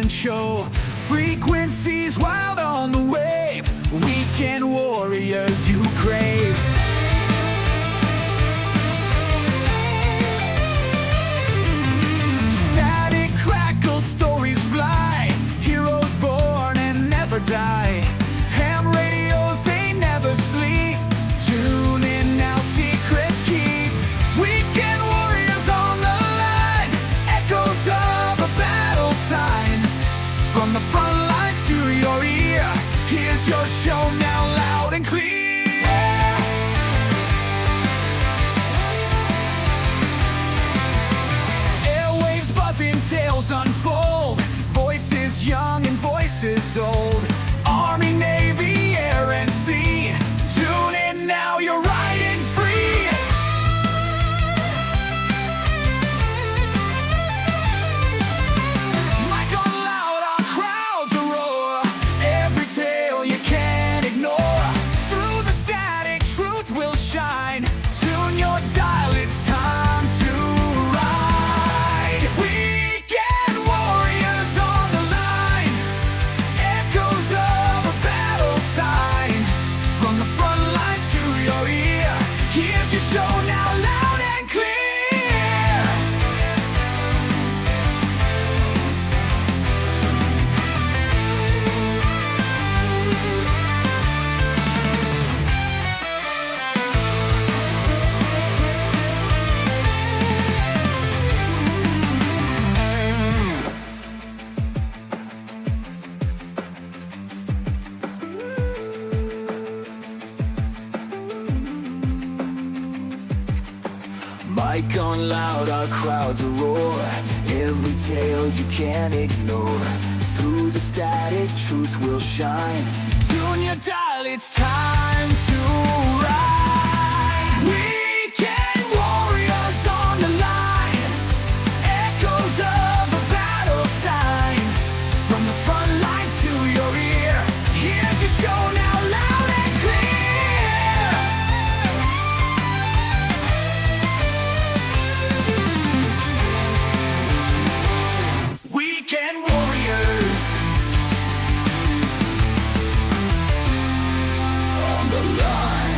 talent show. Frequencies wild on the wave. Weekend warriors you crave. Static crackle, stories fly. Heroes born and never die. Ham radios, they never sleep. Tune in now, secrets keep. Weekend warriors on the line. Echoes of a battle sign. From the front lines to your ear, here's your show now, loud and clear. Airwaves buzzing, tales unfold. Voices young and voices old. Army, Navy, air and sea. Tune in now, you're riding free. Mic on loud, our crowds roar. Every tale you can't ignore. Through the static, truth will shine. Tune your dial, it's time to ride. Weekend warriors on the line. Echoes of a battle sign. From the front lines to your ear, here's your show now, loud and clear. Mic on loud, our crowds roar. Every tale you can't ignore. Through the static, truth will shine. Tune your dial, it's time to ride. Weekend warriors on the line. Echoes of a battle sign. From the front lines to your ear, here's your show now, loud and clear. Weekend warriors on the line.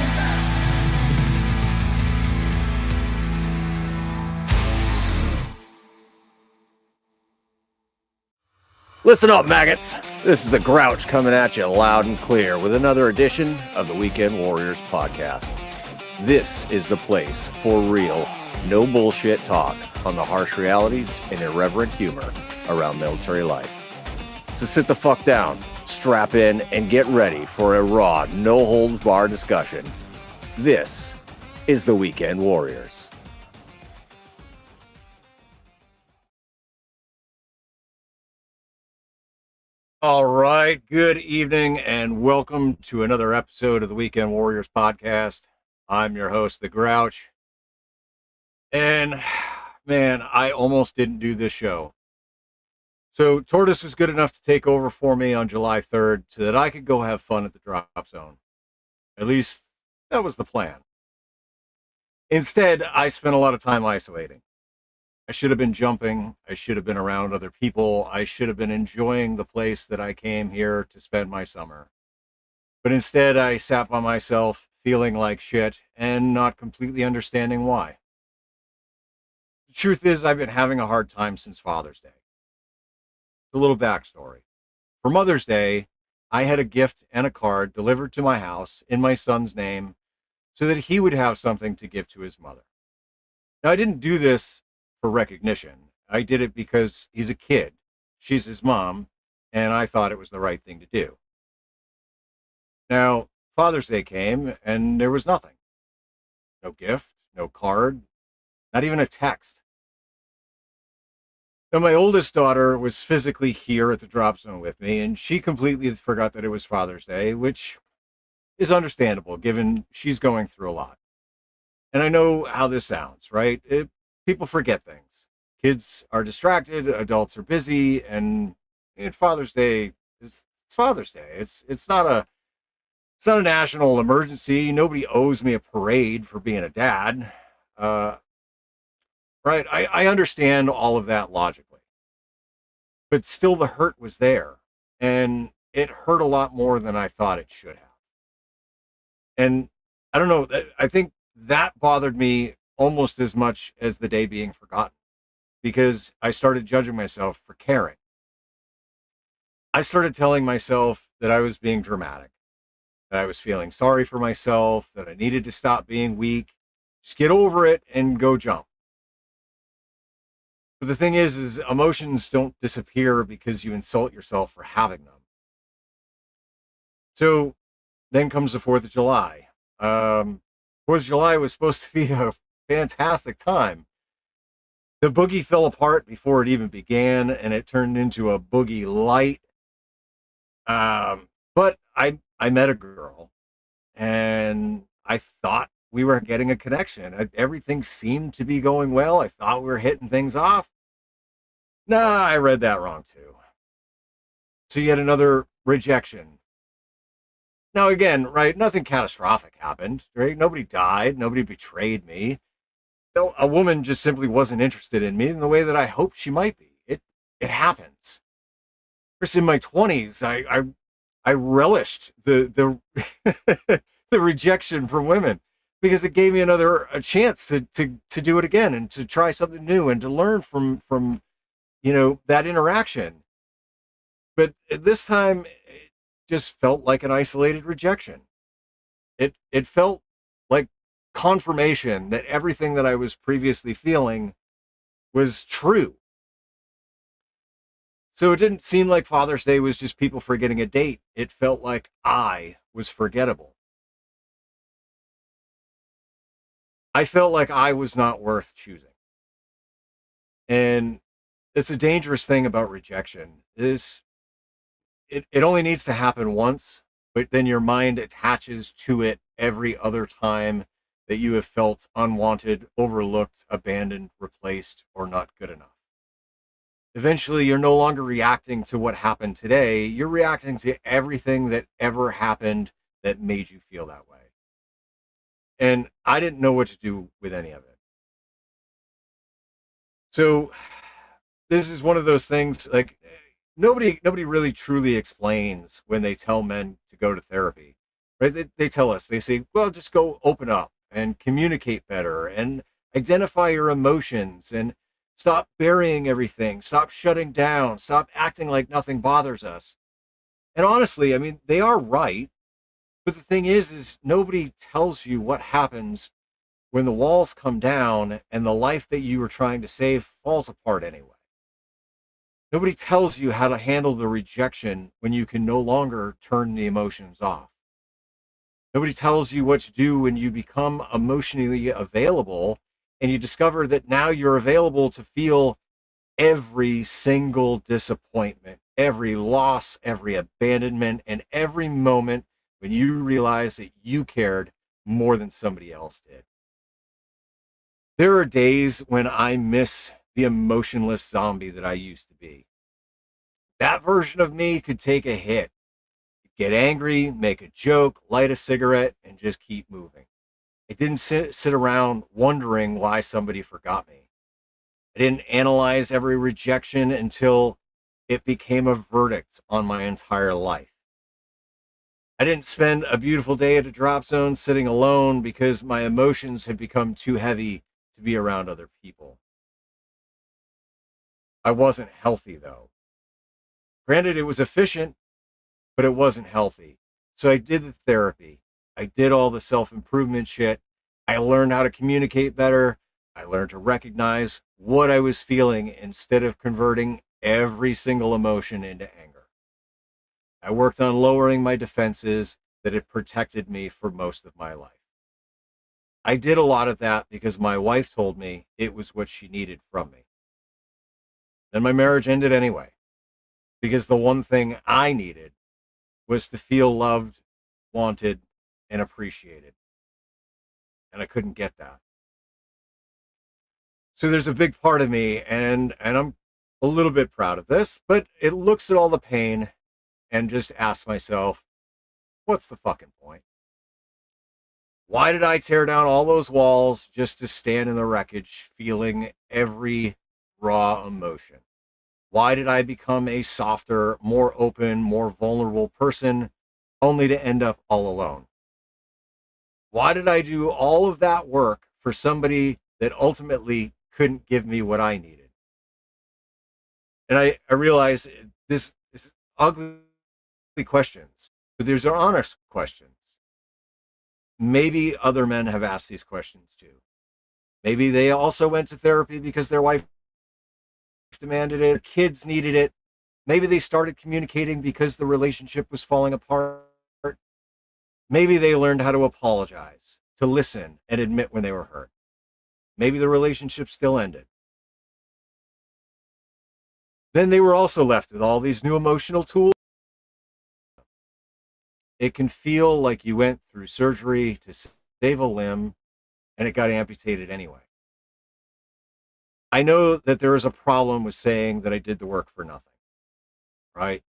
Listen up, maggots. This is the Grouch coming at you loud and clear with another edition of the Weekend Warriors podcast. This is the place for real, no bullshit talk on the harsh realities and irreverent humor around military life. So sit the fuck down, strap in, and get ready for a raw, no-holds-barred discussion. This is the Weekend Warriors. All right, good evening, and welcome to another episode of the Weekend Warriors podcast. I'm your host, The Grouch. And, man, I almost didn't do this show. So Tortoise was good enough to take over for me on July 3rd so that I could go have fun at the drop zone. At least, that was the plan. Instead, I spent a lot of time isolating. I should have been jumping. I should have been around other people. I should have been enjoying the place that I came here to spend my summer. But instead, I sat by myself, feeling like shit, and not completely understanding why. The truth is, I've been having a hard time since Father's Day. A little backstory. For Mother's Day, I had a gift and a card delivered to my house in my son's name so that he would have something to give to his mother. Now, I didn't do this for recognition. I did it because he's a kid. She's his mom, and I thought it was the right thing to do. Now, Father's Day came, and there was nothing. No gift, no card, not even a text. Now, my oldest daughter was physically here at the drop zone with me, and she completely forgot that it was Father's Day, which is understandable given she's going through a lot. And I know how this sounds, right? People forget things. Kids are distracted, adults are busy, and Father's Day it's Father's Day. It's not a national emergency. Nobody owes me a parade for being a dad. Right? I understand all of that logically. but still the hurt was there. And it hurt a lot more than I thought it should have. And I don't know, I think that bothered me almost as much as the day being forgotten, because I started judging myself for caring. I started telling myself that I was being dramatic, that I was feeling sorry for myself, that I needed to stop being weak, just get over it and go jump. But the thing is emotions don't disappear because you insult yourself for having them. So then comes the 4th of July. 4th of July was supposed to be a fantastic time. The boogie fell apart before it even began, and it turned into a boogie light. But I met a girl, and I thought we were getting a connection. Everything seemed to be going well. I thought we were hitting things off. Nah, I read that wrong too. So yet another rejection. Now again, right, nothing catastrophic happened, right? Nobody died, nobody betrayed me. So a woman just simply wasn't interested in me in the way that I hoped she might be. It happens. First in my 20s, I relished the the rejection from women, because it gave me a chance to do it again and to try something new and to learn from that interaction. But this time it just felt like an isolated rejection. It felt like confirmation that everything that I was previously feeling was true. So it didn't seem like Father's Day was just people forgetting a date. It felt like I was forgettable. I felt like I was not worth choosing. And it's a dangerous thing about rejection. It only needs to happen once, but then your mind attaches to it every other time that you have felt unwanted, overlooked, abandoned, replaced, or not good enough. Eventually, you're no longer reacting to what happened today. You're reacting to everything that ever happened that made you feel that way. And I didn't know what to do with any of it. So this is one of those things, like, nobody really truly explains when they tell men to go to therapy, right? They tell us, they say, well, just go open up and communicate better and identify your emotions and stop burying everything, stop shutting down, stop acting like nothing bothers us. And honestly, I mean, they are right. But the thing is nobody tells you what happens when the walls come down and the life that you were trying to save falls apart anyway. Nobody tells you how to handle the rejection when you can no longer turn the emotions off. Nobody tells you what to do when you become emotionally available and you discover that now you're available to feel every single disappointment, every loss, every abandonment, and every moment when you realize that you cared more than somebody else did. There are days when I miss the emotionless zombie that I used to be. That version of me could take a hit, get angry, make a joke, light a cigarette, and just keep moving. I didn't sit around wondering why somebody forgot me. I didn't analyze every rejection until it became a verdict on my entire life. I didn't spend a beautiful day at a drop zone sitting alone because my emotions had become too heavy to be around other people. I wasn't healthy, though. Granted, it was efficient, but it wasn't healthy. So I did the therapy. I did all the self-improvement shit. I learned how to communicate better. I learned to recognize what I was feeling instead of converting every single emotion into anger. I worked on lowering my defenses that had protected me for most of my life. I did a lot of that because my wife told me it was what she needed from me. Then my marriage ended anyway, because the one thing I needed was to feel loved, wanted, and appreciated. And I couldn't get that. So there's a big part of me, and I'm a little bit proud of this, but it looks at all the pain and just asks myself, what's the fucking point? Why did I tear down all those walls just to stand in the wreckage feeling every raw emotion? Why did I become a softer, more open, more vulnerable person only to end up all alone? Why did I do all of that work for somebody that ultimately couldn't give me what I needed? And I realized this is ugly questions, but these are honest questions. Maybe other men have asked these questions too. Maybe they also went to therapy because their wife demanded it, or kids needed it. Maybe they started communicating because the relationship was falling apart. Maybe they learned how to apologize, to listen and admit when they were hurt. Maybe the relationship still ended. Then they were also left with all these new emotional tools. It can feel like you went through surgery to save a limb and it got amputated anyway. I know that there is a problem with saying that I did the work for nothing, right?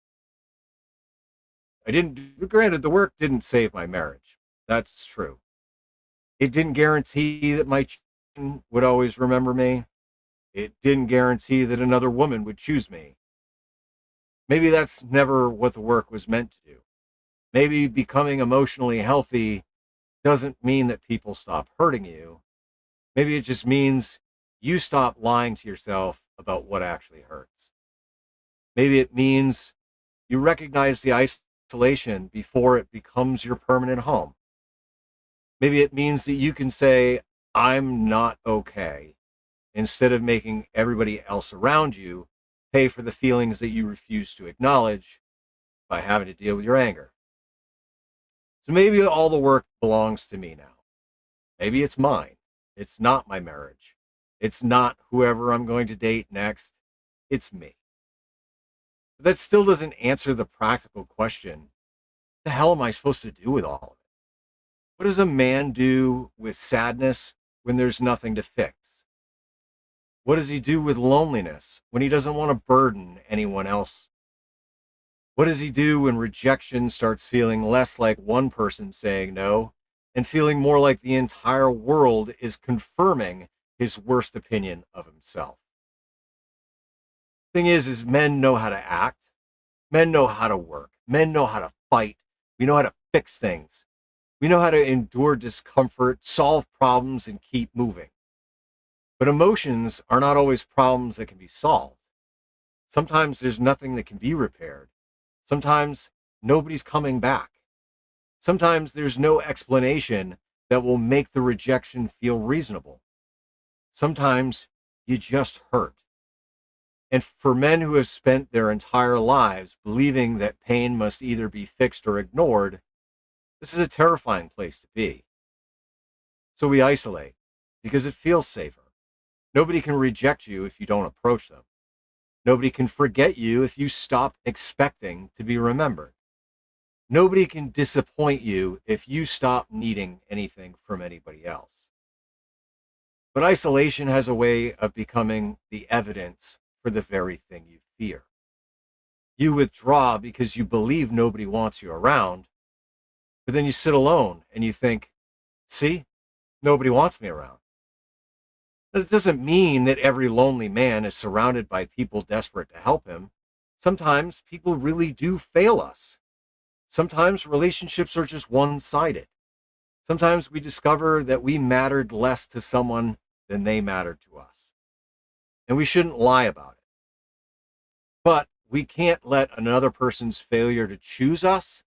Granted, the work didn't save my marriage. That's true. It didn't guarantee that my children would always remember me. It didn't guarantee that another woman would choose me. Maybe that's never what the work was meant to do. Maybe becoming emotionally healthy doesn't mean that people stop hurting you. Maybe it just means you stop lying to yourself about what actually hurts. Maybe it means you recognize the isolation before it becomes your permanent home. Maybe it means that you can say, I'm not okay, instead of making everybody else around you pay for the feelings that you refuse to acknowledge by having to deal with your anger. So maybe all the work belongs to me now. Maybe it's mine. It's not my marriage. It's not whoever I'm going to date next. It's me. But that still doesn't answer the practical question, what the hell am I supposed to do with all of it? What does a man do with sadness when there's nothing to fix? What does he do with loneliness when he doesn't want to burden anyone else? What does he do when rejection starts feeling less like one person saying no and feeling more like the entire world is confirming his worst opinion of himself? Thing is men know how to act. Men know how to work. Men know how to fight. We know how to fix things. We know how to endure discomfort, solve problems, and keep moving. But emotions are not always problems that can be solved. Sometimes there's nothing that can be repaired. Sometimes nobody's coming back. Sometimes there's no explanation that will make the rejection feel reasonable. Sometimes you just hurt. And for men who have spent their entire lives believing that pain must either be fixed or ignored, this is a terrifying place to be. So we isolate because it feels safer. Nobody can reject you if you don't approach them. Nobody can forget you if you stop expecting to be remembered. Nobody can disappoint you if you stop needing anything from anybody else. But isolation has a way of becoming the evidence for the very thing you fear. You withdraw because you believe nobody wants you around, but then you sit alone and you think, see, nobody wants me around. That doesn't mean that every lonely man is surrounded by people desperate to help him. Sometimes people really do fail us. Sometimes relationships are just one-sided. Sometimes we discover that we mattered less to someone than they mattered to us. And we shouldn't lie about it. But we can't let another person's failure to choose us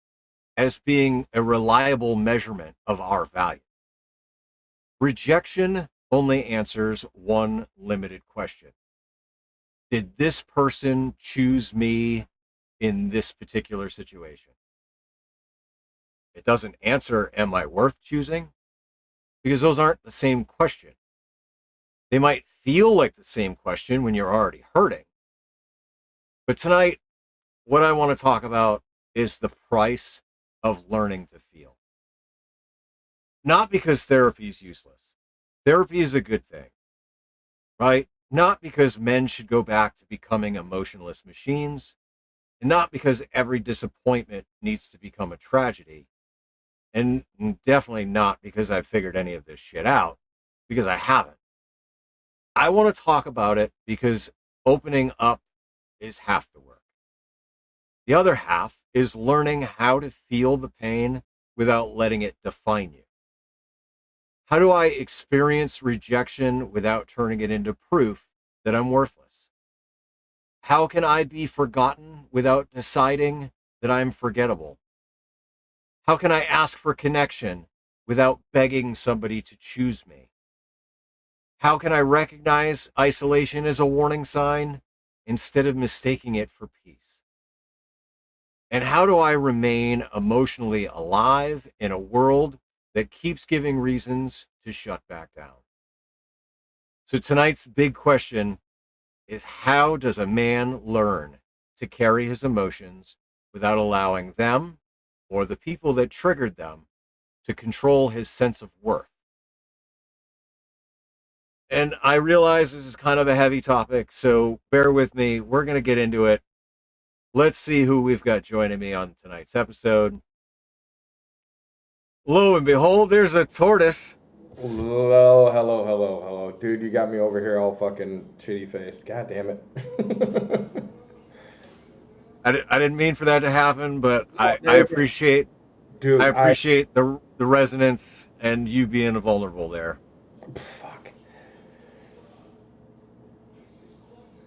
as being a reliable measurement of our value. Rejection only answers one limited question. Did this person choose me in this particular situation? It doesn't answer, am I worth choosing? Because those aren't the same question. They might feel like the same question when you're already hurting. But tonight, what I want to talk about is the price of learning to feel. Not because therapy is useless. Therapy is a good thing, right? Not because men should go back to becoming emotionless machines, and not because every disappointment needs to become a tragedy, and definitely not because I've figured any of this shit out, because I haven't. I want to talk about it because opening up is half the work. The other half is learning how to feel the pain without letting it define you. How do I experience rejection without turning it into proof that I'm worthless? How can I be forgotten without deciding that I'm forgettable? How can I ask for connection without begging somebody to choose me? How can I recognize isolation as a warning sign instead of mistaking it for peace? And how do I remain emotionally alive in a world that keeps giving reasons to shut back down? So tonight's big question is, how does a man learn to carry his emotions without allowing them or the people that triggered them to control his sense of worth? And I realize this is kind of a heavy topic, so bear with me. We're going to get into it. Let's see who we've got joining me on tonight's episode. Lo and behold, there's a tortoise. Hello, hello, hello, hello. Dude, you got me over here all fucking shitty faced. God damn it. I didn't mean for that to happen, but I appreciate Dude, I appreciate the resonance and you being vulnerable there. Fuck.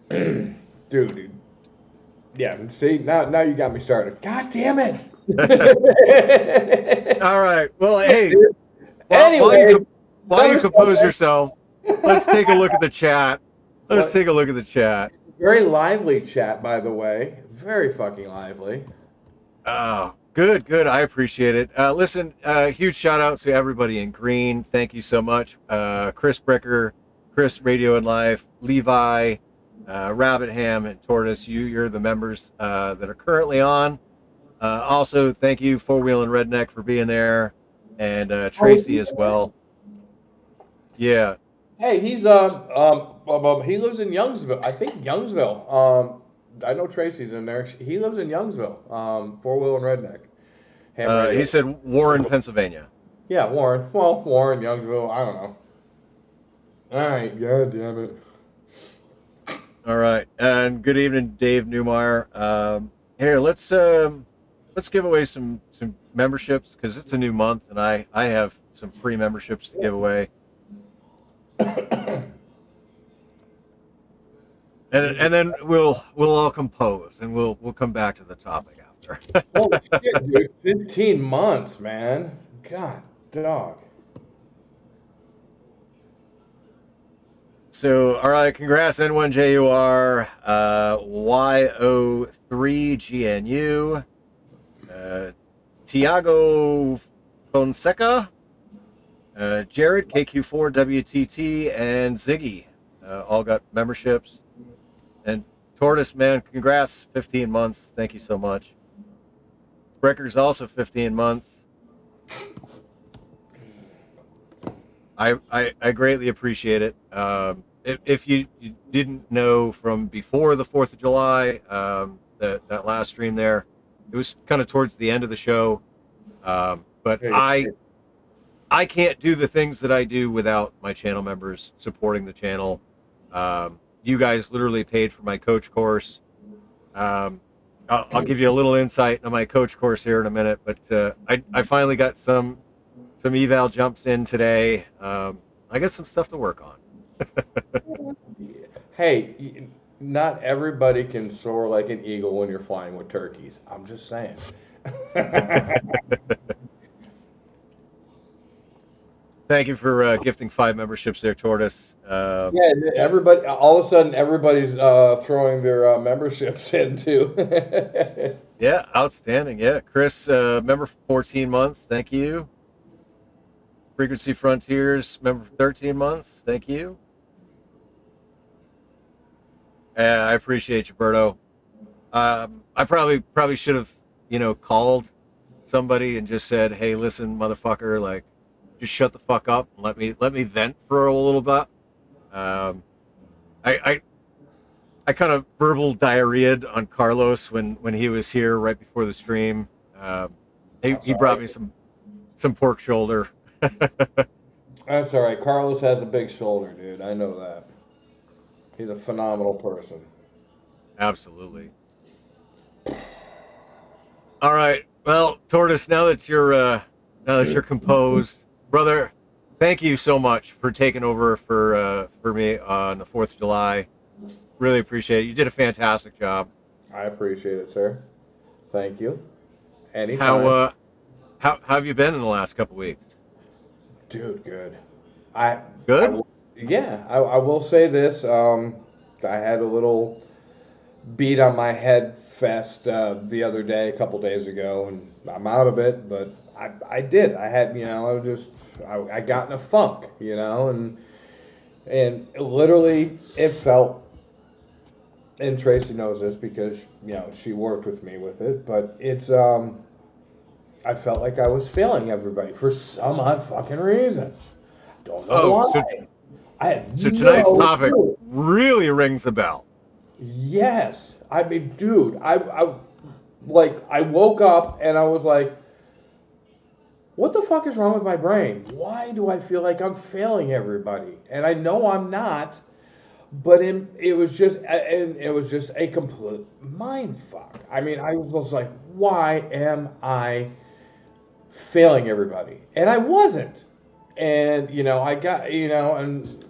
Dude. Yeah, see, now you got me started. God damn it. All right. Well, hey, Anyway, while you compose yourself, let's take a look at the chat. Let's take a look at the chat. Very lively chat, by the way. Very fucking lively. Oh, good. I appreciate it. Listen, huge shout out to everybody in green. Thank you so much. Chris Bricker, Chris Radio and Life, Levi, Rabbit Ham, and Tortoise. You're the members that are currently on. Also, thank you, Four Wheel and Redneck, for being there, and Tracy as well. Yeah. Hey, he lives in Youngsville. I think Youngsville. I know Tracy's in there. He lives in Youngsville. Four Wheel and Redneck. He said Warren, Pennsylvania. Yeah, Warren. Well, Warren, Youngsville. I don't know. All right. God damn it. All right, and good evening, Dave Newmeyer. Here, let's give away some memberships, because it's a new month, and I have some free memberships to give away. And then we'll all compose, and we'll come back to the topic after. Holy shit, dude! 15 months, man. God, dog. So, all right, congrats, N1JUR, YO3GNU, Tiago Fonseca, Jared, KQ4WTT, and Ziggy all got memberships. And Tortoise, man, congrats, 15 months. Thank you so much. Brecker's also 15 months. I greatly appreciate it. If you didn't know from before the 4th of July, that last stream there, it was kind of towards the end of the show. But I can't do the things that I do without my channel members supporting the channel. You guys literally paid for my coach course. I'll give you a little insight on my coach course here in a minute, but I finally got some eval jumps in today. I got some stuff to work on. Hey, not everybody can soar like an eagle when you're flying with turkeys. I'm just saying. Thank you for gifting 5 memberships there, Tortoise. Yeah, everybody. All of a sudden, everybody's throwing their memberships in too. Yeah, outstanding. Yeah, Chris, member for 14 months. Thank you. Frequency Frontiers, member for 13 months. Thank you. I appreciate you, Berto. I probably should have, called somebody and just said, "Hey, listen, motherfucker, like, just shut the fuck up and let me vent for a little bit." I kind of verbal diarrheaed on Carlos when he was here right before the stream. He brought me some pork shoulder. That's all right. Carlos has a big shoulder, dude. I know that. He's a phenomenal person. Absolutely. All right. Well, Tortoise, now that you're composed, brother, thank you so much for taking over for me on the 4th of July. Really appreciate it. You did a fantastic job. I appreciate it, sir. Thank you. How Anytime. uh how have you been in the last couple weeks? Dude, good. I, I Good? will, yeah, I will say this. I had a little beat on my head fest the other day, a couple days ago, and I'm out of it. But I did. I had, I was just, I got in a funk, and literally it felt. And Tracy knows this because she worked with me with it. But I felt like I was failing everybody for some odd fucking reason. Don't know Oh, so why. I had so tonight's no topic clue. really rings a bell. Yes. I mean, dude, I woke up and I was like, what the fuck is wrong with my brain? Why do I feel like I'm failing everybody? And I know I'm not, but it was just a complete mind fuck. I mean, I was just like, why am I failing everybody? And I wasn't. And and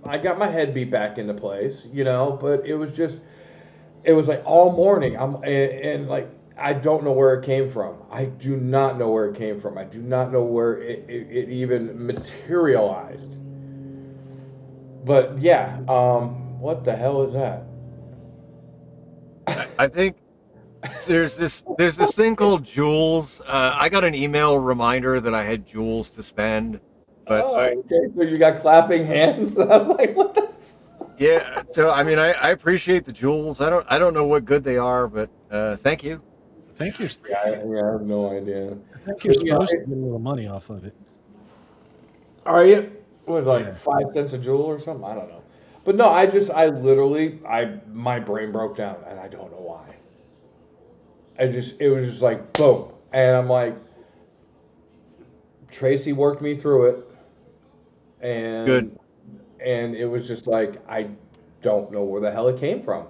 I got my head beat back into place, but it was like all morning. And like I don't know where it came from. I do not know where it came from. I do not know where it even materialized. But yeah, what the hell is that? I think there's this thing called Jules. I got an email reminder that I had Jules to spend, but Oh, okay. So you got clapping hands. I was like, what the? yeah. So I mean, I appreciate the Jules. I don't know what good they are, but thank you. I think you're. I have no idea. I think you're But, supposed to get a little money off of it. are you? What was it, like Yeah. 5 cents a joule or something? I don't know. But no, I literally, my brain broke down, and I don't know why. It was just like boom, and I'm like, Tracy worked me through it, Good. and it was just like I don't know where the hell it came from,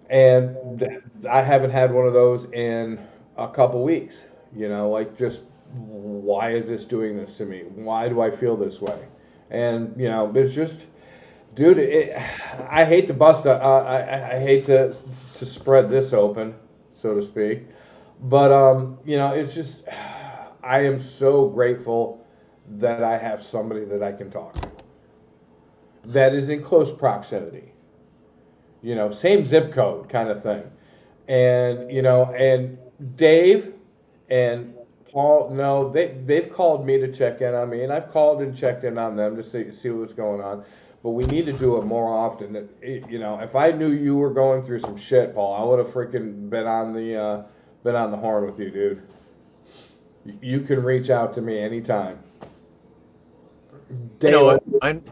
and I haven't had one of those in a couple weeks. Like just why is this doing this to me? Why do I feel this way? And it's just, dude, I hate to I hate to spread this open, so to speak, but it's just I am so grateful that I have somebody that I can talk to that is in close proximity. Same zip code kind of thing. And, and Dave and Paul, no, they've called me to check in on me, and I've called and checked in on them to see what's going on. But we need to do it more often. If I knew you were going through some shit, Paul, I would have freaking been on the horn with you, dude. You can reach out to me anytime. You know Dale, what?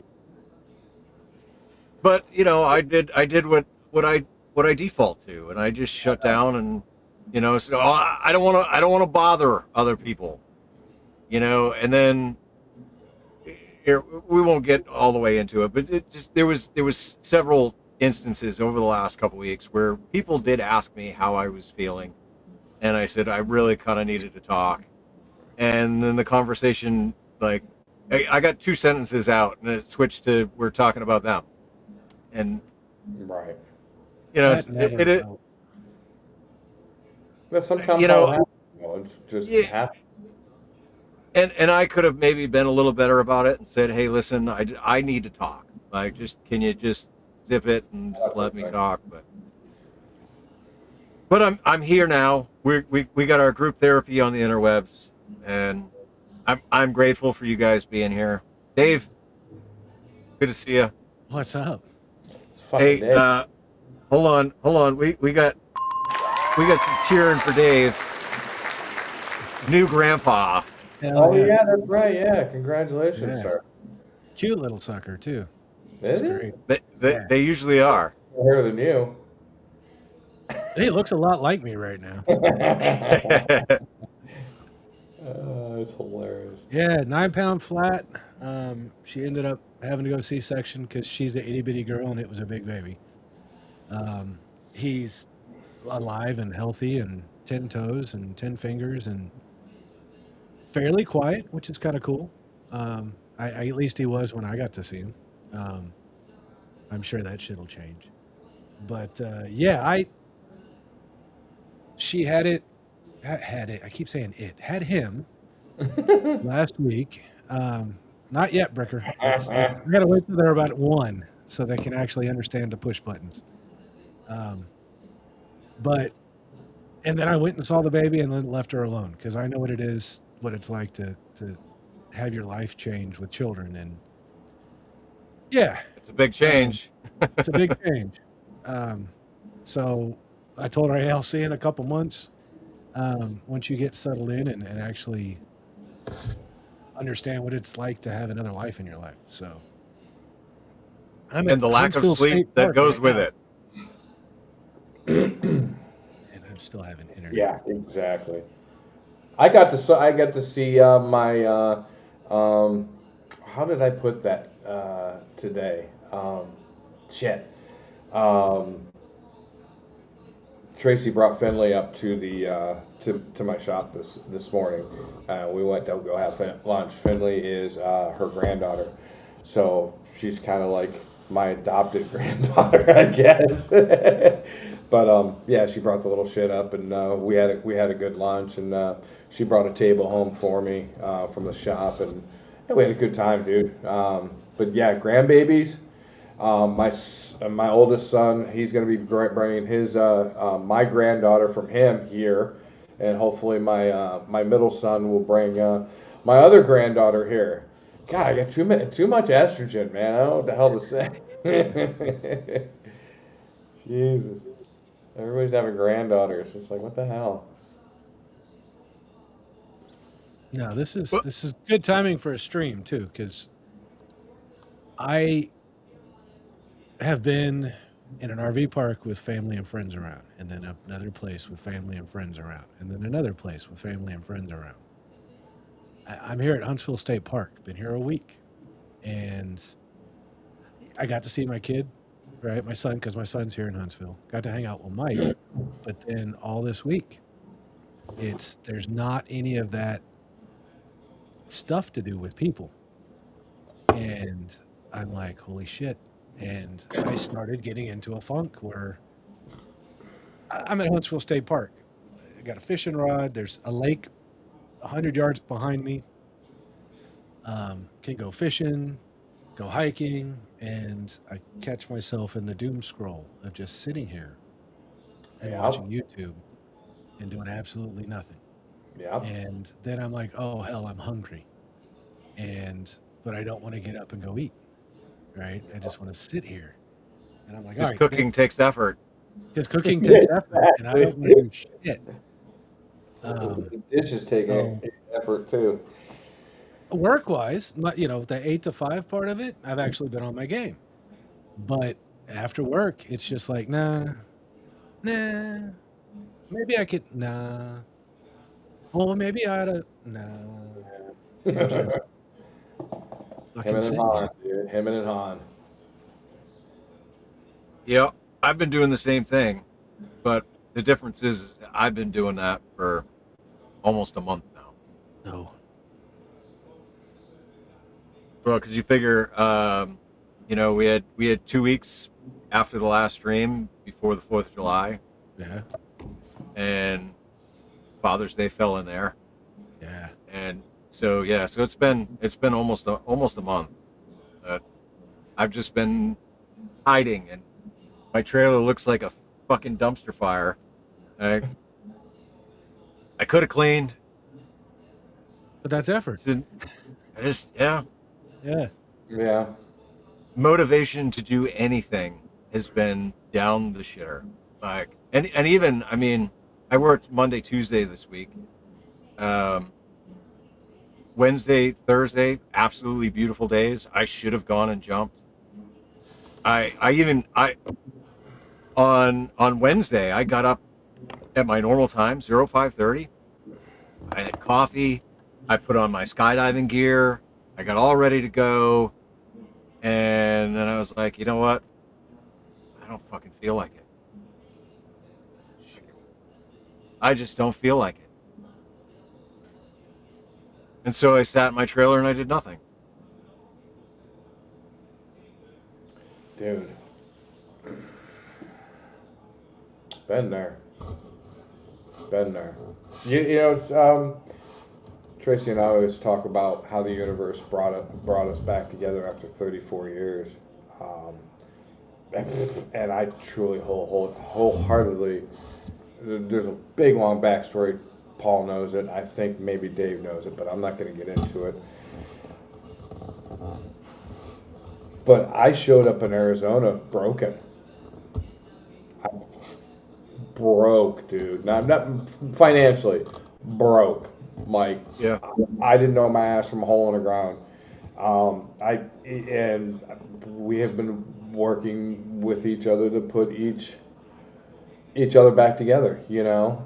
But I did what I default to, and I just shut down and said, oh, I don't want to bother other people, and then here we won't get all the way into it, but there was several instances over the last couple weeks where people did ask me how I was feeling, and I said I really kind of needed to talk, and then the conversation, like, I got two sentences out and it switched to we're talking about them, and right. That never it helps. But sometimes you that'll know happen. It's just yeah, happen. and I could have maybe been a little better about it and said, hey, listen, I need to talk, like, just can you just zip it and just let me talk, but I'm here now. We got our group therapy on the interwebs, and I'm grateful for you guys being here. Dave, good to see you. What's up? It's fucking Hey, day. hold on. We got some cheering for Dave, new grandpa. Hell Oh yeah. yeah, that's right. Yeah, congratulations, Yeah. sir. Cute little sucker too. Is It's he? great. They Yeah. they usually are. Better than you. He looks a lot like me right now. It's hilarious. Yeah, 9 pound flat. She ended up having to go C-section because she's an itty bitty girl and it was a big baby. He's alive and healthy and 10 toes and 10 fingers and fairly quiet, which is kind of cool. At least he was when I got to see him. Um, I'm sure that shit'll change. But yeah, she had it, had it. I keep saying it had him last week. Not yet, Bricker. We gotta wait till they're about 1 so they can actually understand to push buttons. But and then I went and saw the baby and then left her alone because I know what it is, what it's like to have your life change with children, and yeah, It's a big change. it's a big change. So I told her, hey, I'll see you in a couple months once you get settled in and actually understand what it's like to have another life in your life. So I'm And the at lack of Huntsville sleep State that Park goes right with now, it. and I'm still having internet. Yeah, exactly. I got to see my how did I put that today? Shit. Um, Tracy brought Finley up to the to my shop this morning. We went to go have lunch. Finley is her granddaughter, so she's kind of like my adopted granddaughter, I guess. But yeah, she brought the little shit up, and we had a good lunch, and she brought a table home for me from the shop, and yeah, we had a good time, dude. But yeah, grandbabies. My oldest son, he's going to be bringing his my granddaughter from him here, and hopefully my middle son will bring my other granddaughter here. God, I got too much estrogen, man. I don't know what the hell to say. Jesus, everybody's having granddaughters. It's like, what the hell? No, this Well, is good timing for a stream too, because I have been in an RV park with family and friends around, and then another place with family and friends around, and then another place with family and friends around. I'm here at Huntsville State Park. Been here a week, and I got to see my kid, right? My son, because my son's here in Huntsville. Got to hang out with Mike, but then all this week, there's not any of that stuff to do with people, and I'm like, holy shit! And I started getting into a funk where I'm at Huntsville State Park. I got a fishing rod. There's a lake 100 yards behind me. Can go fishing, go hiking, and I catch myself in the doom scroll of just sitting here and Yeah, watching YouTube and doing absolutely nothing. yeah. And then I'm like, oh hell, I'm hungry, but I don't want to get up and go eat. Right? I just want to sit here. And I'm like, all Because right, cooking takes effort. because cooking takes effort, and I don't want to do shit. The dishes take So effort too. work-wise, the 8 to 5 part of it, I've actually been on my game. But after work, it's just like, nah, maybe I could, nah. Oh, maybe I ought to, nah. And just Him fucking and sitting Han, here. dude. Him and Han. Yeah, I've been doing the same thing, but the difference is I've been doing that for almost a month now. No. Well, because you figure, we had 2 weeks after the last stream before the 4th of July, Yeah. and Father's Day fell in there, Yeah. and so yeah, so it's been almost a month. I've just been hiding, and my trailer looks like a fucking dumpster fire. I could have cleaned. But that's effort. Yeah. Yeah. Yeah. Motivation to do anything has been down the shitter. Like, and even, I mean, I worked Monday, Tuesday this week. Wednesday, Thursday, absolutely beautiful days. I should have gone and jumped. On Wednesday, I got up at my normal time, 05:30. I had coffee. I put on my skydiving gear. I got all ready to go. And then I was like, you know what? I don't fucking feel like it. I just don't feel like it. And so I sat in my trailer and I did nothing. Dude. Been there. Been there. You know, it's Tracy and I always talk about how the universe brought us back together after 34 years, and I truly wholeheartedly. There's a big long backstory. Paul knows it. I think maybe Dave knows it, but I'm not going to get into it. But I showed up in Arizona broken. I'm broke, dude. Not financially, broke. Like, Yeah. I didn't know my ass from a hole in the ground. And we have been working with each other to put each other back together. You know,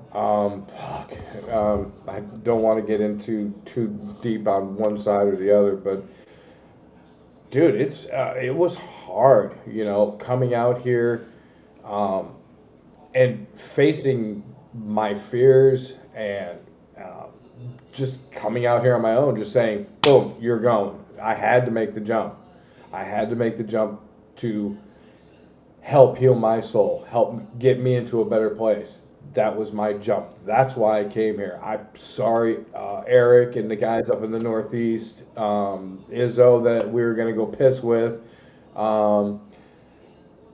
I don't want to get into too deep on one side or the other, but dude, it was hard. You know, coming out here, and facing my fears and just coming out here on my own, just saying, boom, you're going. I had to make the jump. I had to make the jump to help heal my soul, help get me into a better place. That was my jump. That's why I came here. I'm sorry, Eric and the guys up in the Northeast, Izzo that we were going to go piss with. I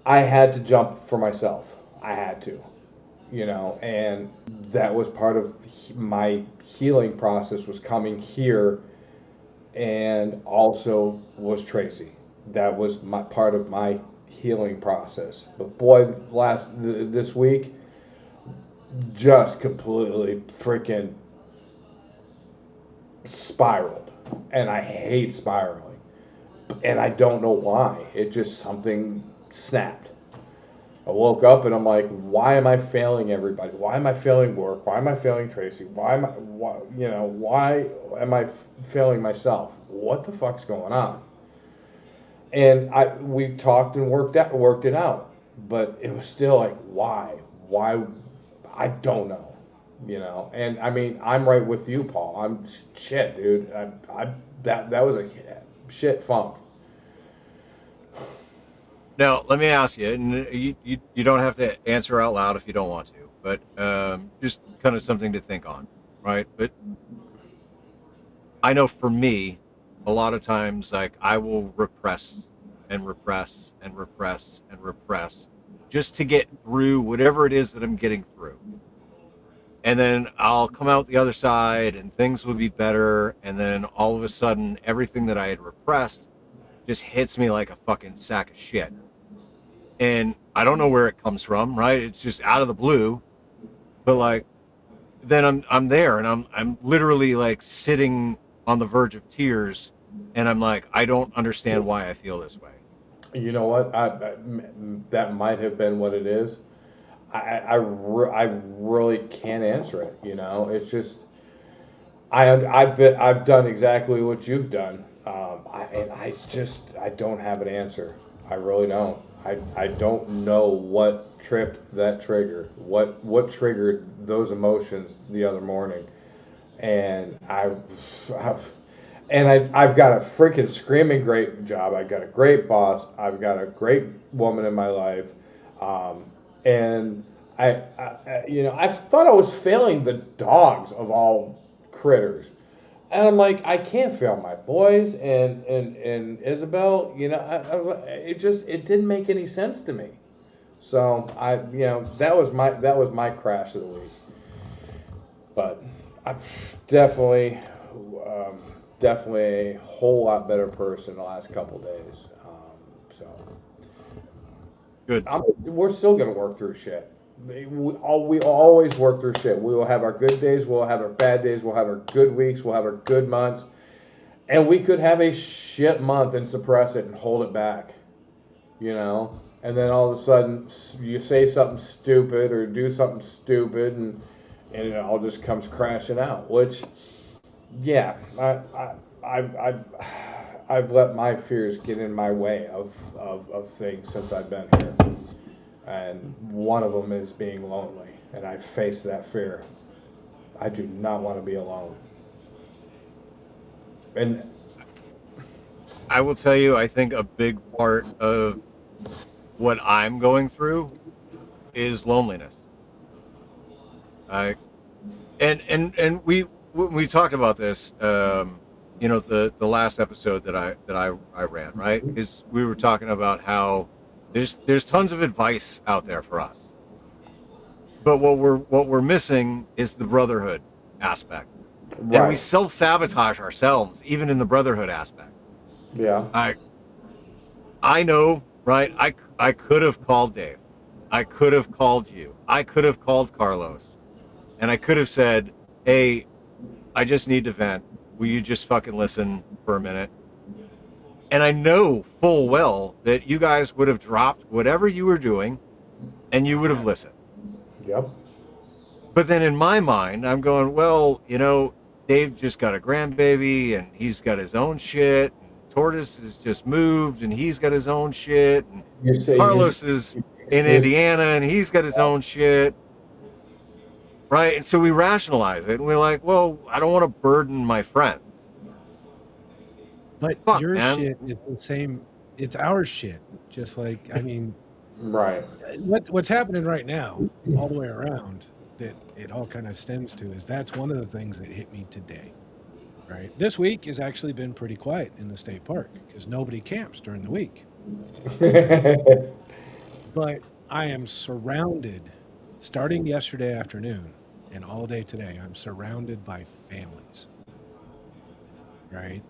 had to jump for myself. I had to, you know, and that was part of my healing process, was coming here, and also was Tracy. That was my part of my healing process. But boy, this week, just completely freaking spiraled, and I hate spiraling, and I don't know why. It just, something snapped. I woke up and I'm like, why am I failing everybody? Why am I failing work? Why am I failing Tracy? Why am I failing myself? What the fuck's going on? And we talked and worked it out, but it was still like, why? I don't know, you know. And I mean, I'm right with you, Paul. I'm shit, dude. That was a shit funk. Now, let me ask you, and you don't have to answer out loud if you don't want to, but just kind of something to think on, right? But I know for me, a lot of times, like, I will repress and repress and repress and repress just to get through whatever it is that I'm getting through. And then I'll come out the other side and things will be better. And then all of a sudden, everything that I had repressed just hits me like a fucking sack of shit. And I don't know where it comes from, right? It's just out of the blue. But like, then I'm there and I'm literally like sitting on the verge of tears, and I'm like, I don't understand why I feel this way. You know what? That might have been what it is. I really can't answer it. You know, it's just I've done exactly what you've done, I don't have an answer. I really don't. I don't know what tripped that trigger. What triggered those emotions the other morning, and I've got a freaking screaming great job. I've got a great boss. I've got a great woman in my life, and I thought I was failing the dogs of all critters. And I'm like, I can't fail my boys and Isabel. You know, I was like, it didn't make any sense to me. So that was my crash of the week. But I'm definitely a whole lot better person the last couple days. So Good. We're still gonna work through shit. We always work through shit. We will have our good days, we'll have our bad days, we'll have our good weeks, we'll have our good months, and we could have a shit month and suppress it and hold it back, you know. And then all of a sudden you say something stupid or do something stupid, and it all just comes crashing out. Which, yeah, I've let my fears get in my way of things since I've been here. And one of them is being lonely. And I face that fear. I do not want to be alone. And I will tell you, I think a big part of what I'm going through is loneliness. I and we talked about this, the last episode that I ran, right? Because we were talking about how there's tons of advice out there for us, but what we're missing is the brotherhood aspect, and we right. self-sabotage ourselves even in the brotherhood aspect. Yeah. I know, right? I could have called Dave. I could have called you. I could have called Carlos. And I could have said, hey, I just need to vent. Will you just fucking listen for a minute? And I know full well that you guys would have dropped whatever you were doing and you would have listened. Yep. But then in my mind, I'm going, well, Dave just got a grandbaby and he's got his own shit. Tortoise has just moved and he's got his own shit. And You say Carlos is in Indiana and he's got his own shit. Right? And so we rationalize it and we're like, well, I don't want to burden my friends. But Fuck, your man. shit is the same. It's our shit. Just like, I mean, right. what's happening right now, all the way around, that it all kind of stems to is that's one of the things that hit me today. Right? This week has actually been pretty quiet in the state park because nobody camps during the week. But I am surrounded, starting yesterday afternoon and all day today, I'm surrounded by families. Right?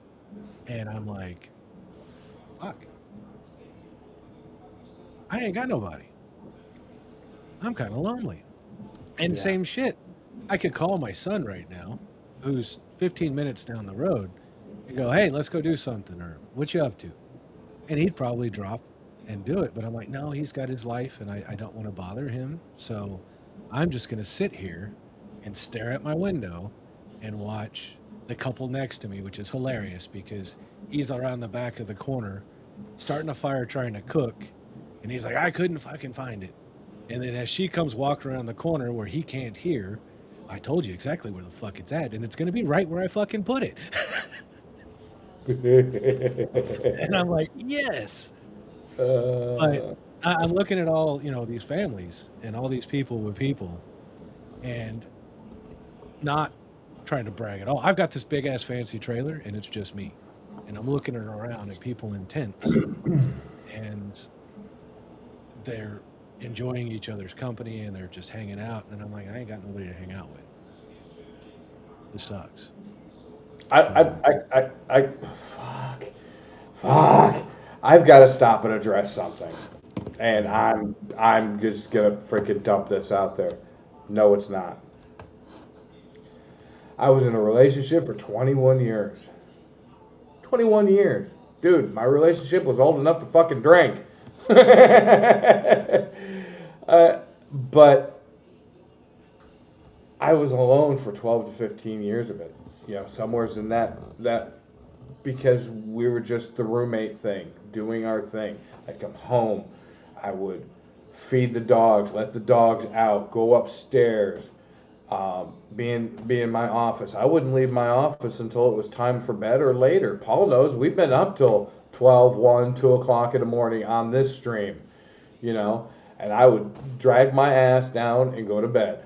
And I'm like, fuck. I ain't got nobody. I'm kind of lonely. And Yeah. same shit. I could call my son right now, who's 15 minutes down the road, and go, hey, let's go do something, or what you up to? And he'd probably drop and do it. But I'm like, no, he's got his life, and I don't want to bother him. So I'm just going to sit here and stare at my window and watch the couple next to me, which is hilarious because he's around the back of the corner starting a fire trying to cook. And he's like, I couldn't fucking find it. And then as she comes walking around the corner where he can't hear, I told you exactly where the fuck it's at. And it's going to be right where I fucking put it. And I'm like, yes. But I'm looking at all, these families and all these people with people and not trying to brag at all. I've got this big ass fancy trailer and it's just me. And I'm looking around at people in tents and they're enjoying each other's company and they're just hanging out. And I'm like, I ain't got nobody to hang out with. This sucks. Fuck. I've got to stop and address something. And I'm just going to freaking dump this out there. No, it's not. I was in a relationship for 21 years. 21 years. Dude, my relationship was old enough to fucking drink. But I was alone for 12 to 15 years of it. Somewhere's in that because we were just the roommate thing, doing our thing. I'd come home, I would feed the dogs, let the dogs out, go upstairs, be in my office. I wouldn't leave my office until it was time for bed or later. Paul knows we've been up till 12, 1, 2 o'clock in the morning on this stream, and I would drag my ass down and go to bed.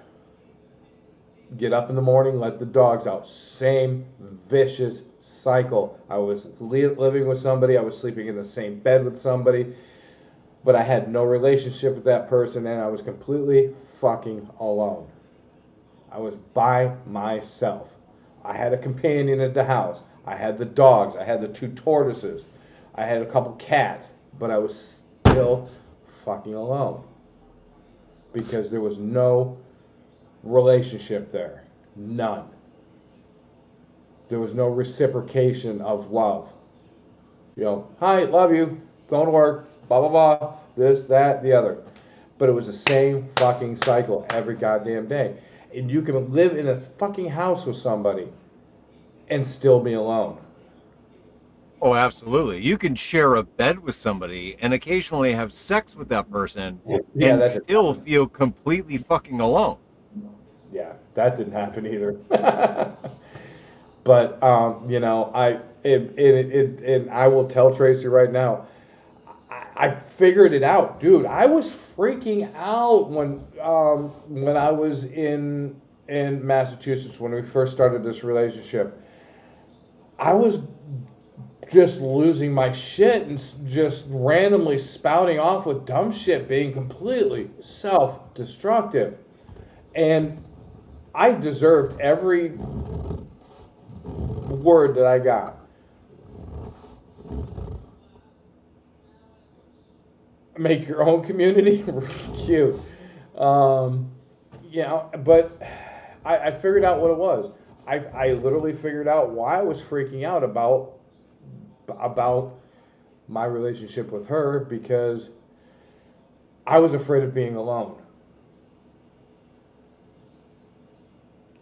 Get up in the morning, let the dogs out. Same vicious cycle. I was living with somebody. I was sleeping in the same bed with somebody. But I had no relationship with that person, and I was completely fucking alone. I was by myself. I had a companion at the house. I had the dogs. I had the 2 tortoises. I had a couple cats. But I was still fucking alone. Because there was no relationship there. None. There was no reciprocation of love. Hi, love you, going to work, blah, blah, blah, this, that, the other. But it was the same fucking cycle every goddamn day. And you can live in a fucking house with somebody and still be alone. Oh, absolutely. You can share a bed with somebody and occasionally have sex with that person Yeah, and that didn't still happen. feel completely fucking alone. Yeah, that didn't happen either. But you know, and I will tell Tracy right now, I figured it out, dude. I was freaking out when I was in Massachusetts when we first started this relationship. I was just losing my shit and just randomly spouting off with dumb shit, being completely self-destructive, and I deserved every word that I got. Make your own community. Cute. Um, but I figured out what it was. I literally figured out why I was freaking out about my relationship with her, because I was afraid of being alone.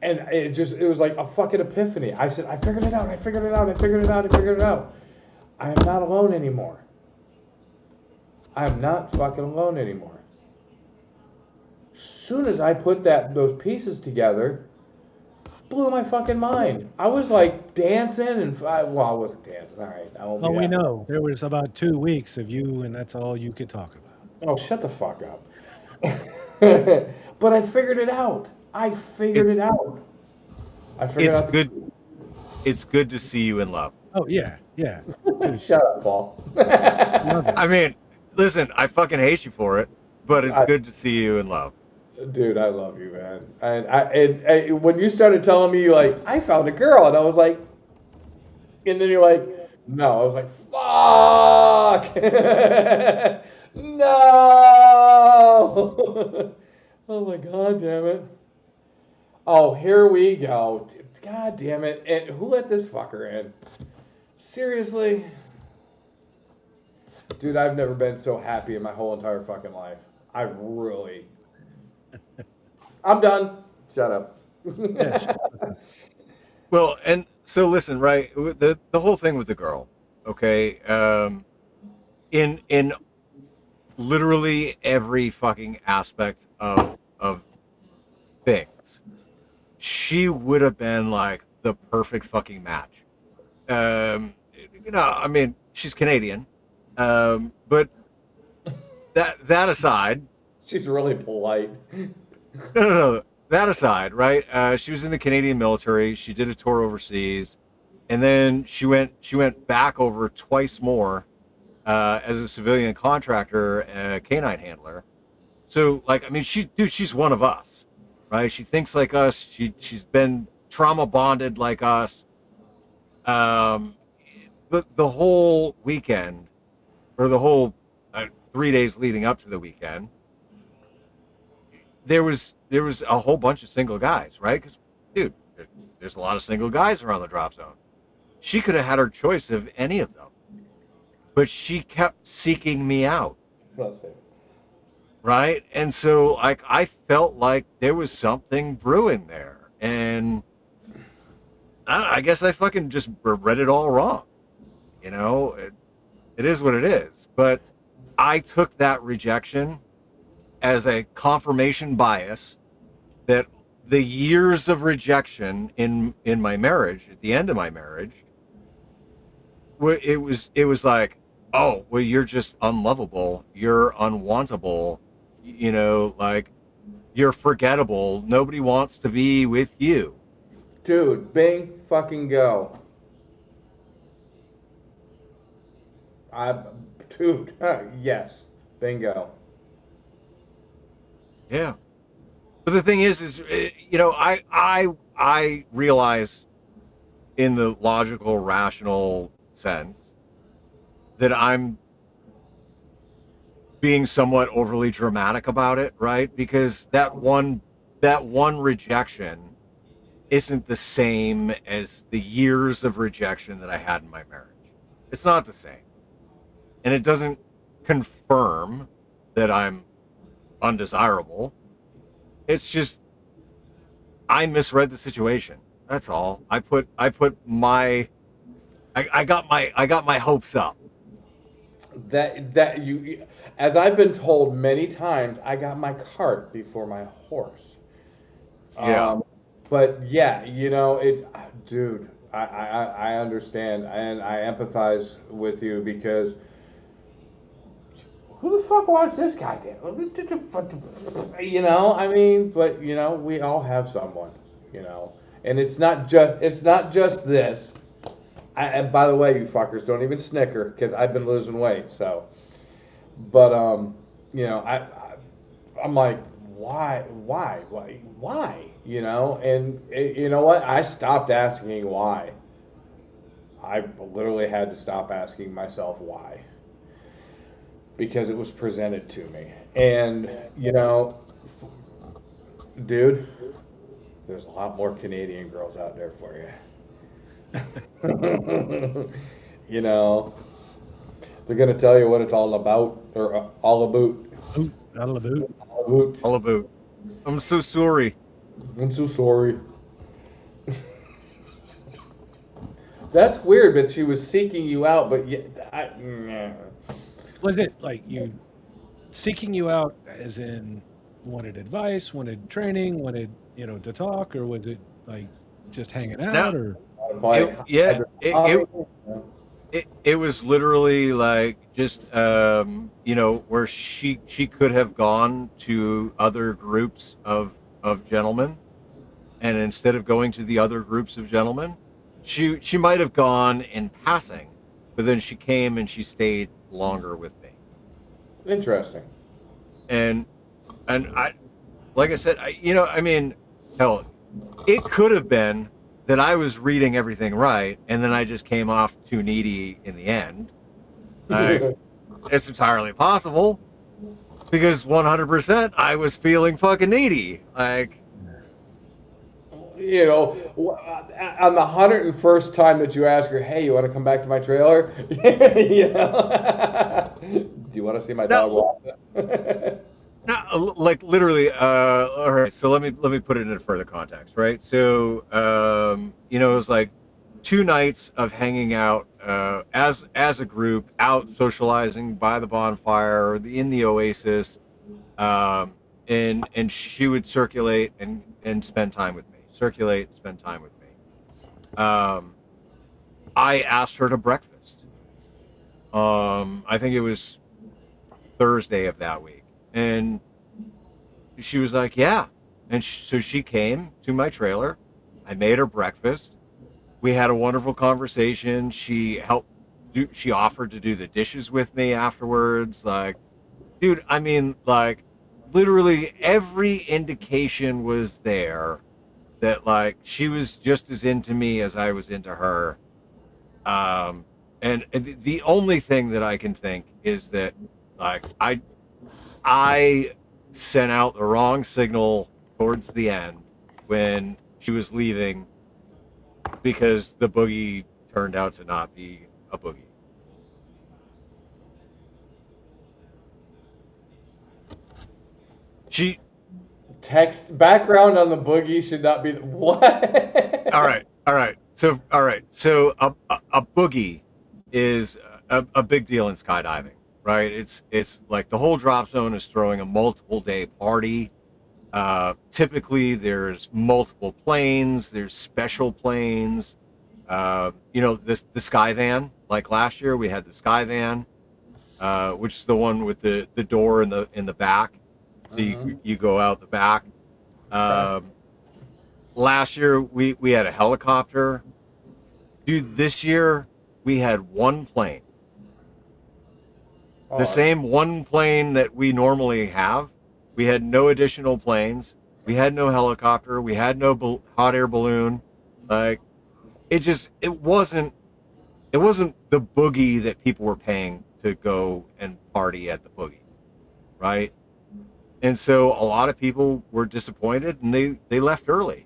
And it was like a fucking epiphany. I said, I figured it out, I figured it out, I figured it out, I figured it out. I am not alone anymore. I am not fucking alone anymore. Soon as I put those pieces together, blew my fucking mind. I was like dancing well, I wasn't dancing. All right, I won't be Oh, we that. know. There was about 2 weeks of you, and that's all you could talk about. Oh, shut the fuck up. But I figured it out. I figured It it out. I figured it's out. good it's good to see you in love. Oh, yeah, yeah. Dude, Shut up, Paul. love it. I mean, listen, I fucking hate you for it, but it's I, good to see you in love. dude, I love you, man. And when you started telling me, like, I found a girl, and I was like, and then you're like, no. I was like, fuck. No. Oh my god, damn it. Oh, here we go. God damn it. And who let this fucker in? Seriously? Dude, I've never been so happy in my whole entire fucking life. I'm done. Shut up. Yeah, shut the Well, and so listen, right? The whole thing with the girl, okay? In literally every fucking aspect of things, she would have been like the perfect fucking match. I mean, she's Canadian, but that aside, She's really polite. no. That aside, right? She was in the Canadian military. She did a tour overseas, and then she went back over twice more as a civilian contractor, canine handler. So, like, I mean, she's one of us, right? She thinks like us. She's been trauma bonded like us. Um, the whole weekend, or the whole 3 days leading up to the weekend, there was a whole bunch of single guys, right? Because, dude, there's a lot of single guys around the drop zone. She could have had her choice of any of them, but she kept seeking me out, That's it. right? And so, like, I felt like there was something brewing there, and I guess I fucking just read it all wrong. It is what it is. But I took that rejection as a confirmation bias that the years of rejection in my marriage, at the end of my marriage, it was like, oh, well, you're just unlovable, you're unwantable, like, you're forgettable, nobody wants to be with you. Dude, bing fucking go. I, dude, yes, bingo. Yeah. But the thing is I realize, in the logical, rational sense, that I'm being somewhat overly dramatic about it, right? Because that one rejection isn't the same as the years of rejection that I had in my marriage. It's not the same. And it doesn't confirm that I'm undesirable. It's just, I misread the situation. That's all. I put my I got my hopes up. That you, as I've been told many times, I got my cart before my horse. Yeah. But yeah, dude, I understand and I empathize with you because who the fuck wants this goddamn? I mean, but we all have someone, and it's not just this. And by the way, you fuckers, don't even snicker because I've been losing weight. So, but I'm like, why? And you know what? I stopped asking why. I literally had to stop asking myself why because it was presented to me. And dude, there's a lot more Canadian girls out there for you. you know, they're gonna tell you what it's all about or all about. Boot, out of the boot. All about. All about. I'm so sorry. I'm so sorry. That's weird, but she was seeking you out, but Was it like you seeking you out as in wanted advice, wanted training, wanted, to talk, or was it like just hanging out No, or it was literally like just where she could have gone to other groups of gentlemen, and instead of going to the other groups of gentlemen, she might have gone in passing, but then she came and she stayed longer with me. Interesting. And I, like I said, I mean, hell, it could have been that I was reading everything right, and then I just came off too needy in the end. Like, it's entirely possible because 100% I was feeling fucking needy. Like, On the 101st time that you ask her, "Hey, you want to come back to my trailer?" Do you want to see my dog walk? no, like literally. All right, so let me put it into further context, right? So, it was like 2 nights of hanging out as a group, out socializing by the bonfire or in the oasis, and she would circulate and spend time with me. Circulate and spend time with me. Um, I asked her to breakfast. I think it was Thursday of that week, and she was like, "Yeah," and so she came to my trailer. I made her breakfast. We had a wonderful conversation. She offered to do the dishes with me afterwards. Like, dude, I mean, like, literally every indication was there that like she was just as into me as I was into her. And the only thing that I can think is that like I sent out the wrong signal towards the end when she was leaving because the boogie turned out to not be a boogie. She Text background on the boogie should not be what? all right. So a boogie is a big deal in skydiving, right? It's like the whole drop zone is throwing a multiple day party. Typically, there's multiple planes. There's special planes. The sky van. Like last year, we had the sky van, which is the one with the door in the back. So you go out the back. Last year we had a helicopter. Dude, this year we had one plane. The same one plane that we normally have. We had no additional planes. We had no helicopter. We had no hot air balloon. Like it wasn't the boogie that people were paying to go and party at the boogie, right? And so a lot of people were disappointed and they left early.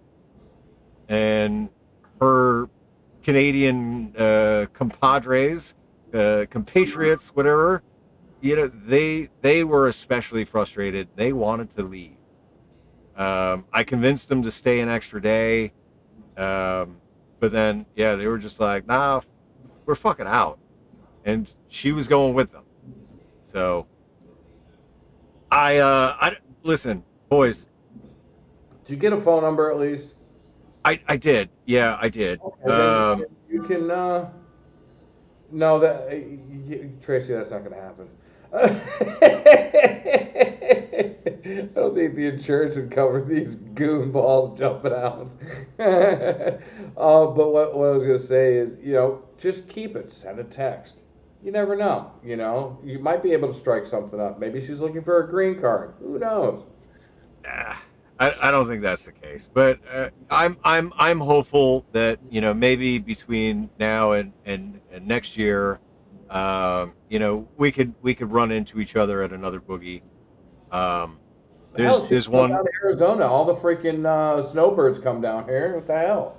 And her Canadian compadres, compatriots, whatever, they were especially frustrated. They wanted to leave. I convinced them to stay an extra day. But then, yeah, they were just like, nah, were fucking out, and she was going with them. So I listen, boys. Did you get a phone number at least? I did. Yeah, I did. Okay, then you can. No, Tracy, that's not going to happen. I don't think the insurance would cover these goon balls jumping out. But what I was going to say is, just keep it. Send a text. You never know. You might be able to strike something up. Maybe she's looking for a green card. Who knows? Nah, I don't think that's the case. But I'm hopeful that maybe between now and next year, we could run into each other at another boogie. There's one down to Arizona. All the freaking snowbirds come down here. What the hell?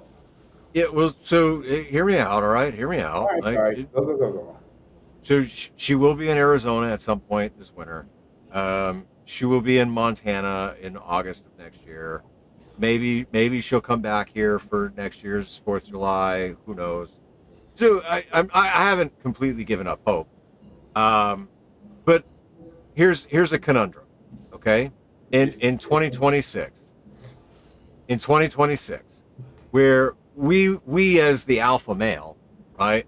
Yeah, well, so hear me out, all right? Hear me out. All right. Go. So she will be in Arizona at some point this winter. She will be in Montana in August of next year. Maybe she'll come back here for next year's 4th of July. Who knows? So I haven't completely given up hope. But here's a conundrum, okay? In 2026, where we as the alpha male, right,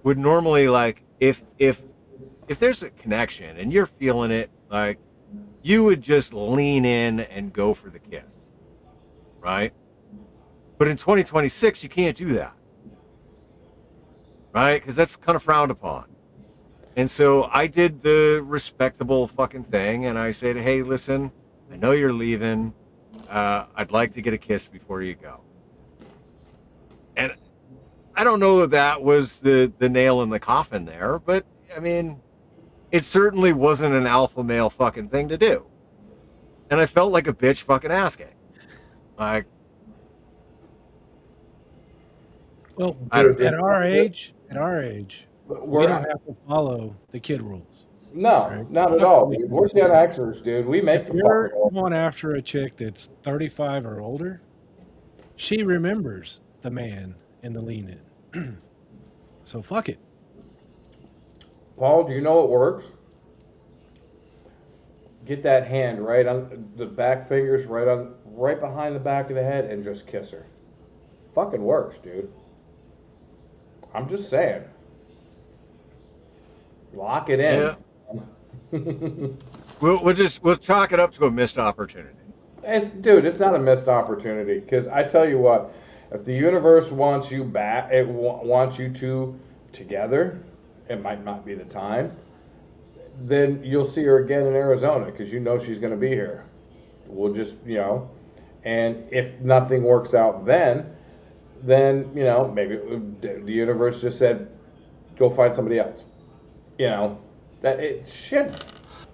would normally, like, if there's a connection and you're feeling it, like, you would just lean in and go for the kiss, right? But in 2026, you can't do that, right? Because that's kind of frowned upon. And so I did the respectable fucking thing, and I said, hey, listen, I know you're leaving. I'd like to get a kiss before you go. And I don't know that was the nail in the coffin there, but I mean, it certainly wasn't an alpha male fucking thing to do. And I felt like a bitch fucking asking. Like, Well, I don't at our age, we don't We're have to follow the kid rules. no, Right. not at all, dude. We're Gen Xers, dude. We make If the you're fucking rules. going after a chick that's 35 or older, she remembers the man in the lean in. So fuck it. Paul, do you know what works? Get that hand right on the back fingers, right behind the back of the head, and just kiss her. Fucking works, dude. I'm just saying. Lock it in. We'll chalk it up to a missed opportunity. It's not a missed opportunity, because I tell you what, if the universe wants you back, it wants you two together, it might not be the time. Then you'll see her again in Arizona, because she's going to be here. We'll just, and if nothing works out then maybe the universe just said, go find somebody else. That it shit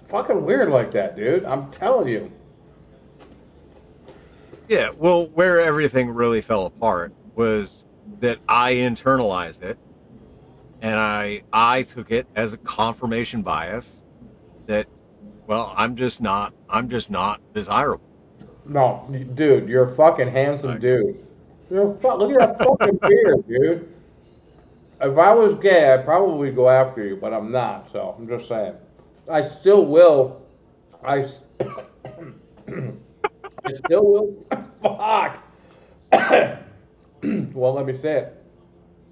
fucking weird like that, dude. I'm telling you. Yeah, well, where everything really fell apart was that I internalized it, and I took it as a confirmation bias that, well, I'm just not desirable. No, dude, you're a fucking handsome dude. Look at that fucking beard, dude. If I was gay, I'd probably go after you, but I'm not, so I'm just saying. I still will. I still will. Fuck. Well, let me say it.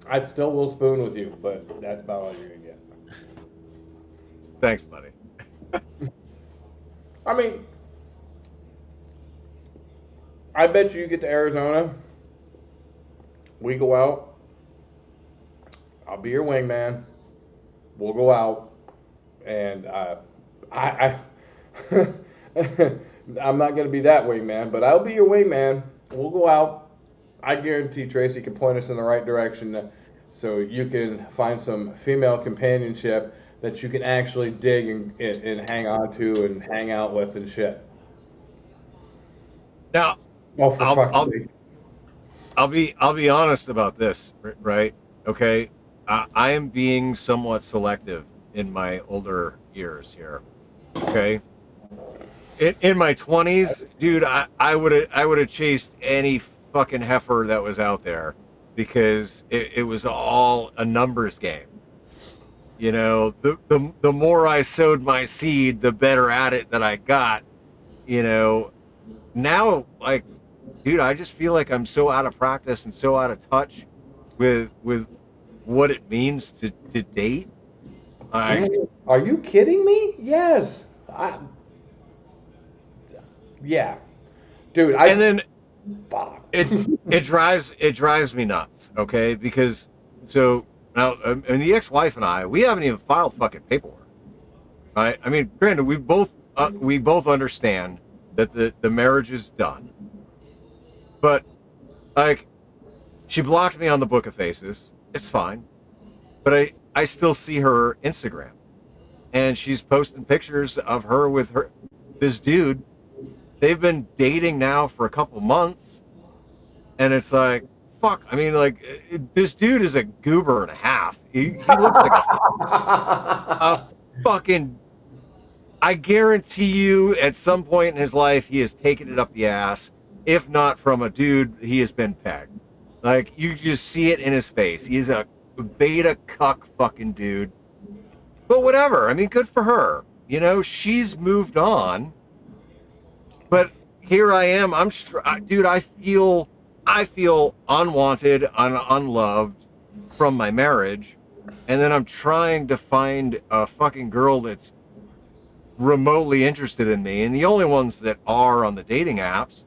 I still will spoon with you, but that's about all you're gonna get. Thanks, buddy. I mean, I bet you get to Arizona. We go out. I'll be your wingman. We'll go out, and I'm not gonna be that wingman, but I'll be your wingman. We'll go out. I guarantee Tracy can point us in the right direction, so you can find some female companionship that you can actually dig and hang on to and hang out with and shit. Now, Oh, for fuck's sake. I'll be honest about this, right? Okay, I am being somewhat selective in my older years here. Okay, in my 20s, dude, I would have chased any fucking heifer that was out there. because it was all a numbers game. You know, the more I sowed my seed, the better at it that I got. You know, now, like, dude, I just feel like I'm so out of practice and so out of touch with what it means to date. Like, Are you kidding me? Yes. Yeah. Dude, and then fuck. it drives me nuts. Okay, because so now, and the ex-wife and we haven't even filed fucking paperwork, right? I mean, granted, we both understand that the marriage is done, but like, she blocked me on the Book of Faces. It's fine, but I still see her Instagram, and she's posting pictures of her with this dude. They've been dating now for a couple months, and it's like, fuck. I mean, like, this dude is a goober and a half. He looks like a fucking. I guarantee you, at some point in his life, he has taken it up the ass. If not from a dude, he has been pegged. Like, you just see it in his face. He's a beta cuck fucking dude. But whatever. I mean, good for her. You know, she's moved on. But here I am. Dude, I feel unwanted, unloved from my marriage. And then I'm trying to find a fucking girl that's remotely interested in me. And the only ones that are on the dating apps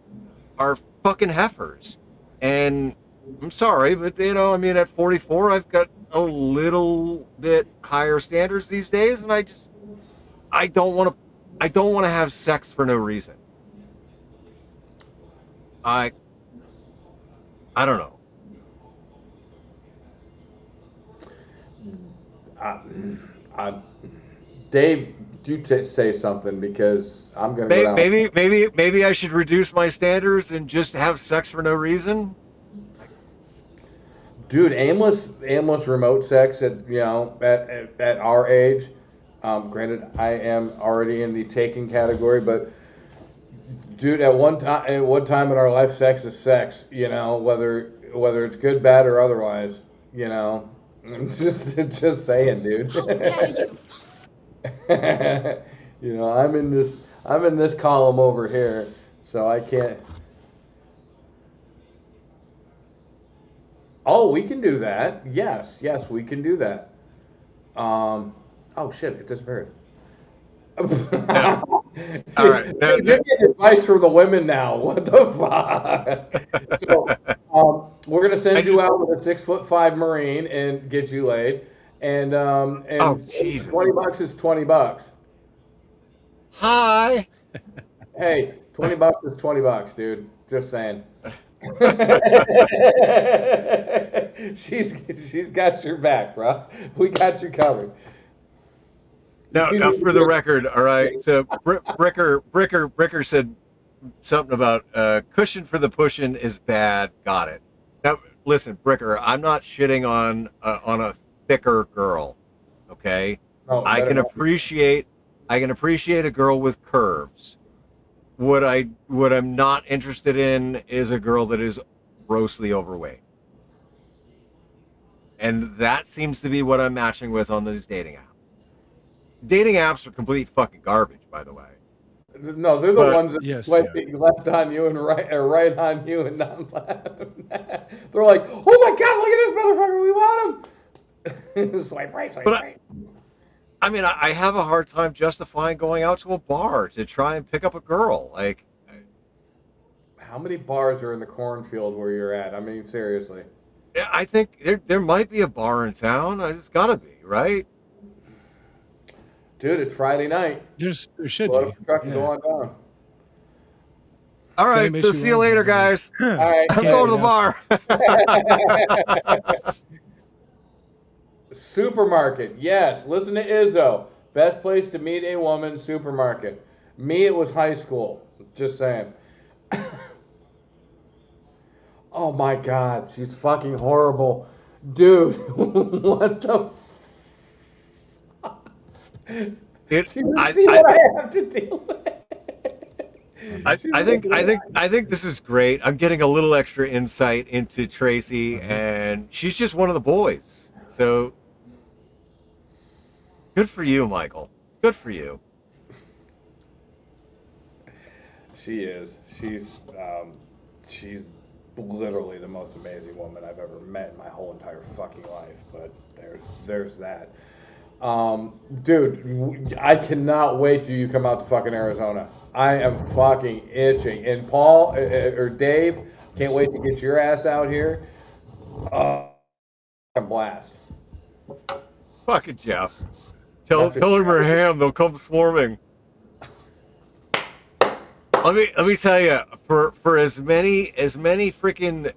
are fucking heifers. And I'm sorry, but, you know, I mean, at 44, I've got a little bit higher standards these days. And I don't want to have sex for no reason. I don't know. Dave, you say something, because I'm gonna go down. Maybe I should reduce my standards and just have sex for no reason. Dude, aimless remote sex at our age. Granted, I am already in the taking category, but dude, at one time in our life, sex is sex. You know, whether it's good, bad, or otherwise. You know, just saying, dude. You know, I'm in this column over here, so I can't. Oh, we can do that. Yes, we can do that. Oh shit, it disappeared. No. All right. You're getting advice from the women now. What the fuck? So, we're gonna send you out with a 6'5" Marine and get you laid. And oh, Jesus. $20 is $20. Hi. Hey, $20 is $20, dude. Just saying. she's got your back, bro. We got you covered. Now, for the record, all right. So Bricker said something about cushion for the pushing is bad. Got it. Now, listen, Bricker, I'm not shitting on a thicker girl. Okay, I can appreciate a girl with curves. What I'm not interested in is a girl that is grossly overweight. And that seems to be what I'm matching with on these dating apps. Dating apps are complete fucking garbage, by the way. No, they're the ones that swipe left on you and right, or right on you and not left. They're like, oh my god, look at this motherfucker, we want him. Swipe right, swipe right. I mean, I have a hard time justifying going out to a bar to try and pick up a girl. Like, how many bars are in the cornfield where you're at? I mean, seriously. I think there might be a bar in town. It's got to be, right? Dude, it's Friday night. There should be. Truck and go on down. All right, so see you later, guys. All right, I'm going to the bar. Supermarket, yes. Listen to Izzo. Best place to meet a woman, supermarket. Me, it was high school. Just saying. Oh my god, she's fucking horrible. Dude, what the fuck? See what I have to deal with? She was like, I think this is great. I'm getting a little extra insight into Tracy, Mhm. and she's just one of the boys. So good for you, Michael. Good for you. she is. She's literally the most amazing woman I've ever met in my whole entire fucking life. But there's that. Dude, I cannot wait till you come out to fucking Arizona. I am fucking itching. And Paul or Dave, can't Yes. wait to get your ass out here. A blast. Fucking Jeff. Not Tell him your- or ham, they'll come swarming. Let me tell you, for as many freaking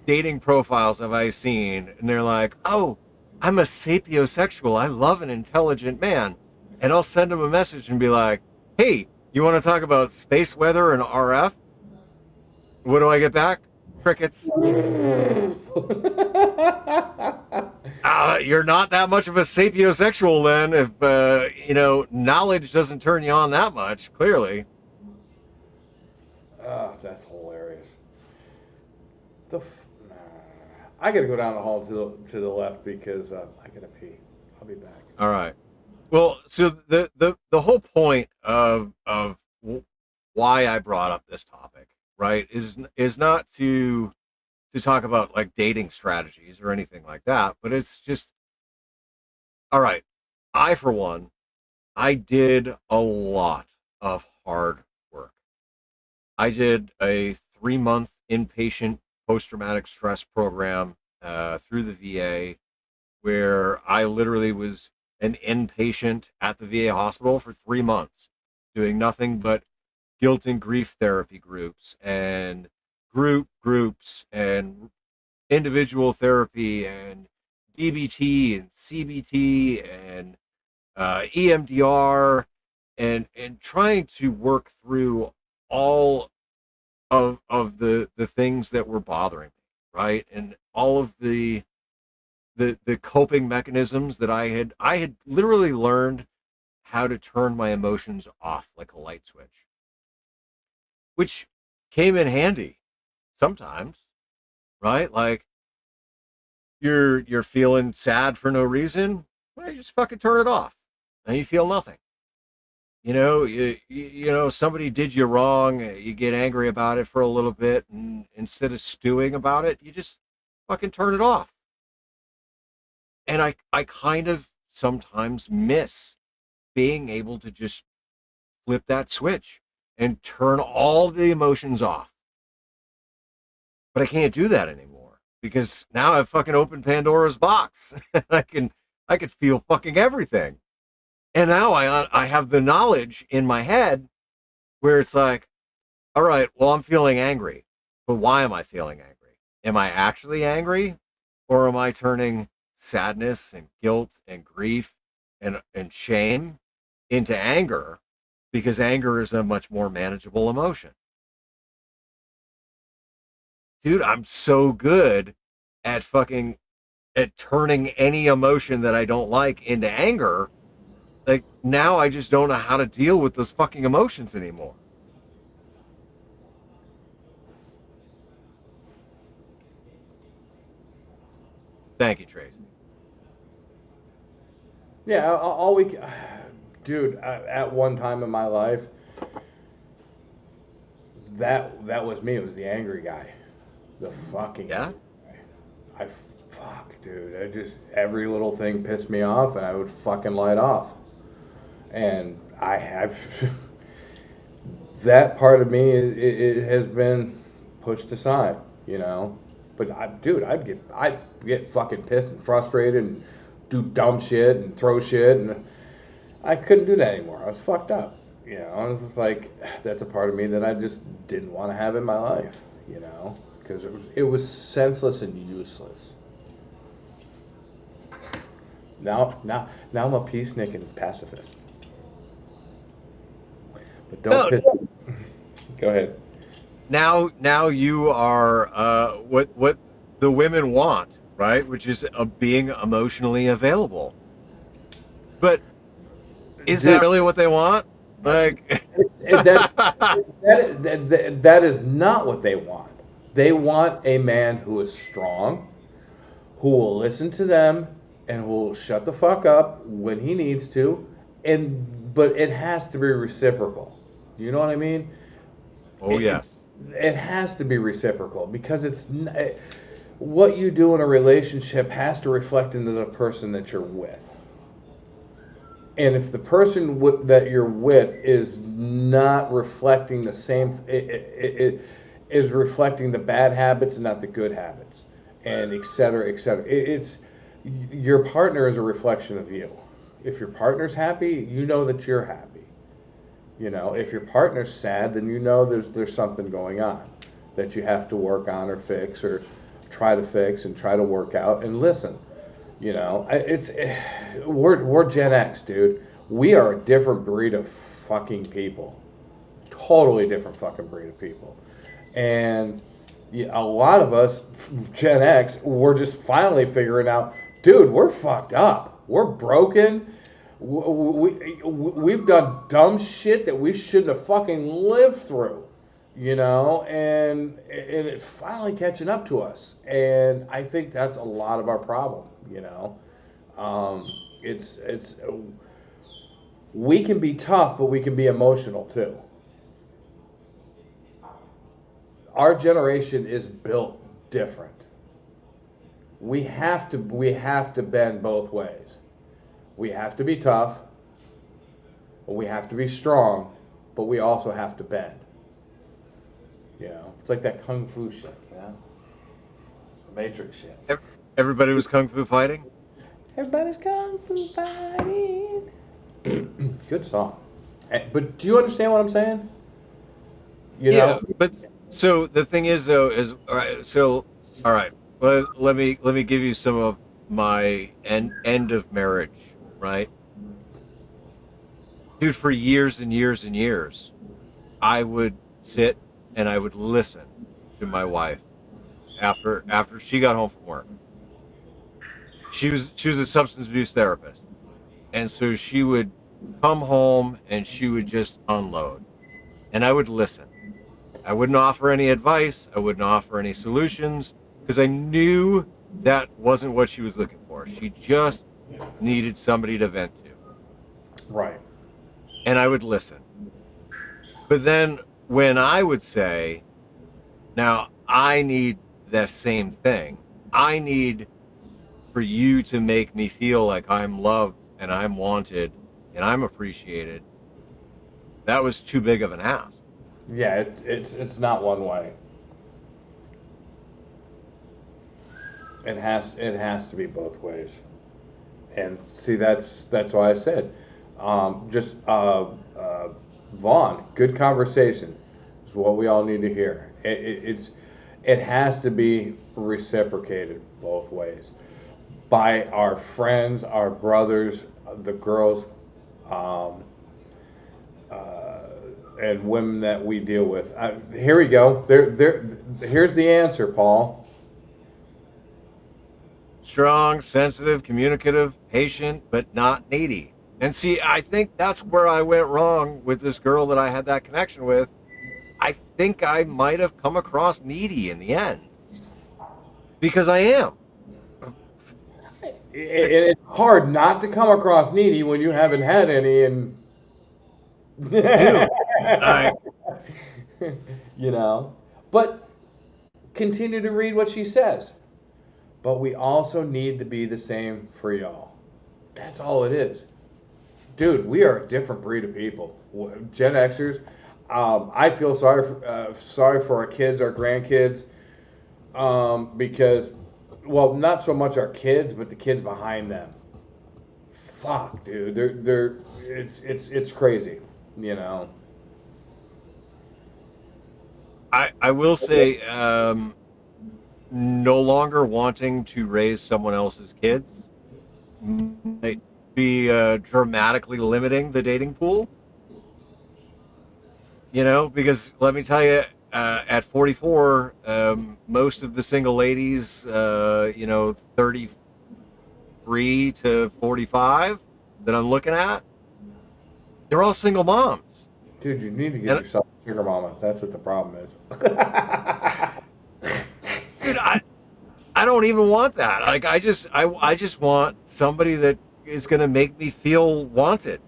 dating profiles have I seen, and they're like, oh, I'm a sapiosexual. I love an intelligent man. And I'll send them a message and be like, hey, you want to talk about space weather and RF? What do I get back? Crickets. You're not that much of a sapiosexual then if, knowledge doesn't turn you on that much, clearly. That's hilarious. Nah. I gotta go down the hall to the left because I gotta pee. I'll be back. All right. Well, so the whole point of why I brought up this topic, right, is not to talk about like dating strategies or anything like that, but it's just all right. I for one, I did a lot of hard work. I did a 3-month inpatient post-traumatic stress program through the VA, where I literally was an inpatient at the VA hospital for 3 months, doing nothing but guilt and grief therapy groups and groups and individual therapy and DBT and CBT and EMDR and trying to work through all of the things that were bothering me, right? And all of the coping mechanisms that I had literally learned how to turn my emotions off like a light switch, which came in handy sometimes, right? Like you're feeling sad for no reason, well, you just fucking turn it off and you feel nothing. Somebody did you wrong, you get angry about it for a little bit, and instead of stewing about it, you just fucking turn it off. And I kind of sometimes miss being able to just flip that switch and turn all the emotions off. But I can't do that anymore because now I've fucking opened Pandora's box. I could feel fucking everything. And now I have the knowledge in my head where it's like, all right, well, I'm feeling angry, but why am I feeling angry? Am I actually angry, or am I turning sadness and guilt and grief and shame into anger because anger is a much more manageable emotion? Dude, I'm so good at turning any emotion that I don't like into anger. Like now I just don't know how to deal with those fucking emotions anymore. Thank you, Tracy. Yeah, all we, dude. At one time in my life, that was me. It was the angry guy, the fucking Yeah? I fuck, dude. I just every little thing pissed me off, and I would fucking light off. And I have that part of me. It has been pushed aside, you know. But I'd get fucking pissed and frustrated and do dumb shit and throw shit, and I couldn't do that anymore. I was fucked up, you know. I was just like, that's a part of me that I just didn't want to have in my life, you know, because it was senseless and useless. Now I'm a peacenik and pacifist. But don't piss. Go ahead. Now you are what the women want, right? Which is being emotionally available. But is that really what they want? Like, That is not what they want. They want a man who is strong, who will listen to them, and who will shut the fuck up when he needs to. But it has to be reciprocal. You know what I mean? oh yes. It has to be reciprocal because what you do in a relationship has to reflect into the person that you're with. And if the person that you're with is not reflecting the same, it is reflecting the bad habits and not the good habits, and et cetera, et cetera. It's your partner is a reflection of you. If your partner's happy, you know that you're happy. You know, if your partner's sad, then you know there's something going on that you have to work on or fix or try to fix and try to work out and listen. You know, we're Gen X, dude. We are a different breed of fucking people. Totally different fucking breed of people. And a lot of us, Gen X, we're just finally figuring out, dude, we're fucked up. We're broken. We've done dumb shit that we shouldn't have fucking lived through. You know, and it's finally catching up to us. And I think that's a lot of our problem, you know. It's we can be tough, but we can be emotional too. Our generation is built different. We have to bend both ways. We have to be tough, but we have to be strong, but we also have to bend. You know, it's like that kung fu shit, you know? Matrix shit. Everybody was kung fu fighting. Everybody's kung fu fighting. Good song. But do you understand what I'm saying? You know? But so the thing is though is all right. So all right, let me give you some of my end of marriage, right? Dude, for years and years and years, I would sit and I would listen to my wife after she got home from work. She was a substance abuse therapist, and so she would come home and she would just unload, and I would listen. I wouldn't offer any advice. I wouldn't offer any solutions because I knew that wasn't what she was looking for. She just needed somebody to vent to. Right. And I would listen. But then when I would say, now I need that same thing. I need for you to make me feel like I'm loved and I'm wanted and I'm appreciated. That was too big of an ask. Yeah, it's not one way. It has to be both ways. And see, that's why I said, Vaughn, good conversation is what we all need to hear. It has to be reciprocated both ways by our friends, our brothers, the girls, and women that we deal with. Here we go. Here's the answer, Paul. Strong, sensitive, communicative, patient, but not needy. And see, I think that's where I went wrong with this girl that I had that connection with. I think I might have come across needy in the end. Because I am. It's hard not to come across needy when you haven't had any and Dude, you know. But continue to read what she says. But we also need to be the same for y'all. That's all it is. Dude, we are a different breed of people. Gen Xers, I feel sorry for our kids, our grandkids, because, well, not so much our kids, but the kids behind them. Fuck, dude, it's crazy, you know. I will say, no longer wanting to raise someone else's kids might be dramatically limiting the dating pool. You know, because let me tell you, at 44, most of the single ladies, 33 to 45 that I'm looking at, They're all single moms. Dude, you need to get And yourself a sugar mama. That's what the problem is. dude, I don't even want that. Like I just want somebody that is gonna make me feel wanted.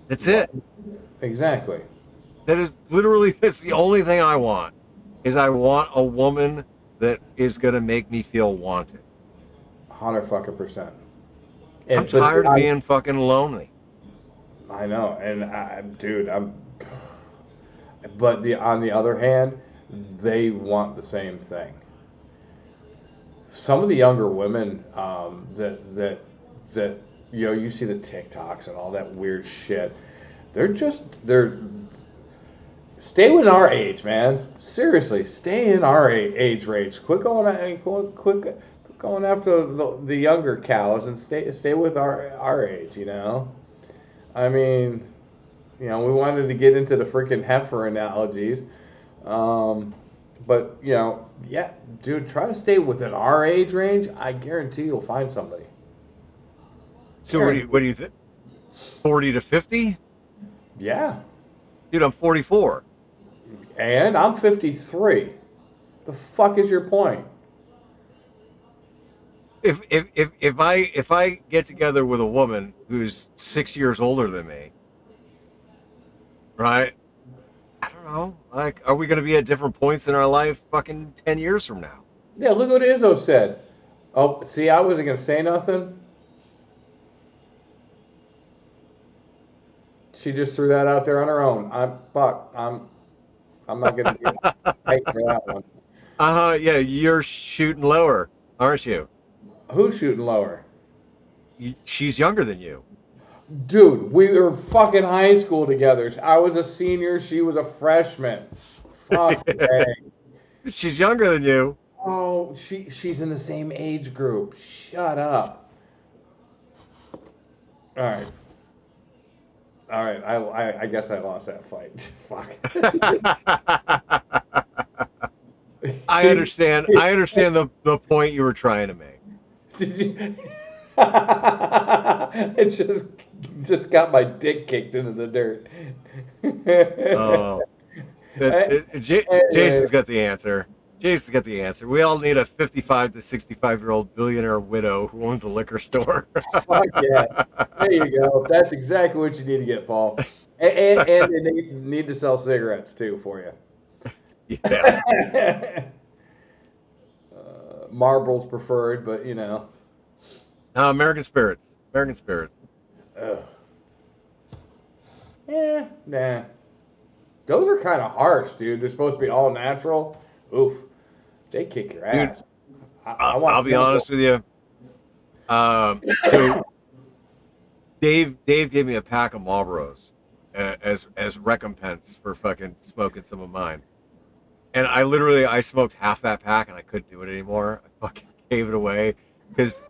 That's it. Exactly. That is literally that's the only thing I want. Is I want a woman that is gonna make me feel wanted. 100%. I'm And tired of being fucking lonely. I know, and dude, But on the other hand, they want the same thing. Some of the younger women that you see the TikToks and all that weird shit. They're stay in our age, man. Seriously, stay in our age range. Quit going after the younger cows and stay with our age. I mean, we wanted to get into the freaking heifer analogies. But, yeah, dude, try to stay within our age range. I guarantee you'll find somebody. So what do you think? 40 to 50? Yeah. Dude, I'm 44. And I'm 53. The fuck is your point? If I get together with a woman who's 6 years older than me, right? I don't know. Like, are we going to be at different points in our life fucking 10 years from now? Yeah, look what Izzo said. Oh, see, I wasn't going to say nothing. She just threw that out there on her own. I'm not going to get right for that one. Yeah, you're shooting lower, aren't you? Who's shooting lower? She's younger than you. Dude, we were fucking high school together. I was a senior. She was a freshman. Fuck dang. She's younger than you. Oh, she's in the same age group. Shut up. All right. I guess I lost that fight. Fuck. I understand the point you were trying to make. Did you? It just got my dick kicked into the dirt. Oh, Jason's got the answer. Jason's got the answer. We all need a 55 to 65-year-old billionaire widow who owns a liquor store. Fuck yeah. There you go. That's exactly what you need to get, Paul. And they need to sell cigarettes, too, for you. Yeah. Marlboro's preferred, but, No, American Spirits. American Spirits. Ugh. Yeah, nah. Those are kind of harsh, dude. They're supposed to be all natural. Oof. They kick your ass. Dude, I'll be honest with you. So Dave gave me a pack of Marlboros as recompense for fucking smoking some of mine. And I smoked half that pack and I couldn't do it anymore. I fucking gave it away because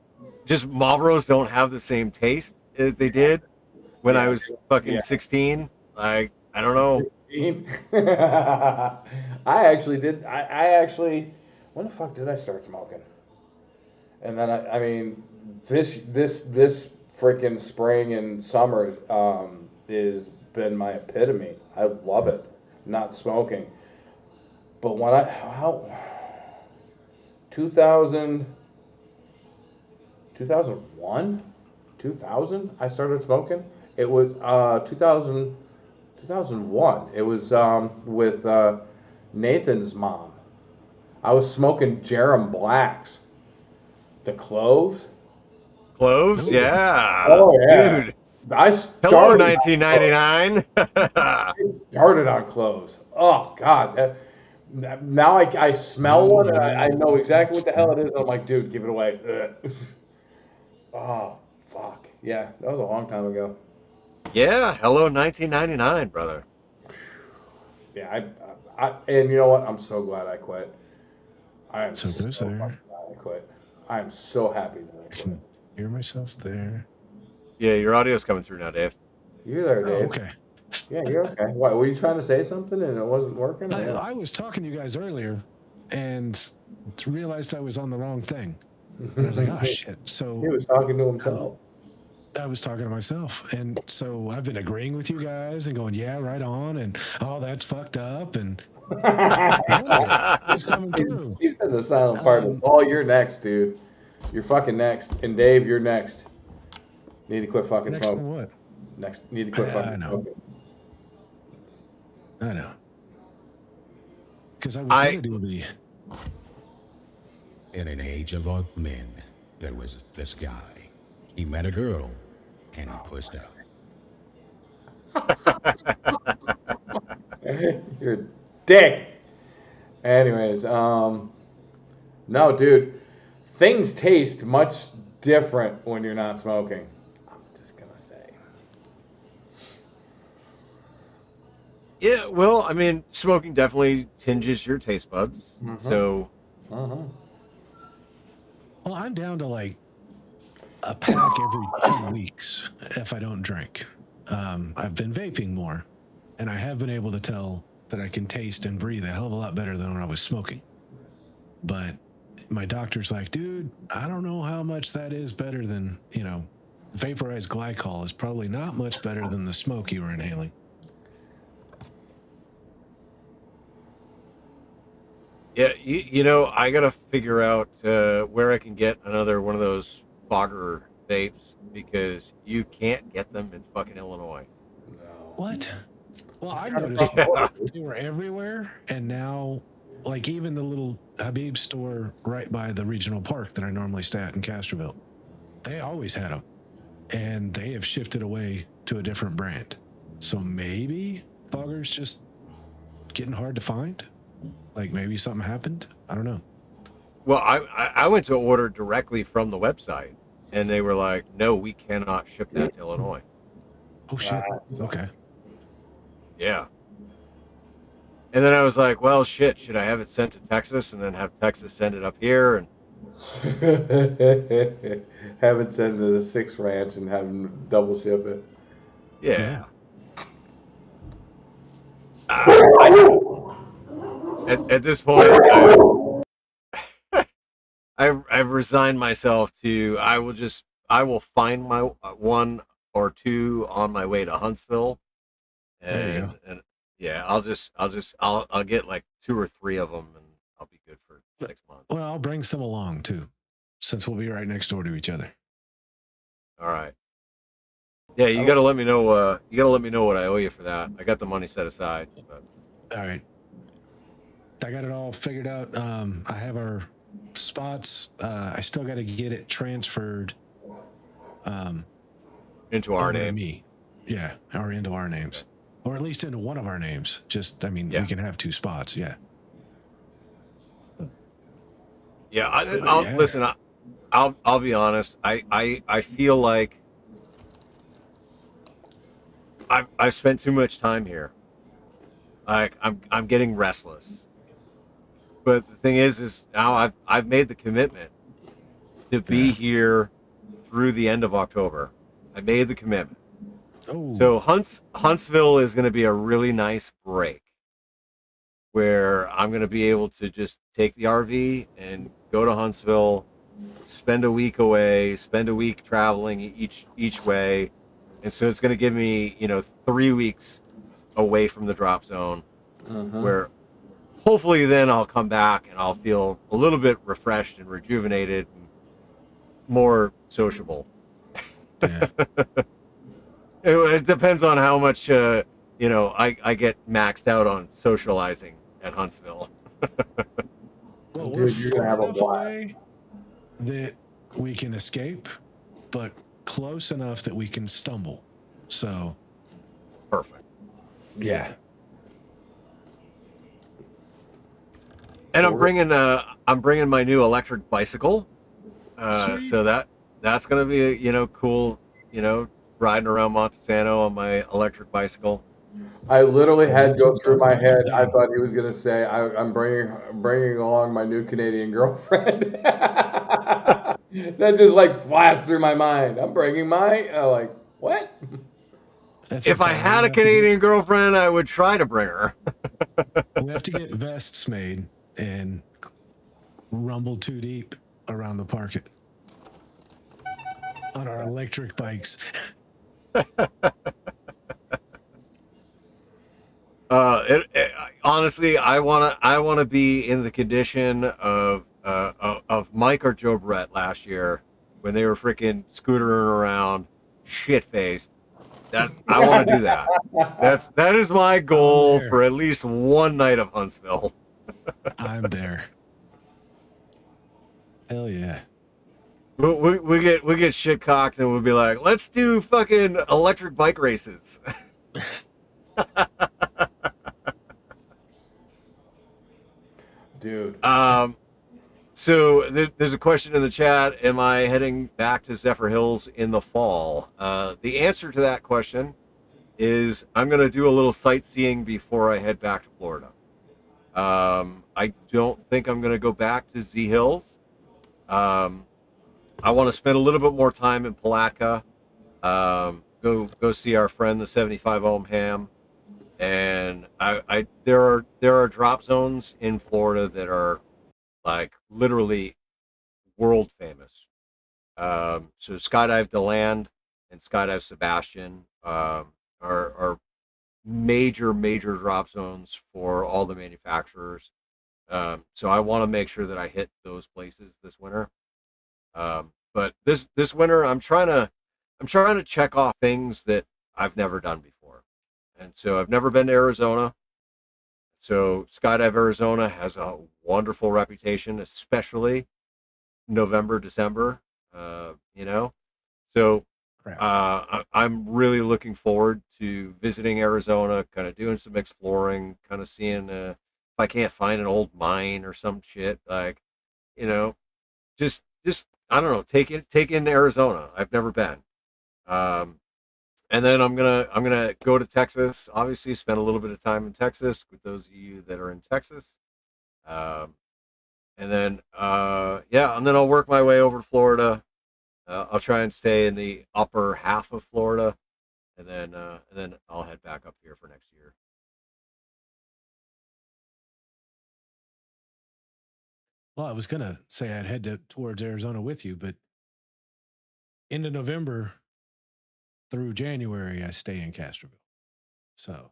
just Marlboros don't have the same taste they did when I was fucking 16. Like, I don't know. I actually did. I actually, when the fuck did I start smoking? And then I mean, this freaking spring and summer is been my epitome. I love it, not smoking. But when 2000 I started smoking. It was 2001. It was with Nathan's mom. I was smoking Jerem Blacks. The cloves. Cloves? Yeah. Oh, yeah. Dude. I Hello, started 1999. I started on cloves. Oh, God. Now I smell one and I know exactly what the hell it is. And I'm like, dude, give it away. Oh, fuck. Yeah, that was a long time ago. Yeah, hello 1999, brother. Yeah, and you know what? I'm so glad I quit. I am So goes so there. fucking glad I quit. I am so happy that I I quit. can hear myself there. Yeah, your audio's coming through now, Dave. You're there, Oh, Dave. okay. Yeah, you're okay. Why, were you trying to say something and it wasn't working? I was talking to you guys earlier and realized I was on the wrong thing. And I was like, oh, shit. He So was talking to himself. I was talking to myself, and so I've been agreeing with you guys and going, yeah, right on, and oh, that's fucked up, and none of it is coming through. He said the silent partner. Um, Paul, you're next, dude. You're fucking next. And Dave, you're next. Need to quit fucking next to smoking. what? Next. Need to quit I fucking know. smoking. I know. Because I was I going to do the. In an age of old men, there was this guy. He met a girl, and he pushed out. You're a dick. Anyways, no, dude. Things taste much different when you're not smoking. I'm just gonna say. Yeah, well, I mean, smoking definitely tinges your taste buds. Mhm. So, Uh-huh. Well, I'm down to like a pack every 2 weeks if I don't drink. I've been vaping more, and I have been able to tell that I can taste and breathe a hell of a lot better than when I was smoking. But my doctor's like, dude, I don't know how much that is better than, vaporized glycol is probably not much better than the smoke you were inhaling. yeah, I got to figure out where I can get another one of those fogger vapes because you can't get them in fucking Illinois. No. What? Well, I noticed they were everywhere, and now, like, even the little Habib store right by the regional park that I normally stay at in Castroville, they always had them, and they have shifted away to a different brand. So maybe Fogger's just getting hard to find. Like maybe something happened. I don't know. Well, I went to order directly from the website, and they were like, "No, we cannot ship that to Illinois." Oh shit. Okay. Yeah. And then I was like, "Well, shit. Should I have it sent to Texas and then have Texas send it up here?" And Have it sent to the Six Ranch and have them double ship it. yeah. At this point, I've resigned myself to. I will find my one or two on my way to Huntsville, There you and yeah, I'll get like 2 or 3 of them, and I'll be good for 6 months. Well, I'll bring some along too, since we'll be right next door to each other. All right. Yeah, you got to let me know. You got to let me know what I owe you for that. I got the money set aside. But... All right. I got it all figured out. I have our spots. I still got to get it transferred. Into our over to name. me. Yeah, or into our names. Or at least into one of our names. Just, I mean, we can have 2 spots. Yeah. Yeah, I'll listen. I'll be honest. I feel like I've spent too much time here. Like I'm getting restless. But the thing is now I've made the commitment to be here through the end of October. I made the commitment. Oh. So Huntsville is going to be a really nice break where I'm going to be able to just take the RV and go to Huntsville, spend a week away, spend a week traveling each way. And so it's going to give me, 3 weeks away from the drop zone where hopefully then I'll come back and I'll feel a little bit refreshed and rejuvenated and more sociable. Yeah. It depends on how much, I get maxed out on socializing at Huntsville. Well, Dude, we're you're gonna have a far enough blast. away that we can escape, but close enough that we can stumble. So, Perfect. yeah. And I'm bringing my new electric bicycle. So that's gonna be cool. Riding around Montesano on my electric bicycle. I literally had That's go what's through up my with head. the I thing. thought he was gonna say, I'm bringing along my new Canadian girlfriend." That just like flashed through my mind. I'm bringing my. Like, what? That's If I okay. had a Canadian girlfriend, I would try to bring her. We have to get vests made and rumble 2 deep around the park. on our electric bikes. Honestly, I wanna be in the condition of Mike or Joe Brett last year when they were freaking scootering around, shit faced. That I want to do that. That is my goal there. for at least one night of Huntsville. I'm there. Hell yeah. We get shit cocked and we'll be like, let's do fucking electric bike races. Dude. So there's a question in the chat. Am I heading back to Zephyr Hills in the fall? The answer to that question is I'm going to do a little sightseeing before I head back to Florida. I don't think I'm going to go back to Z Hills. I want to spend a little bit more time in Palatka. Go see our friend, the 75 ohm ham. And there are drop zones in Florida that are like literally world famous. So Skydive DeLand and Skydive Sebastian are major drop zones for all the manufacturers. So I want to make sure that I hit those places this winter. But this winter, I'm trying to check off things that I've never done before, and so I've never been to Arizona. So Skydive Arizona has a wonderful reputation, especially November, December. You know, so I'm really looking forward to visiting Arizona, kind of doing some exploring, kind of seeing if I can't find an old mine or some shit, like, you know, just I don't know, take in Arizona. I've never been. And then I'm gonna go to Texas. Obviously, spend a little bit of time in Texas with those of you that are in Texas. Um, and then yeah, and then I'll work my way over to Florida. I'll try and stay in the upper half of Florida, and then I'll head back up here for next year. Well, I was going to say I'd head towards Arizona with you, but into November through January, I stay in Castroville. So,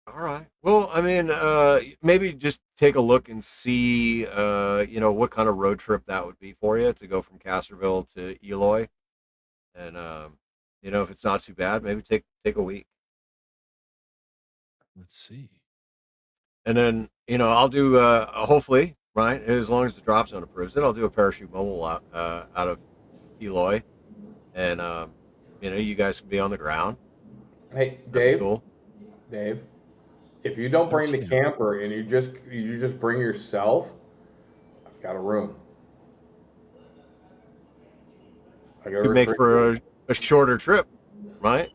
All right. Well, I mean, maybe just take a look and see, what kind of road trip that would be for you to go from Castroville to Eloy, and if it's not too bad, maybe take a week. let's see. And then, I'll do, hopefully, right, as long as the drop zone approves it, I'll do a parachute mobile out of Eloy. And, you guys can be on the ground. Hey, That'd be Dave. cool. Dave, if you don't bring the 13 camper and you just bring yourself, I've got a room. I got a Could make for a shorter trip, right?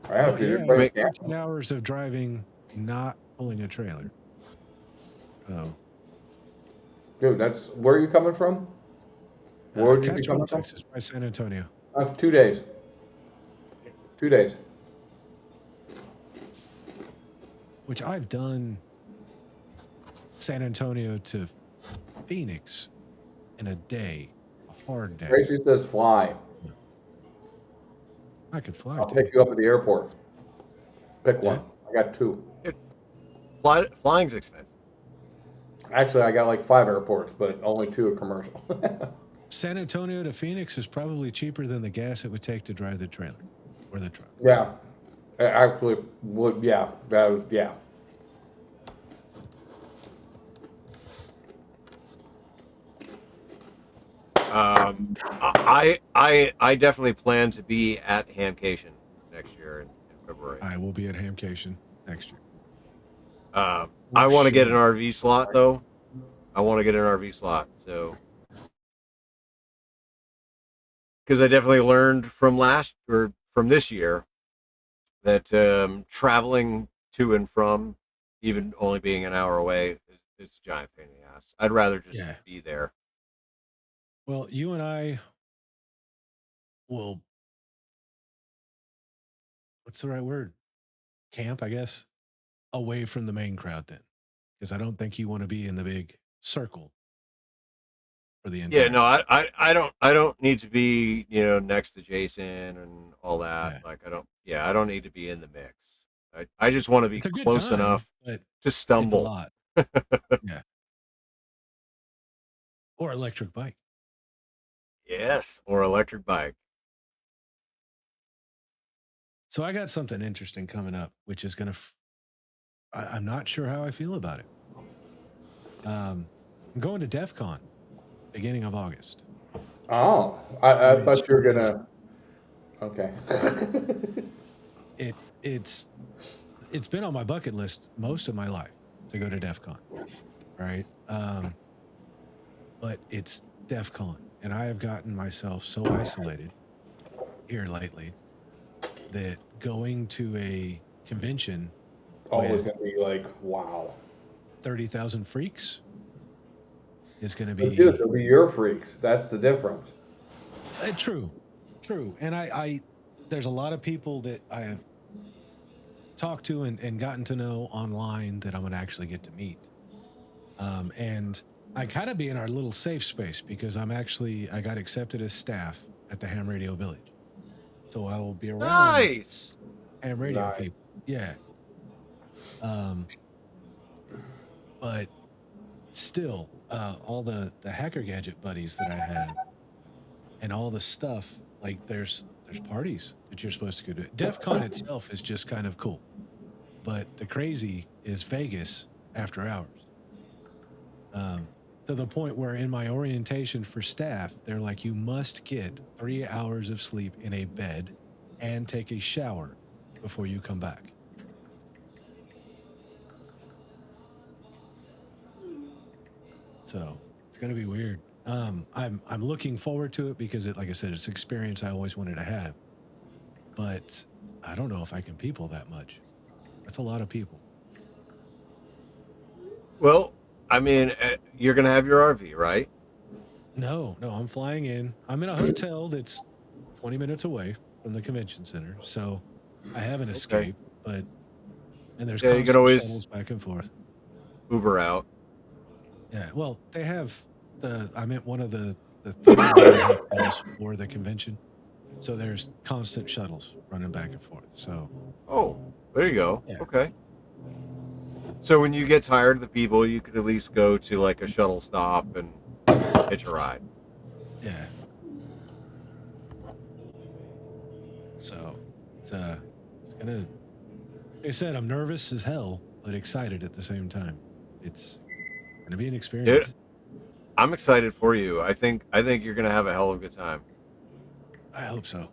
Yeah, Oh, if you yeah. didn't bring the Make, camper. 13 hours of driving, not pulling a trailer. Oh, Dude, that's where are you coming from? Where would you be Castroville, coming from? Texas by San Antonio. 2 days. 2 days. Which I've done San Antonio to Phoenix in a day, a hard day. Tracy says fly. I could fly I'll too. pick you up at the airport. Pick Yeah. one. I got two. flying's expensive. Actually, I got like 5 airports, but only 2 are commercial. San Antonio to Phoenix is probably cheaper than the gas it would take to drive the trailer or the truck. Yeah. Actually, would yeah. That was yeah. I definitely plan to be at Hamcation next year in February. I will be at Hamcation next year. I want to get an RV slot though. I want to get an RV slot, so because I definitely learned from this year that traveling to and from, even only being an hour away, is a giant pain in the ass. I'd rather just be there. Well, you and I will, what's the right word? Camp, I guess, away from the main crowd then. Because I don't think you want to be in the big circle for the entire. Yeah, no, I don't need to be, next to Jason and all that. Yeah. Like, I don't need to be in the mix. I just want to be It's a good close time, enough but to it's a stumble. lot. Yeah. Or electric bike. Yes, or electric bike. So I got something interesting coming up, which is going to, I'm not sure how I feel about it. I'm going to DEF CON beginning of August. Oh, I which thought you were is- gonna. Okay. It's been on my bucket list most of my life to go to DEF CON, right? But it's DEF CON, and I have gotten myself so isolated here lately that going to a convention Always with gonna be like, wow. 30,000 freaks is going to But be dude, they'll be your freaks. That's the difference. true. And I there's a lot of people that I have talked to and gotten to know online that I'm going to actually get to meet. And I kind of be in our little safe space because I got accepted as staff at the Ham Radio Village. So I will be around Nice. ham radio Nice. people. Yeah. But still, all the hacker gadget buddies that I have and all the stuff, like there's parties that you're supposed to go to. DEF CON itself is just kind of cool. But the crazy is Vegas after hours. To the point where in my orientation for staff, they're like, you must get 3 hours of sleep in a bed and take a shower before you come back. So it's going to be weird. I'm looking forward to it because like I said, it's an experience I always wanted to have. But I don't know if I can people that much. That's a lot of people. Well, I mean, you're gonna have your RV, right? No, I'm flying in. I'm in a hotel that's 20 minutes away from the convention center, so I have an escape. And there's Yeah, you can constant always shuttles back and forth. Uber out. Yeah, well, they have I meant one of the 3 hotels for the convention, so there's constant shuttles running back and forth. So, Oh, there you go. Yeah. Okay. So when you get tired of the people, you could at least go to like a shuttle stop and hitch a ride. yeah. So it's gonna. Like I said, I'm nervous as hell, but excited at the same time. It's gonna be an experience. I'm excited for you. I think you're gonna have a hell of a good time. I hope so.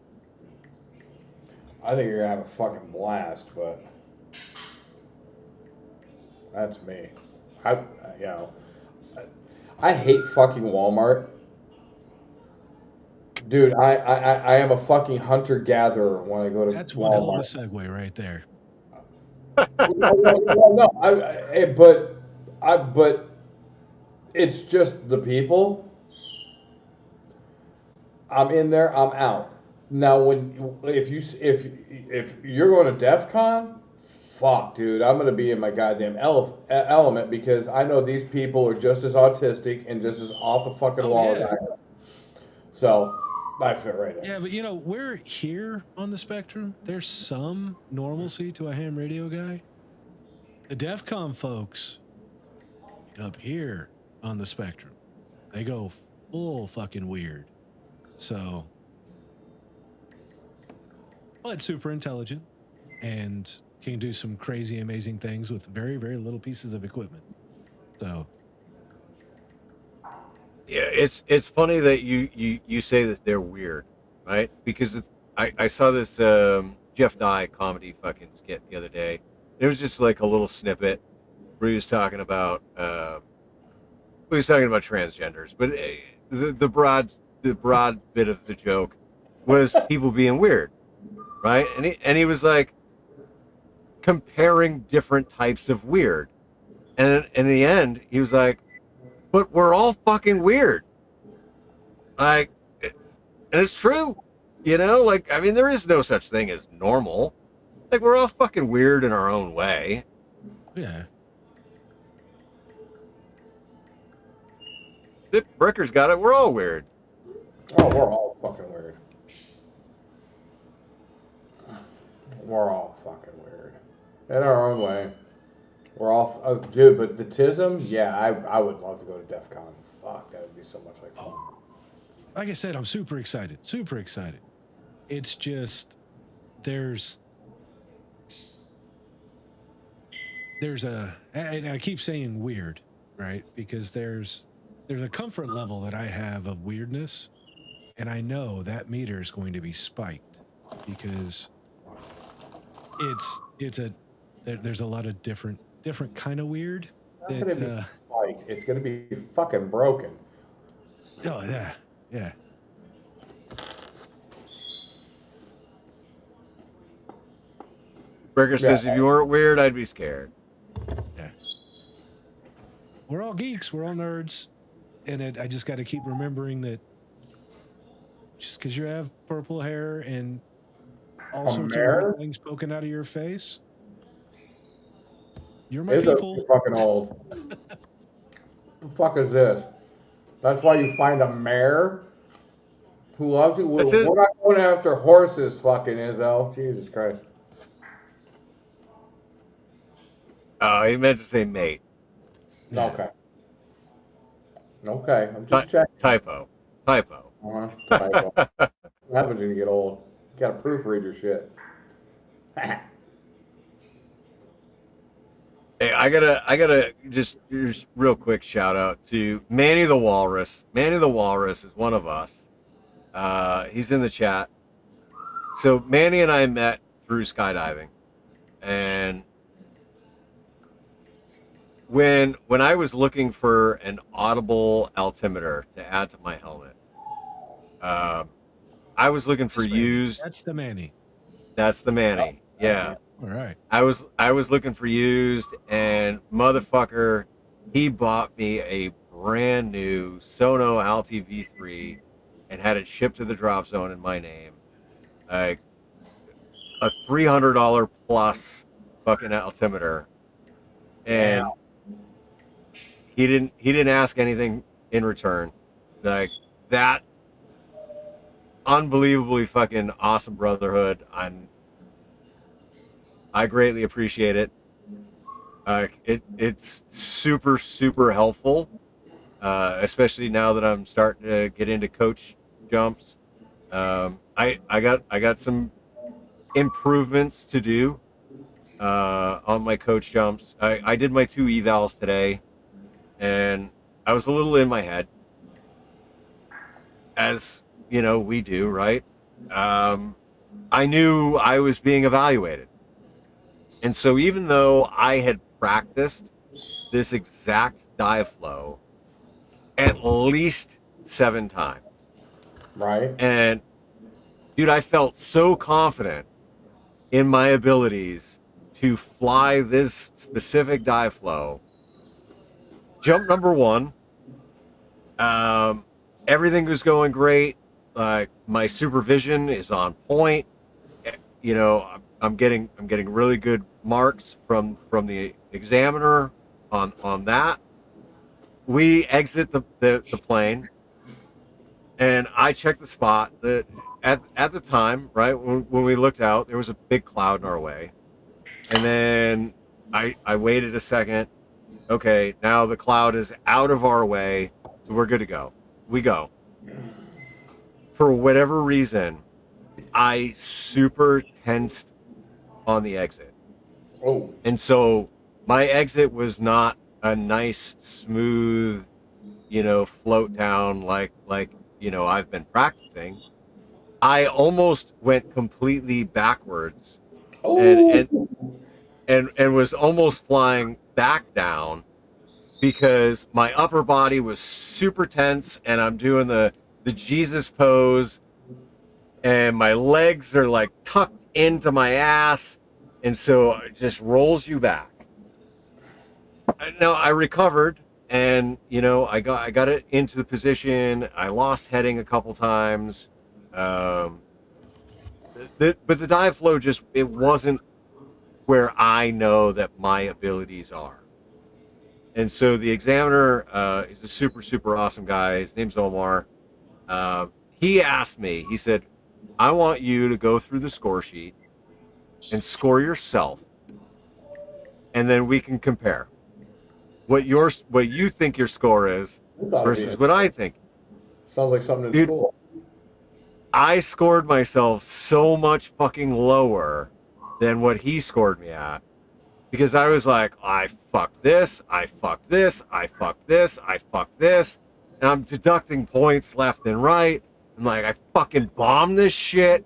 I think you're gonna have a fucking blast, but that's me. I hate fucking Walmart. Dude, I am a fucking hunter gatherer when I go to That's one hell of a Walmart. segue right there. But it's just the people. I'm in there, I'm out. Now, if you're going to DEF CON, fuck, dude, I'm gonna be in my goddamn element because I know these people are just as autistic and just as off the fucking wall as I am. So I fit right in. Yeah, but we're here on the spectrum. There's some normalcy to a ham radio guy. The DEF CON folks up here on the spectrum, they go full fucking weird. So, but super intelligent and can do some crazy, amazing things with very, very little pieces of equipment. So, Yeah, it's funny that you say that they're weird, right? Because I saw this Jeff Dye comedy fucking skit the other day. It was just like a little snippet where he was talking about transgenders, but the broad bit of the joke was people being weird, right? And he was like comparing different types of weird, and in the end he was like, but we're all fucking weird. Like, and it's true, like, I mean, there is no such thing as normal. Like, we're all fucking weird in our own way. yeah. Bricker's got it. We're all weird. Oh, we're all fucking weird. We're all fucking weird. In our own way. We're all, oh, dude, but the TISM, yeah, I would love to go to DEF CON. Fuck, that would be so much like fun. Like I said, I'm super excited. Super excited. It's just there's a, and I keep saying weird, right? Because there's a comfort level that I have of weirdness, and I know that meter is going to be spiked because there's a lot of different kind of weird. It's not gonna be spiked. It's gonna be fucking broken. Oh yeah. Bricker says if you weren't weird, I'd be scared. Yeah. We're all geeks. We're all nerds. And I just got to keep remembering that just because you have purple hair and all sorts of weird things poking out of your face, you're my people. You're fucking old. What the fuck is this? That's why you find a mare who loves you. We're not going after horses, fucking Izzo. Jesus Christ. Oh, he meant to say mate. Okay. Okay, I'm just checking. Typo. Typo. What happens when you get old? You gotta proofread your shit. Hey, I gotta just real quick shout out to Manny the Walrus. Manny the Walrus is one of us. He's in the chat. So Manny and I met through skydiving, and when I was looking for an audible altimeter to add to my helmet, I was looking for used. That's the Manny. That's the Manny. Yeah. All right. I was looking for used, and motherfucker, he bought me a brand new Sono Alti V3 and had it shipped to the drop zone in my name. Like a $300 plus fucking altimeter, and he didn't ask anything in return. Like that, unbelievably fucking awesome brotherhood. I greatly appreciate it. It's super helpful, especially now that I'm starting to get into coach jumps. I got some improvements to do on my coach jumps. I did my 2 evals today, and I was a little in my head, as you know we do, right? I knew I was being evaluated. And so even though I had practiced this exact dive flow at least 7 times. Right. And dude, I felt so confident in my abilities to fly this specific dive flow. Jump number 1, everything was going great. My supervision is on point. You know, I'm getting really good marks from the examiner on that. We exit the plane, and I checked the spot that at the time, right when we looked out, there was a big cloud in our way, and then I waited a second. Okay, now the cloud is out of our way, so we're good to go. We go. For whatever reason, I super tensed on the exit. Oh. And so my exit was not a nice, smooth, float down like I've been practicing. I almost went completely backwards and was almost flying back down because my upper body was super tense, and I'm doing the Jesus pose, and my legs are like tucked into my ass, and so it just rolls you back. Now I recovered, and I got it into the position. I lost heading a couple times, but the dive flow it wasn't where I know that my abilities are. And so the examiner is a super, super awesome guy. His name's Omar. He asked me, he said, I want you to go through the score sheet and score yourself, and then we can compare what you think your score is This ought to be versus what I think. sounds like something in Dude, school. I scored myself so much fucking lower than what he scored me at, because I was like, I fucked this, I fucked this, I fucked this, I fucked this, and I'm deducting points left and right. I'm like, I fucking bombed this shit,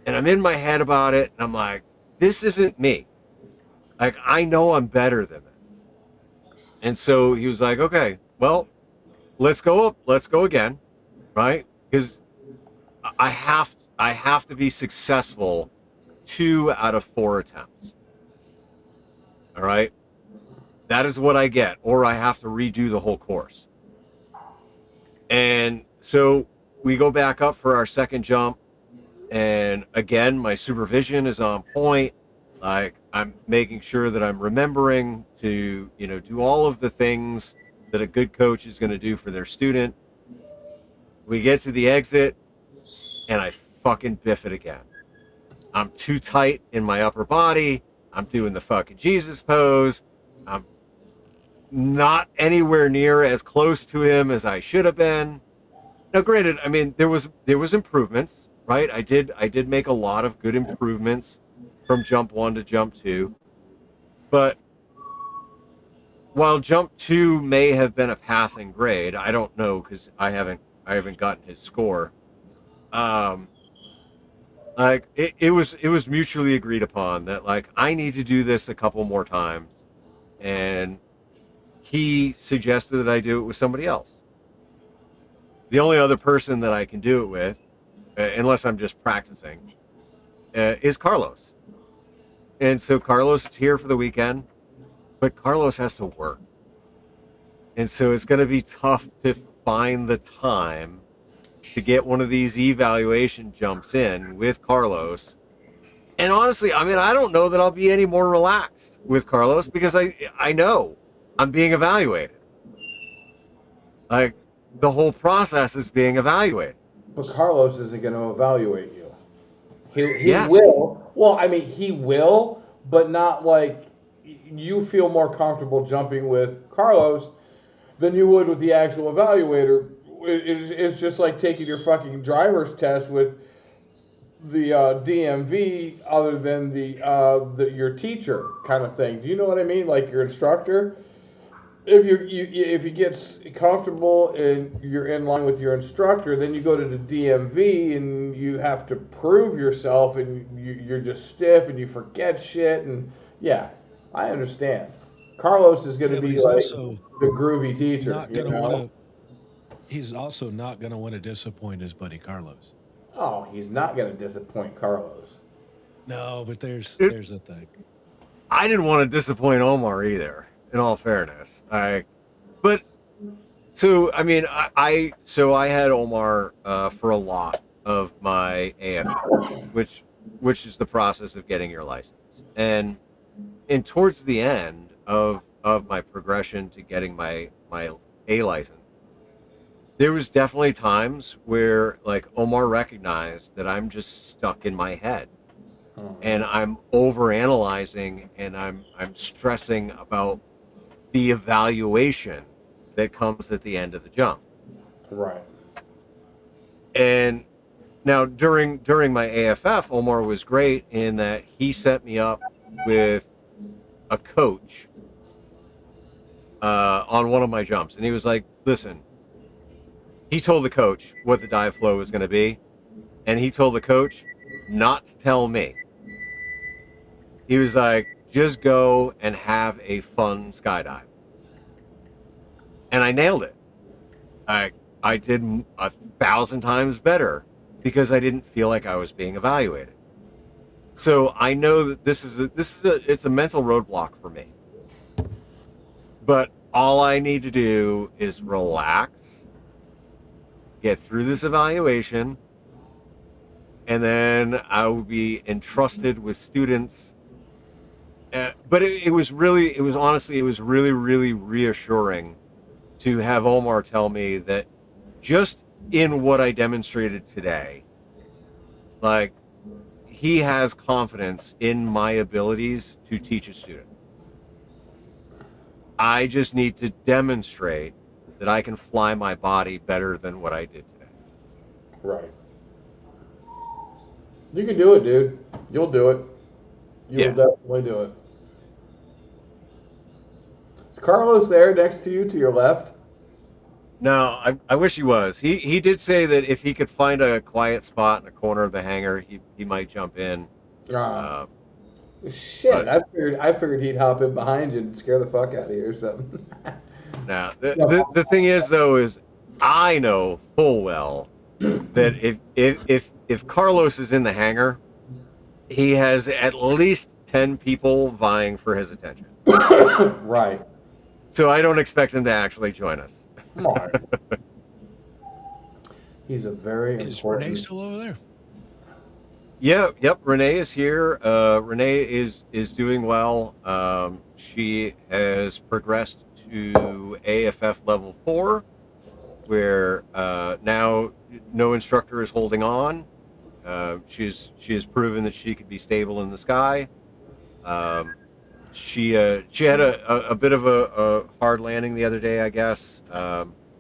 and I'm in my head about it, and I'm like, this isn't me. Like, I know I'm better than this. And so he was like, okay, well, let's go again, right? Because I have to be successful 2 out of 4 attempts. All right, that is what I get, or I have to redo the whole course. And so we go back up for our second jump, and again, my supervision is on point. Like, I'm making sure that I'm remembering to, do all of the things that a good coach is going to do for their student. We get to the exit, and I fucking biff it again. I'm too tight in my upper body. I'm doing the fucking Jesus pose. I'm not anywhere near as close to him as I should have been. Now, granted, I mean, there was improvements, right? I did make a lot of good improvements from jump 1 to jump 2. But while jump 2 may have been a passing grade, I don't know, because I haven't gotten his score. Like, it was mutually agreed upon that, like, I need to do this a couple more times, and he suggested that I do it with somebody else. The only other person that I can do it with, unless I'm just practicing, is Carlos. And so Carlos is here for the weekend, but Carlos has to work. And so it's going to be tough to find the time to get one of these evaluation jumps in with Carlos. And honestly, I mean, I don't know that I'll be any more relaxed with Carlos, because I know I'm being evaluated. Like, the whole process is being evaluated. But Carlos isn't going to evaluate you. He Yes. will. Well, I mean, he will, but not like you feel more comfortable jumping with Carlos than you would with the actual evaluator. It's just like taking your fucking driver's test with the DMV, other than your teacher kind of thing. Do you know what I mean? Like your instructor. If if you get comfortable and you're in line with your instructor, then you go to the DMV and you have to prove yourself, and you're just stiff and you forget shit. And yeah, I understand. Carlos is going to Yeah, but be he's like also the groovy teacher. not You going to know? want to. He's also not going to want to disappoint his buddy Carlos. Oh, he's not going to disappoint Carlos. No, but there's a thing. I didn't want to disappoint Omar either, in all fairness. But so I mean, I had Omar for a lot of my AFF, which is the process of getting your license, and towards the end of my progression to getting my A license, there was definitely times where, like, Omar recognized that I'm just stuck in my head. And I'm overanalyzing, and I'm stressing about the evaluation that comes at the end of the jump. Right. And now during my AFF, Omar was great in that he set me up with a coach on one of my jumps, and he was like, "Listen." He told the coach what the dive flow was going to be, and he told the coach not to tell me. He was like, just go and have a fun skydive. And I nailed it. I did 1,000 times better because I didn't feel like I was being evaluated. So I know that it's a mental roadblock for me. But all I need to do is relax, get through this evaluation, and then I will be entrusted with students But it was really, it was honestly, it was really, really reassuring to have Omar tell me that just in what I demonstrated today, like he has confidence in my abilities to teach a student. I just need to demonstrate that I can fly my body better than what I did today. Right. You can do it, dude. You'll do it. You Yeah. will definitely do it. Is Carlos there next to you to your left? No, I wish he was. He did say that if he could find a quiet spot in a corner of the hangar, he might jump in. Ah, Uh, shit. but I figured he'd hop in behind you and scare the fuck out of you or something. now No. the thing is though is I know full well that if Carlos is in the hangar, he has at least 10 people vying for his attention. Right. So I don't expect him to actually join us. Come on. He's a very Is important. Renee still over there? Yep. Renee is here. Renee is doing well. She has progressed to AFF level 4, where now no instructor is holding on. She has proven that she could be stable in the sky. She had a bit of a hard landing the other day, I guess,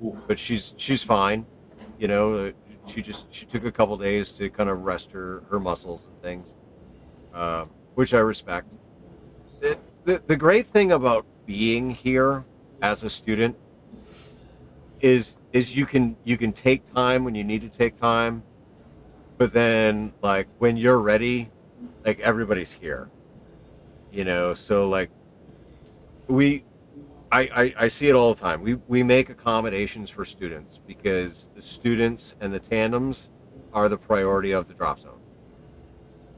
Oof. but she's fine. You know, she took a couple days to kind of rest her muscles and things, which I respect. The great thing about being here as a student is you can take time when you need to take time, but then like when you're ready, like everybody's here. You know, so like I see it all the time. We make accommodations for students because the students and the tandems are the priority of the drop zone.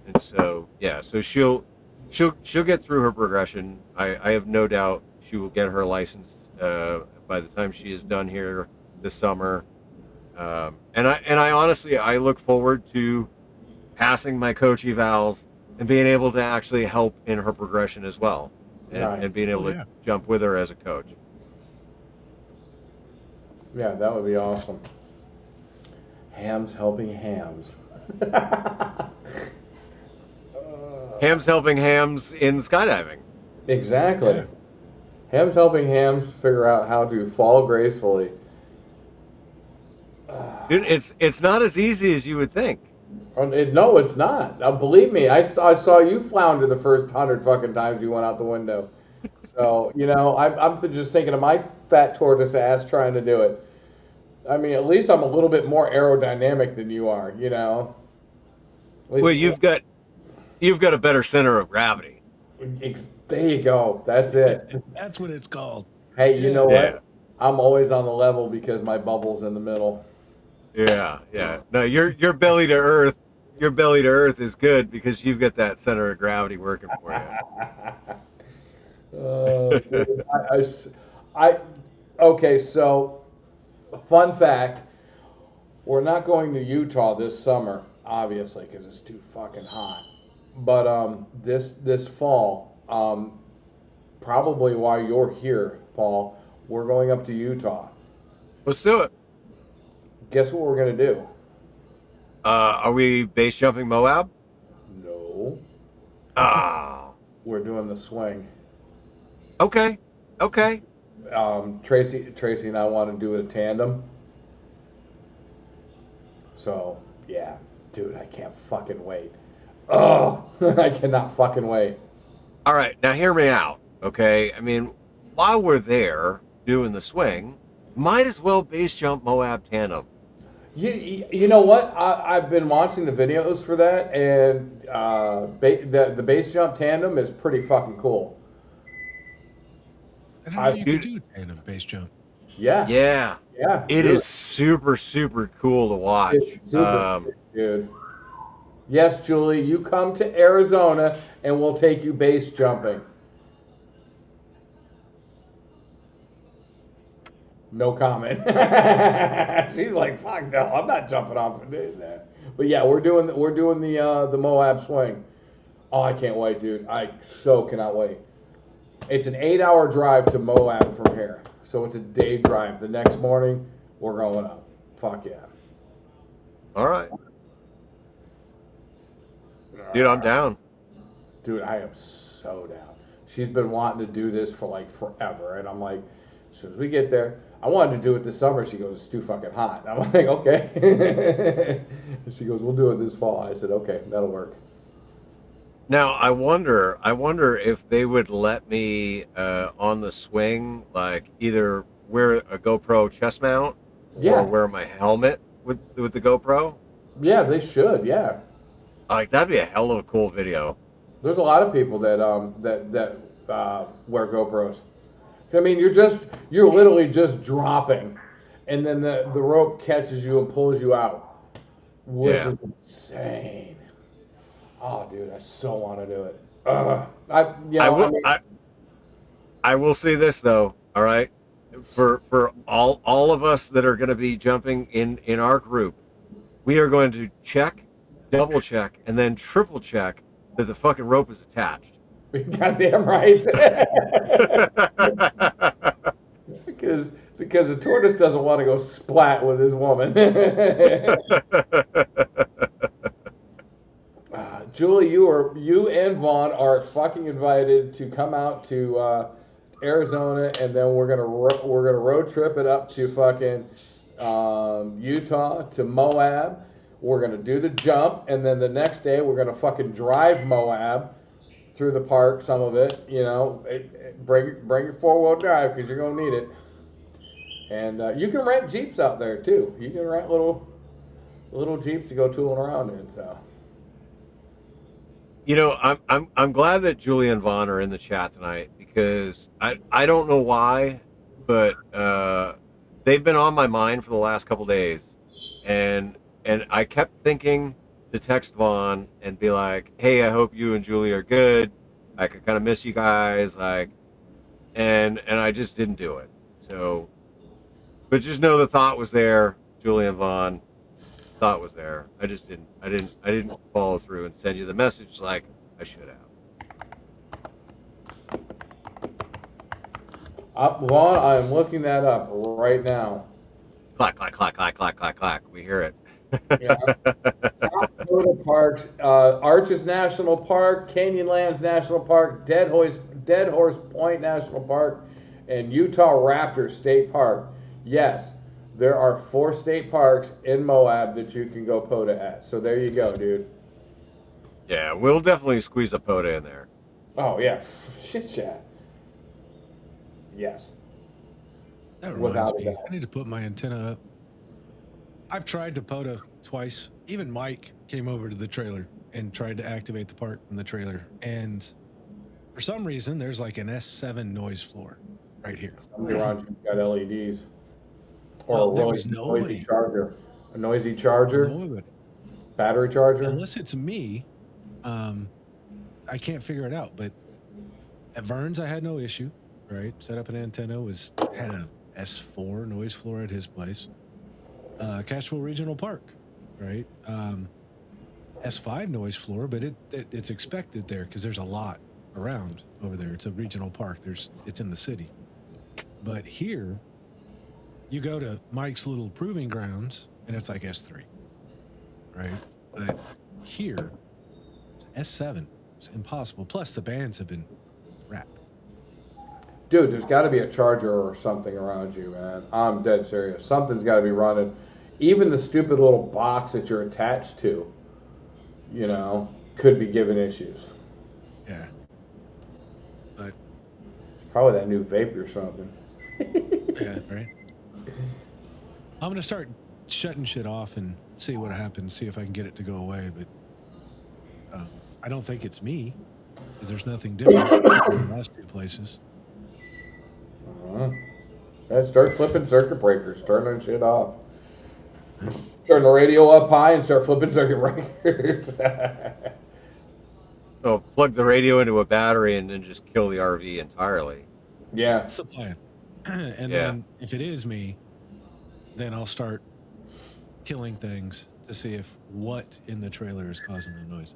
And so yeah, so she'll get through her progression. I have no doubt she will get her license by the time she is done here this summer. And I honestly I look forward to passing my coach evals and being able to actually help in her progression as well, Right. and being able Yeah. to jump with her as a coach. Yeah, that would be awesome. Hams helping hams. Ham's helping hams in skydiving. Exactly. Yeah. Hams helping hams figure out how to fall gracefully. Dude, it's not as easy as you would think. No, it's not. Believe me, I saw you flounder the first 100 fucking times you went out the window. So, you know, I'm just thinking of my fat tortoise ass trying to do it. I mean, at least I'm a little bit more aerodynamic than you are, you know. At least- Well, you've got a better center of gravity. There you go. That's it. That's what it's called. Hey, you Yeah. know Yeah. what? I'm always on the level because my bubble's in the middle. Yeah. No, your belly to earth. Your belly to earth is good because you've got that center of gravity working for you. Oh, dude. Okay, so fun fact, we're not going to Utah this summer, obviously, because it's too fucking hot. But this fall, probably while you're here, Paul, we're going up to Utah. Let's do it. Guess what we're gonna do? Are we base jumping Moab? No, Ah, we're doing the swing. okay. Tracy and I want to do a tandem. So yeah, dude, I can't fucking wait. Oh, I cannot fucking wait. All right, now hear me out, okay? I mean, while we're there doing the swing, might as well base jump Moab tandem. You know what? I've been watching the videos for that, and the base jump tandem is pretty fucking cool. I didn't know you could Dude. do tandem base jump. Yeah, Yeah, it do is super cool to watch. It's super sick, dude. Yes, Julie, you come to Arizona, and we'll take you base jumping. No comment. She's like, "Fuck no, I'm not jumping off and doing that." But yeah, we're doing the Moab swing. Oh, I can't wait, dude. I so cannot wait. It's an 8-hour drive to Moab from here. So it's a day drive. The next morning, we're going up. Fuck yeah. All right. Dude, I'm down. Dude, I am so down. She's been wanting to do this for like forever. And I'm like, as soon as we get there, I wanted to do it this summer. She goes, it's too fucking hot. And I'm like, okay. She goes, we'll do it this fall. I said, okay, that'll work. Now, I wonder if they would let me on the swing, like either wear a GoPro chest mount Yeah. or wear my helmet with the GoPro. Yeah, they should. Yeah. Like, that'd be a hell of a cool video. There's a lot of people that wear GoPros. I mean, you're literally just dropping, and then the rope catches you and pulls you out, which Yeah. is insane. Oh, dude, I so want to do it. I will say this though. All right, for all of us that are going to be jumping in our group, we are going to check, double check, and then triple check that the fucking rope is attached. Goddamn right. because the tortoise doesn't want to go splat with his woman. Julie, you and Vaughn are fucking invited to come out to Arizona, and then we're gonna road trip it up to fucking Utah to Moab. We're gonna do the jump, and then the next day we're gonna fucking drive Moab through the park, some of it. You know, bring your 4-wheel drive because you're gonna need it. And you can rent Jeeps out there too. You can rent little Jeeps to go tooling around in. So. You know, I'm glad that Julie and Vaughn are in the chat tonight because I don't know why, but they've been on my mind for the last couple days, and I kept thinking to text Vaughn and be like, hey, I hope you and Julie are good. I could kind of miss you guys, like, and I just didn't do it. So, but just know the thought was there, Julie and Vaughn. Thought was there. I just didn't follow through and send you the message like I should have. Vaughn, I am looking that up right now. Clack, clack, clack, clack, clack, clack, clack. We hear it. Yeah. Top Florida parks: Arches National Park, Canyonlands National Park, Dead Horse Point National Park, and Utah Raptor State Park. Yes. There are 4 state parks in Moab that you can go POTA at. So there you go, dude. Yeah, we'll definitely squeeze a POTA in there. Oh, yeah. Shit chat. Yes. That reminds me. I need to put my antenna up. I've tried to POTA twice. Even Mike came over to the trailer and tried to activate the park from the trailer. And for some reason, there's like an S7 noise floor right here. Somebody around you's got LEDs. Or Well, a there really was nobody. noisy charger. A noisy charger? Nobody. Battery charger? Unless it's me, I can't figure it out. But at Vern's, I had no issue, right? Set up an antenna, had a S4 noise floor at his place. Cashville Regional Park, right? S5 noise floor, but it's expected there because there's a lot around over there. It's a regional park. It's in the city. But here, you go to Mike's little proving grounds, and it's like S3, right? But here, it's S7. It's impossible. Plus, the bands have been wrapped. Dude, there's got to be a charger or something around you, man. I'm dead serious. Something's got to be running. Even the stupid little box that you're attached to, you know, could be giving issues. Yeah. But it's probably that new vape or something. yeah, right. I'm going to start shutting shit off and see what happens, see if I can get it to go away. But I don't think it's me, because there's nothing different in the last 2 places. And start flipping circuit breakers, turning shit off. Turn the radio up high and start flipping circuit breakers. So plug the radio into a battery and then just kill the RV entirely. Yeah. That's the plan. And then if it is me, then I'll start killing things to see if what in the trailer is causing the noise.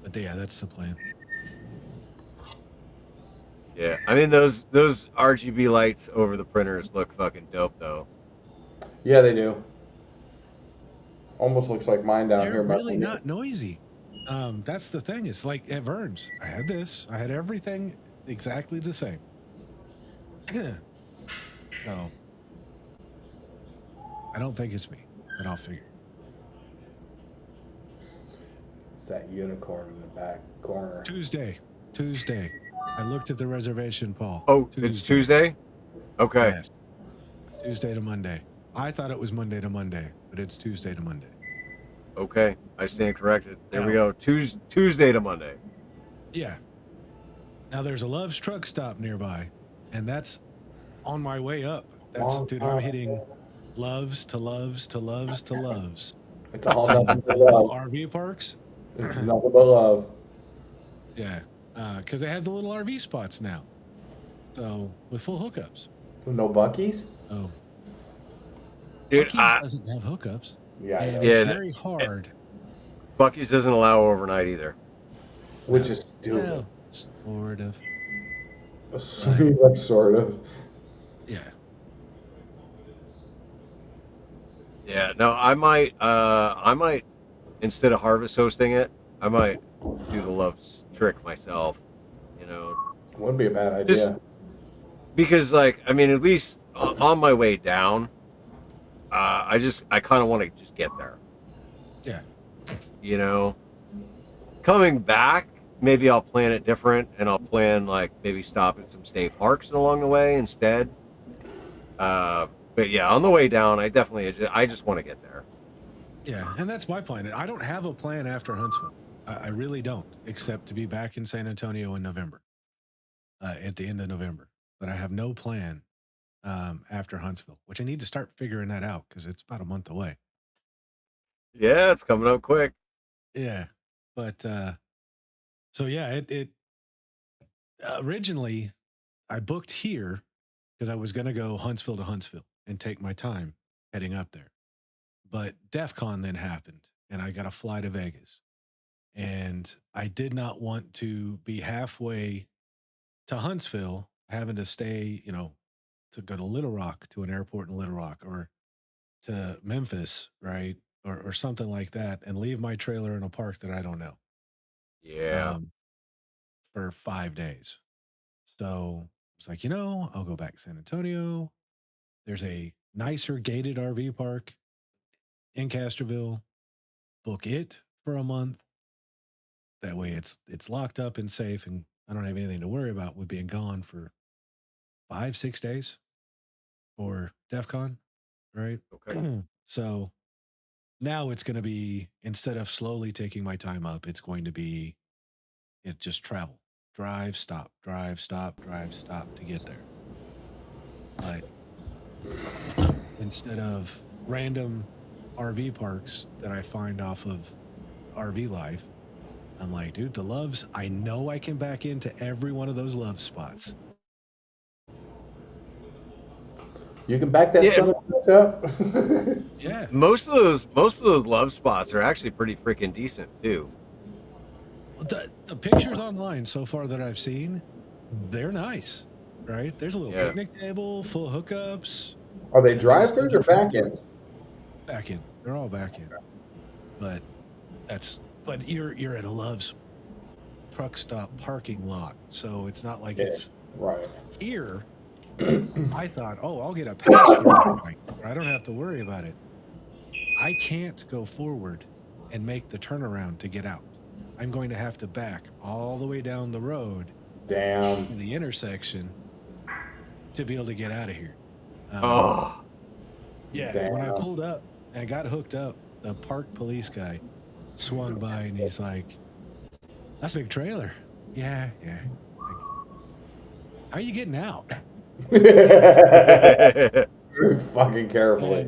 But yeah, that's the plan. Yeah, I mean those RGB lights over the printers look fucking dope though. Yeah, they do. Almost looks like mine down They're here. really not noisy. That's the thing. It's like at Vern's. I had this. I had everything exactly the same. So I don't think it's me, but I'll figure. It's that unicorn in the back corner. Tuesday. I looked at the reservation, Paul. Oh, it's Tuesday? Okay. Yes. Tuesday to Monday. I thought it was Monday to Monday, but it's Tuesday to Monday. Okay. I stand corrected. There we go. Tuesday to Monday. Yeah. Now there's a Love's truck stop nearby, and that's on my way up. I'm hitting Love's to Love's to Love's to Love's. It's all nothing but love. RV parks. It's nothing but love. Yeah, because they have the little RV spots now, so with full hookups. No Buc-ee's? Oh, Dude, Buc-ee's doesn't have hookups. Yeah, I know. And it's very hard. Buc-ee's doesn't allow overnight either. Which is stupid. Well, sort of. Like, sort of. Yeah. Yeah, no, I might instead of Harvest hosting it, I might do the Love's trick myself, you know. Wouldn't be a bad idea. Just because, like, I mean, at least on my way down, I kind of want to just get there. Yeah. You know, coming back, maybe I'll plan it different, and I'll plan like maybe stop at some state parks along the way instead. But yeah, on the way down, I just want to get there. Yeah, and that's my plan. I don't have a plan after Huntsville. I really don't, except to be back in San Antonio in November, at the end of November. But I have no plan after Huntsville, which I need to start figuring that out because it's about a month away. Yeah, it's coming up quick. Yeah, but so yeah, it originally I booked here because I was going to go Huntsville to Huntsville and take my time heading up there. But DEF CON then happened, and I got to fly to Vegas. And I did not want to be halfway to Huntsville, having to stay, to go to Little Rock, to an airport in Little Rock, or to Memphis, right? Or something like that, and leave my trailer in a park that I don't know. Yeah. For 5 days. So it's like, I'll go back to San Antonio. There's a nicer gated RV park in Castroville. Book it for a month. That way it's locked up and safe, and I don't have anything to worry about with being gone for 5-6 days for DEF CON, right? Okay. So now it's going to be, instead of slowly taking my time up, it's going to be just travel. Drive, stop, drive, stop, drive, stop to get there. But instead of random RV parks that I find off of RV Life, I'm like, dude, the Loves, I know I can back into every one of those Love spots. You can back that son of a bitch up. Yeah. Most of those Love spots are actually pretty freaking decent too. The pictures online so far that I've seen, they're nice, right? There's a little picnic table, full hookups. Are they drive-throughs or back-ends? Back in. They're all back in. But you're at a Love's truck stop parking lot, so it's not like it's right here. I thought, I'll get a pass through. I don't have to worry about it. I can't go forward and make the turnaround to get out. I'm going to have to back all the way down the road, to the intersection, to be able to get out of here. Yeah. Damn. When I pulled up and I got hooked up, the park police guy swung by and he's like, "That's a big trailer." Yeah. Like, how are you getting out? Fucking carefully.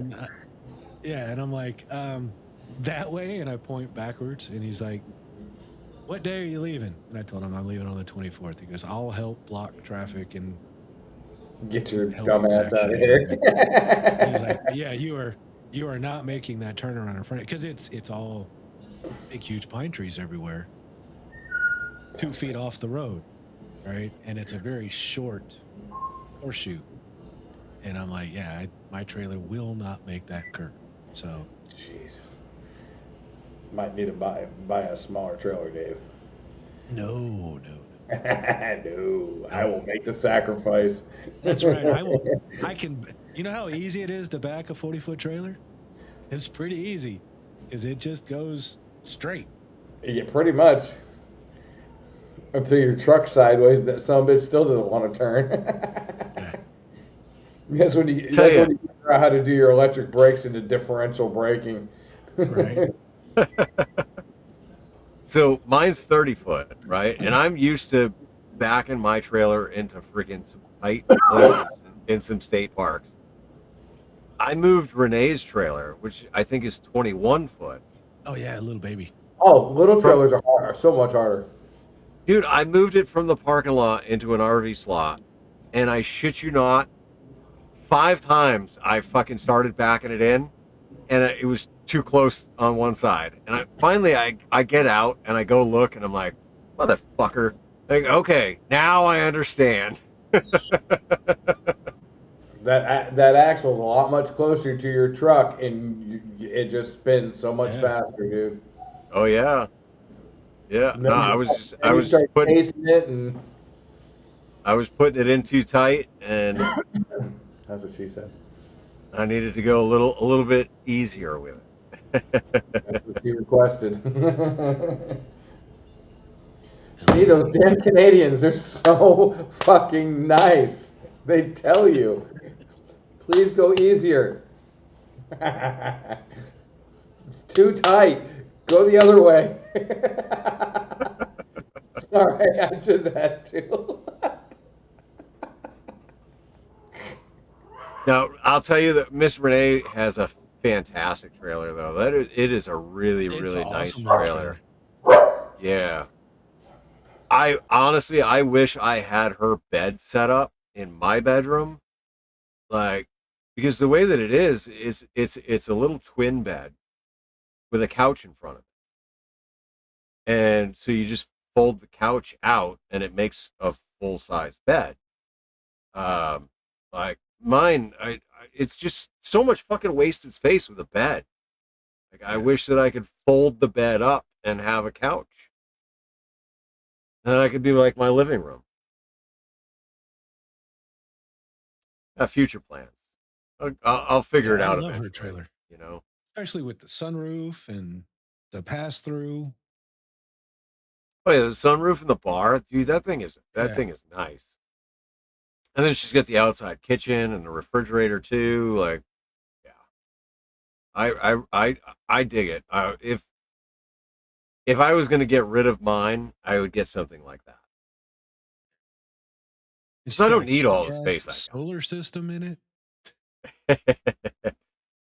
And I'm like, that way, and I point backwards, and he's like, "What day are you leaving?" And I told him I'm leaving on the 24th. He goes, "I'll help block traffic and get your dumb ass out of here." He's like, "Yeah, you are not making that turnaround in front of," because it's all big, huge pine trees everywhere. 2 feet off the road, right? And it's a very short horseshoe. And I'm like, yeah, my trailer will not make that curve. So, Jesus. Might need to buy a smaller trailer, Dave. no. No, I will make the sacrifice. That's right. I can, you know how easy it is to back a 40-foot trailer? It's pretty easy because it just goes straight. Yeah, pretty much. Until your truck sideways, that son of a bitch still doesn't want to turn. Yeah. That's when you figure out how to do your electric brakes into differential braking. Right. So mine's 30 foot, right? And I'm used to backing my trailer into freaking some tight places in some state parks. I moved Renee's trailer, which I think is 21 foot. Oh, yeah, little baby. Oh, little trailers are so much harder. Dude, I moved it from the parking lot into an RV slot, and I shit you not, 5 times I fucking started backing it in, and it was too close on one side. And finally I get out and I go look, and I'm like, motherfucker. Like, okay, now I understand. That axle's a lot much closer to your truck, and it just spins so much faster, dude. Oh yeah, yeah. No, I was putting it, and I was putting it in too tight, and that's what she said. I needed to go a little bit easier with it. That's what she requested. See, those damn Canadians, they're so fucking nice. They tell you, please go easier. It's too tight. Go the other way. Sorry, I just had to. Now, I'll tell you that Miss Renee has a fantastic trailer, though. It is a really nice awesome trailer. Yeah. I honestly, I wish I had her bed set up in my bedroom, like, because the way that it is it's a little twin bed with a couch in front of it, and so you just fold the couch out, and it makes a full size bed. Like mine, it's just so much fucking wasted space with a bed. Like, I wish that I could fold the bed up and have a couch. Then I could be like my living room. Future plans. I'll figure it out. I love eventually, her trailer, you know. especially with the sunroof and the pass through. Oh yeah, the sunroof and the bar, dude. That thing is nice. And then she's got the outside kitchen and the refrigerator too. Like, yeah, I dig it. If I was going to get rid of mine, I would get something like that. It's So I don't need all the space. Solar system in it.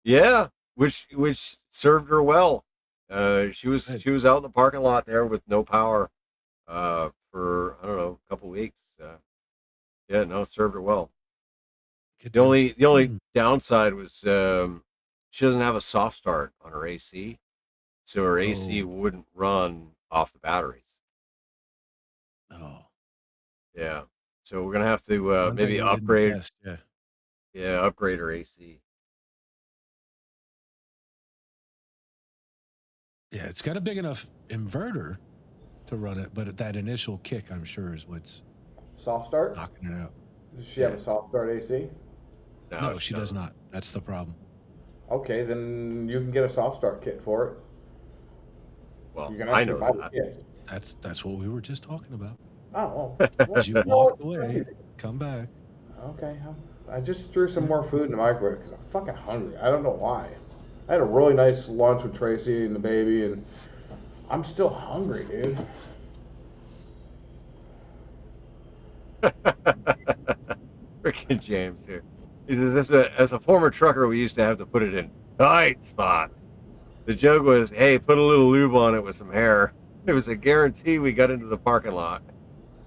Yeah, which served her well. She was out in the parking lot there with no power for, I don't know, a couple weeks. Yeah, no, it served her well. The only downside was she doesn't have a soft start on her AC, so her AC wouldn't run off the batteries. Oh, yeah. So we're gonna have to maybe upgrade. Test, Yeah, upgrade her AC. Yeah, it's got a big enough inverter to run it, but that initial kick, I'm sure, is what's Soft start? knocking it out. Does she have a soft start AC? No, she does not. That's the problem. Okay, then you can get a soft start kit for it. Well, You can I actually know buy that. the kit. That's what we were just talking about. Oh, well. As you walked away, come back. Okay, I just threw some more food in the microwave because I'm fucking hungry. I don't know why. I had a really nice lunch with Tracy and the baby, and I'm still hungry, dude. Freaking James here. He says, as a former trucker, we used to have to put it in tight spots. The joke was, hey, put a little lube on it with some hair. It was a guarantee we got into the parking lot.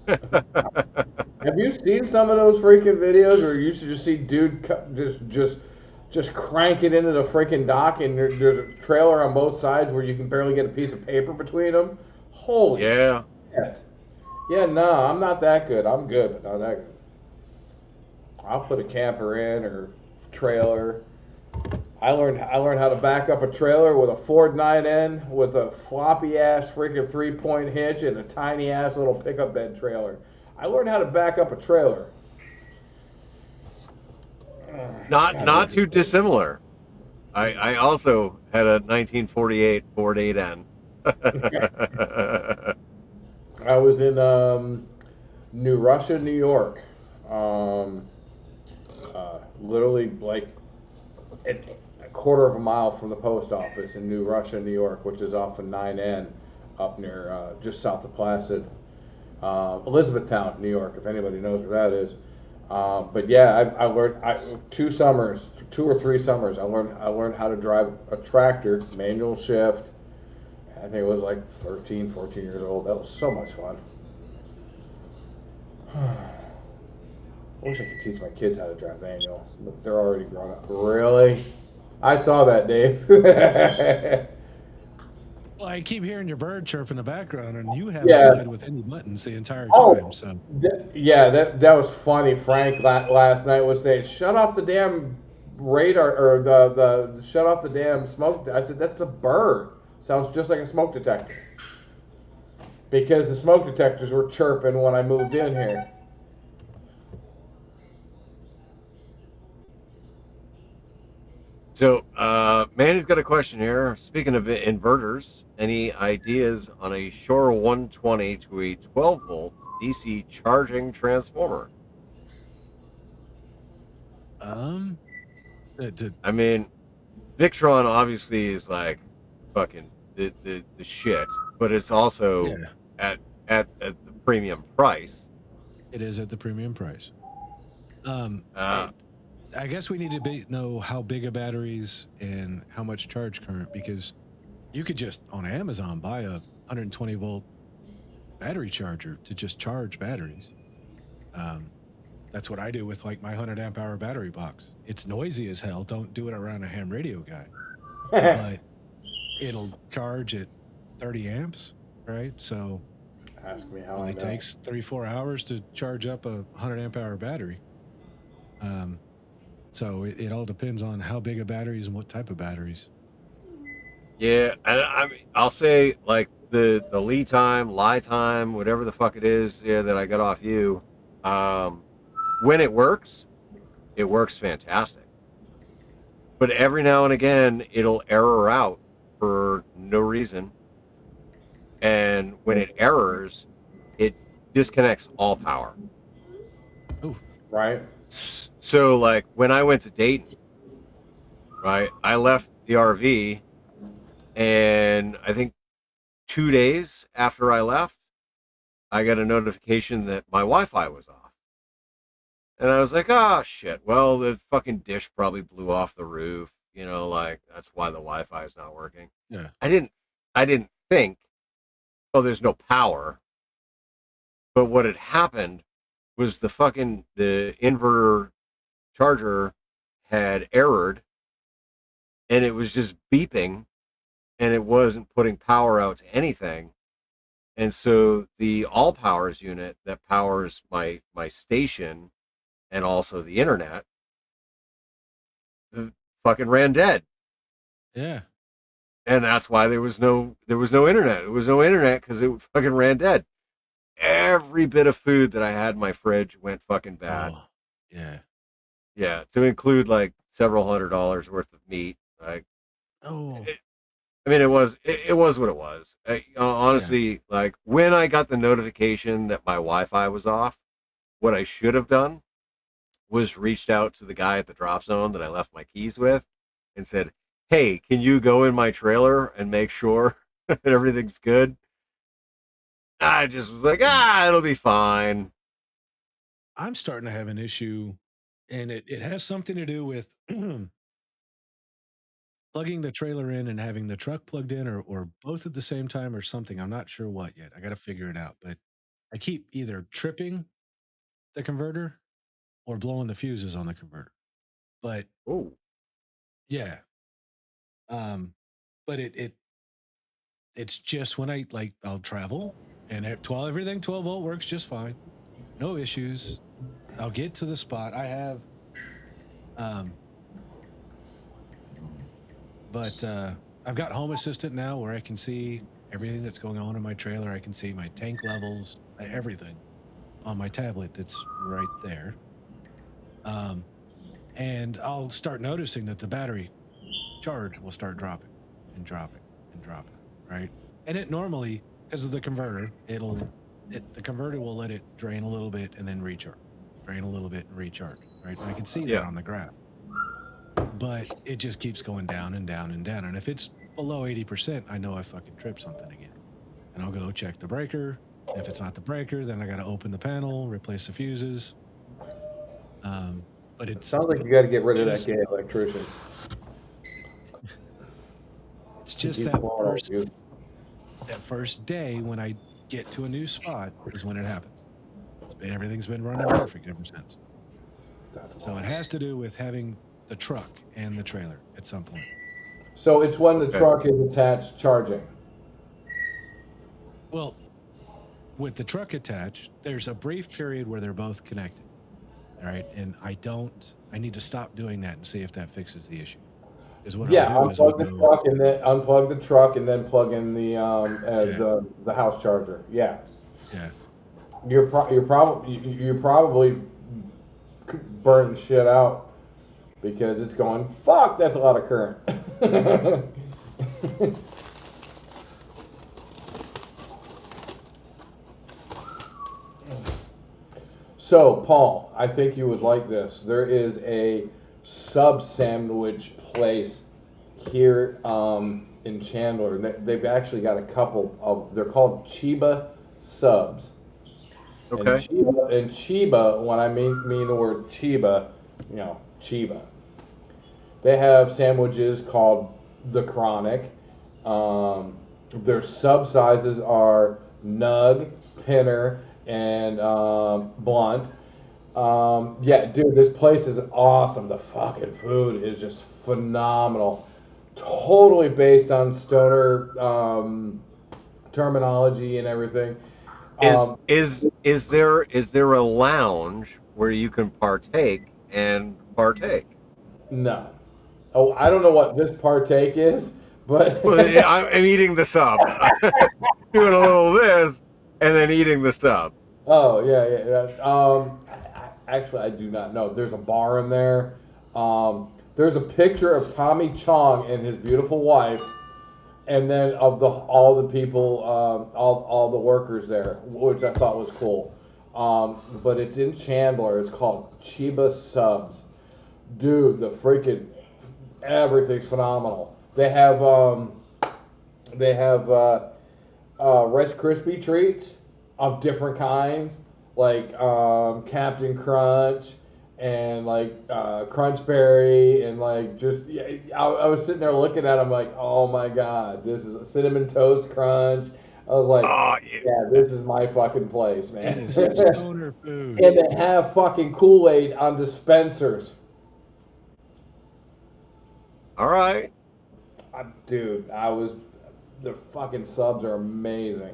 Have you seen some of those freaking videos where you used to just see dude just crank it into the freaking dock, and there's a trailer on both sides where you can barely get a piece of paper between them? Holy shit. Yeah, no, I'm not that good. I'm good, but not that good. I'll put a camper in or trailer. I learned how to back up a trailer with a Ford 9N with a floppy ass freaking 3-point hitch and a tiny ass little pickup bed trailer. I learned how to back up a trailer. Not Goddamn. too dissimilar. I also had a 1948 Ford 8N. I was in New Russia, New York. Um, Literally like a quarter of a mile from the post office in New Russia, New York, which is off of 9N up near just south of Placid. Elizabethtown, New York, if anybody knows where that is. But yeah, I learned 2 or 3 summers. I learned how to drive a tractor, manual shift. I think it was like 13, 14 years old. That was so much fun. I wish I could teach my kids how to drive manual, but they're already grown up. Really? I saw that, Dave. Well, I keep hearing your bird chirp in the background, and you haven't Yeah. played with any buttons the entire time. Oh, So yeah, that was funny. Frank last night was saying, "Shut off the damn radar or the shut off the damn smoke." I said, "That's the bird. Sounds just like a smoke detector." Because the smoke detectors were chirping when I moved in here. So, Manny's got a question here. Speaking of inverters, any ideas on a Shore 120 to a 12 volt DC charging transformer? I mean, Victron obviously is like fucking the shit, but it's also yeah, at the premium price. it is at the premium price. Uh, I guess we need to know how big a batteries and how much charge current, because you could just on Amazon buy a 120 volt battery charger to just charge batteries. That's what I do with like my 100 amp hour battery box. It's noisy as hell. Don't do it around a ham radio guy, but it'll charge at 30 amps, right? So Ask me it how I only know. takes 3-4 hours to charge up a 100 amp hour battery. So it all depends on how big a batteries and what type of batteries. yeah, and I mean, I'll say like the lead time, lie time, whatever the fuck it is, yeah, that I got off you. When it works fantastic. But every now and again, it'll error out for no reason. And when it errors, it disconnects all power. Oh, Right? So, like, when I went to Dayton, right, I left the RV, and I think 2 days after I left, I got a notification that my Wi Fi was off. And I was like, oh, shit. Well, the fucking dish probably blew off the roof. You know, like, that's why the Wi Fi is not working. yeah. I didn't think, oh, there's no power. But what had happened was the inverter charger had errored, and it was just beeping, and it wasn't putting power out to anything. And so the all powers unit that powers my station and also the internet, the fucking ran dead. Yeah. And that's why there was no internet. It was no internet because it fucking ran dead. Every bit of food that I had in my fridge went fucking bad. Oh, yeah. Yeah, to include like several $100 worth of meat. Like, Oh, I mean, it was what it was. Honestly, like when I got the notification that my Wi-Fi was off, what I should have done was reached out to the guy at the drop zone that I left my keys with and said, "Hey, can you go in my trailer and make sure that everything's good?" I just was like, it'll be fine. I'm starting to have an issue, and it has something to do with plugging the trailer in and having the truck plugged in, or both at the same time, or something. I'm not sure what yet. I got to figure it out. But I keep either tripping the converter or blowing the fuses on the converter. But Oh, yeah, but it's just when I'll travel And everything 12 volt works just fine. No issues. I'll get to the spot. I have, but I've got Home Assistant now where I can see everything that's going on in my trailer. I can see my tank levels, everything on my tablet that's right there. And I'll start noticing that the battery charge will start dropping and dropping and dropping, right? And it normally, because of the converter, the converter will let it drain a little bit and then recharge, drain a little bit and recharge, right? And I can see that on the graph. But it just keeps going down and down and down. And if it's below 80%, I know I fucking tripped something again. And I'll go check the breaker. If it's not the breaker, then I got to open the panel, replace the fuses. But it sounds like you got to get rid of that gay electrician. It's just that first day when I get to a new spot is when it happens. Everything's been running perfect ever since. So it has to do with having the truck and the trailer at some point. So it's when the truck is attached charging. Well, with the truck attached, there's a brief period where they're both connected. All right. And I need to stop doing that and see if that fixes the issue. Is what I'll do unplug the truck and then plug in the house charger. Yeah. Yeah. You're probably burning shit out because it's going, fuck, that's a lot of current. So, Paul, I think you would like this. There is a sub sandwich place here in Chandler. They've actually got a couple of, they're called Chiba subs. Okay. And Chiba, when I mean the word Chiba, Chiba. They have sandwiches called the Chronic. Their sub sizes are Nug, Pinner, and Blunt. Dude, this place is awesome. The fucking food is just phenomenal. Totally based on stoner terminology and everything. Is there a lounge where you can partake? No. Oh, I don't know what this partake is, but I'm eating the sub. Doing a little of this and then eating the sub. Oh, yeah. Actually, I do not know. There's a bar in there. There's a picture of Tommy Chong and his beautiful wife, and then of all the people, all the workers there, which I thought was cool. But it's in Chandler. It's called Chiba Subs. Dude, the freaking everything's phenomenal. They have Rice Krispie treats of different kinds, like Captain Crunch and like Crunch Berry, and like just I was sitting there looking at them like, oh my god, this is a Cinnamon Toast Crunch. I was like, yeah, this is my fucking place, man. It is stoner food. And they have fucking Kool-Aid on dispensers. All right. Dude, the fucking subs are amazing.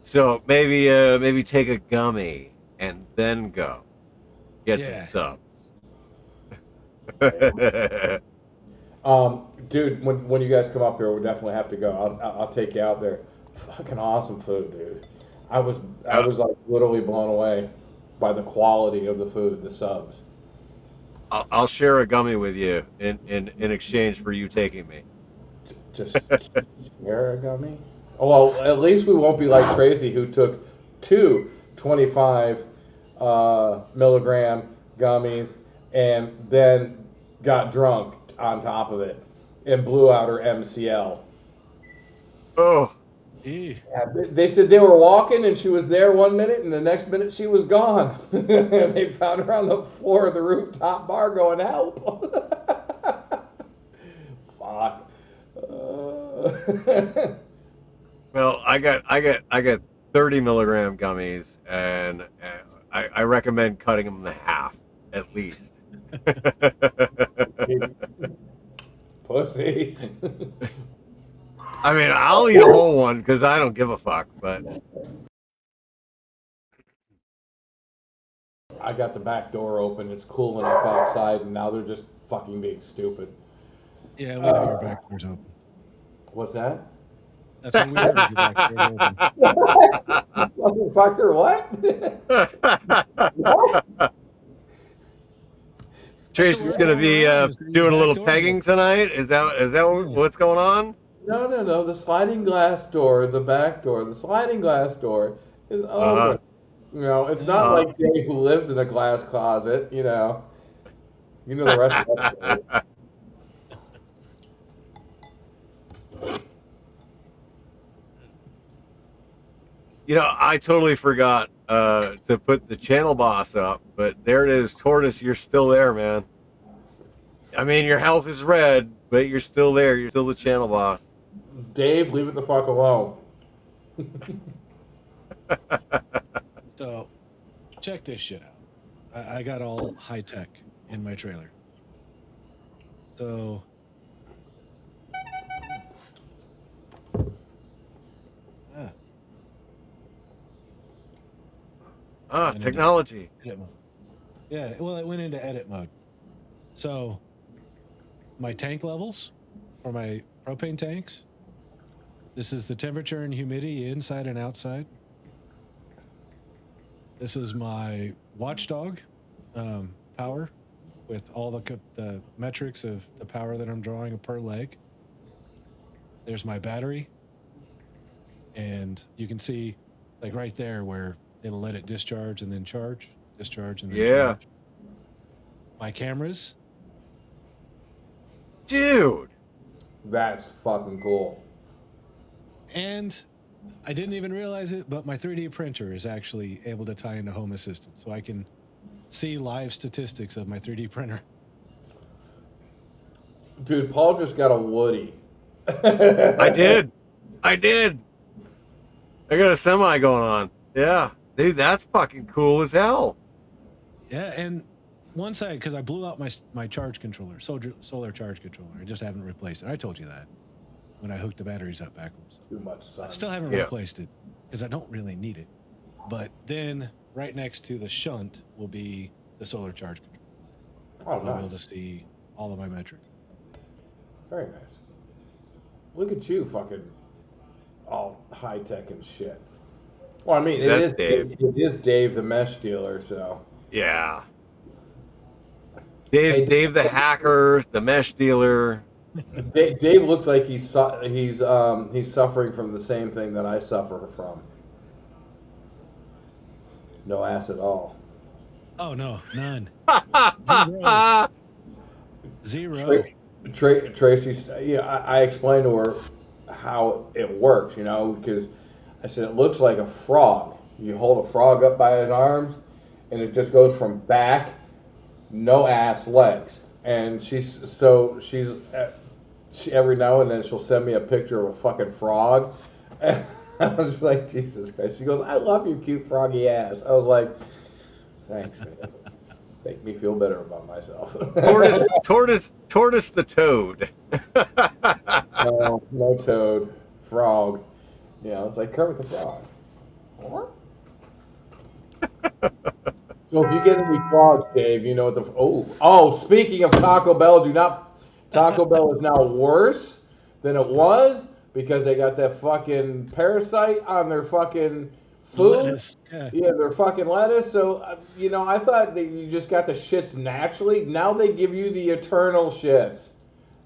So maybe take a gummy and then go get some subs. Dude, when you guys come up here, we'll definitely have to go. I'll take you out there. Fucking awesome food, dude. I was like literally blown away by the quality of the food, the subs. I'll share a gummy with you in exchange for you taking me. Just share a gummy? Oh, well, at least we won't be like Tracy, who took 2 25 milligram gummies and then got drunk on top of it and blew out her MCL. Oh. Yeah, they said they were walking and she was there 1 minute and the next minute she was gone. They found her on the floor of the rooftop bar going, help. Fuck. Well, I got 30 milligram gummies, and I recommend cutting them in half at least. Pussy. I mean, I'll eat a whole one because I don't give a fuck. But I got the back door open. It's cool enough outside, and now they're just fucking being stupid. Yeah, we know your back door's open. What's that? That's what we heard. Your back door's open. Motherfucker, what? What? Tracy's gonna be doing a little pegging tonight. Is that what's going on? No. The sliding glass door, the back door, the sliding glass door is open. You know, it's not like Dave who lives in a glass closet. You know the rest of that. You know, I totally forgot to put the channel boss up, but there it is. Tortoise, you're still there, man. I mean, your health is red, but you're still there. You're still the channel boss. Dave, leave it the fuck alone. So, check this shit out. I got all high tech in my trailer. So, Technology. Edit mode. Yeah, well, it went into edit mode. So, my tank levels for my propane tanks. This is the temperature and humidity inside and outside. This is my watchdog power with all the metrics of the power that I'm drawing per leg. There's my battery. And you can see like right there where it'll let it discharge and then charge, discharge and then charge. My cameras. Dude. That's fucking cool. And I didn't even realize it, but my 3D printer is actually able to tie into Home Assistant, so I can see live statistics of my 3D printer. Dude, Paul just got a Woody. I did. I got a semi going on. Yeah. Dude, that's fucking cool as hell. Yeah, and once because I blew out my charge controller, solar charge controller. I just haven't replaced it. I told you that when I hooked the batteries up backwards. Too much sun. I still haven't replaced it because I don't really need it. But then right next to the shunt will be the solar charge controller. Oh, I'll nice. be able to see all of my metrics. Very nice. Look at you, fucking all high tech and shit. Well, I mean, That's Dave. It is Dave the mesh dealer, so. Yeah. Dave the hacker, the mesh dealer. Dave looks like he's suffering from the same thing that I suffer from. No ass at all. Oh no, none. Zero. Tracy, I explained to her how it works, because I said it looks like a frog. You hold a frog up by his arms, and it just goes from back, no ass, legs. And she's every now and then she'll send me a picture of a fucking frog. And I was just like, Jesus Christ. She goes, I love your cute froggy ass. I was like, thanks, man. Make me feel better about myself. Tortoise the toad. No toad. Frog. Yeah, it's like Kermit the Frog. So if you get any frogs, Dave, you know what speaking of Taco Bell, Taco Bell is now worse than it was because they got that fucking parasite on their fucking food. Lettuce. Yeah, their fucking lettuce. So, I thought that you just got the shits naturally. Now they give you the eternal shits.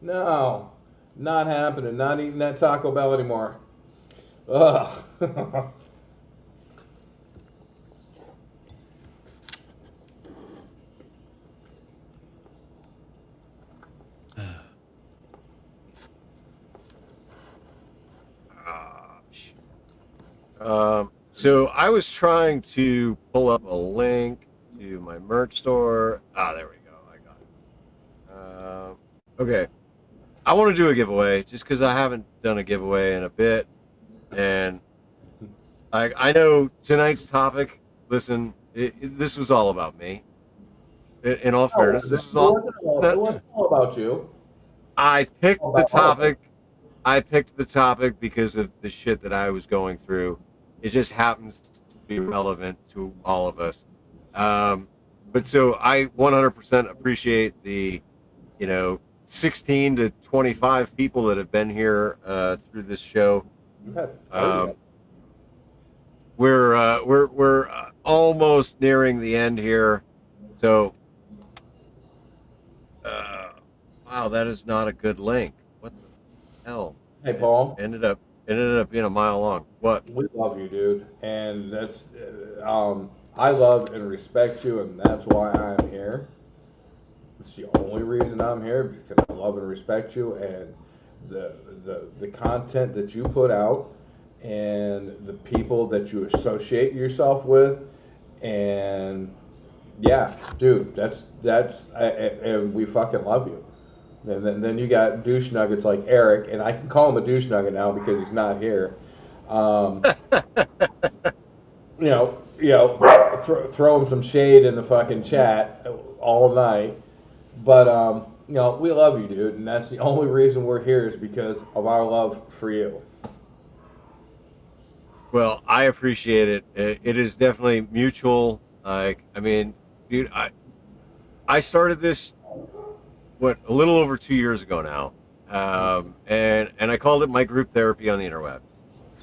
No, not happening. Not eating that Taco Bell anymore. Ugh. So I was trying to pull up a link to my merch store. There we go. I got it. Okay. I want to do a giveaway just because I haven't done a giveaway in a bit. And I know tonight's topic, listen, this was all about me. In all fairness, this was all. It wasn't all about you. I picked the topic. I picked the topic because of the shit that I was going through. It just happens to be relevant to all of us. But so I 100% appreciate the, 16 to 25 people that have been here through this show. We've had 30. We're almost nearing the end here. So, wow, that is not a good link. What the hell? Hey, Paul. It ended up being a mile long. What? We love you, dude, and that's I love and respect you, and that's why I'm here. It's the only reason I'm here, because I love and respect you, and the content that you put out, and the people that you associate yourself with, and yeah, dude, and we fucking love you. And then you got douche nuggets like Eric, and I can call him a douche nugget now because he's not here. Throw him some shade in the fucking chat all night. But we love you, dude, and that's the only reason we're here is because of our love for you. Well, I appreciate it. It is definitely mutual. Like, I mean, dude, I started this a little over 2 years ago now, and I called it my group therapy on the interwebs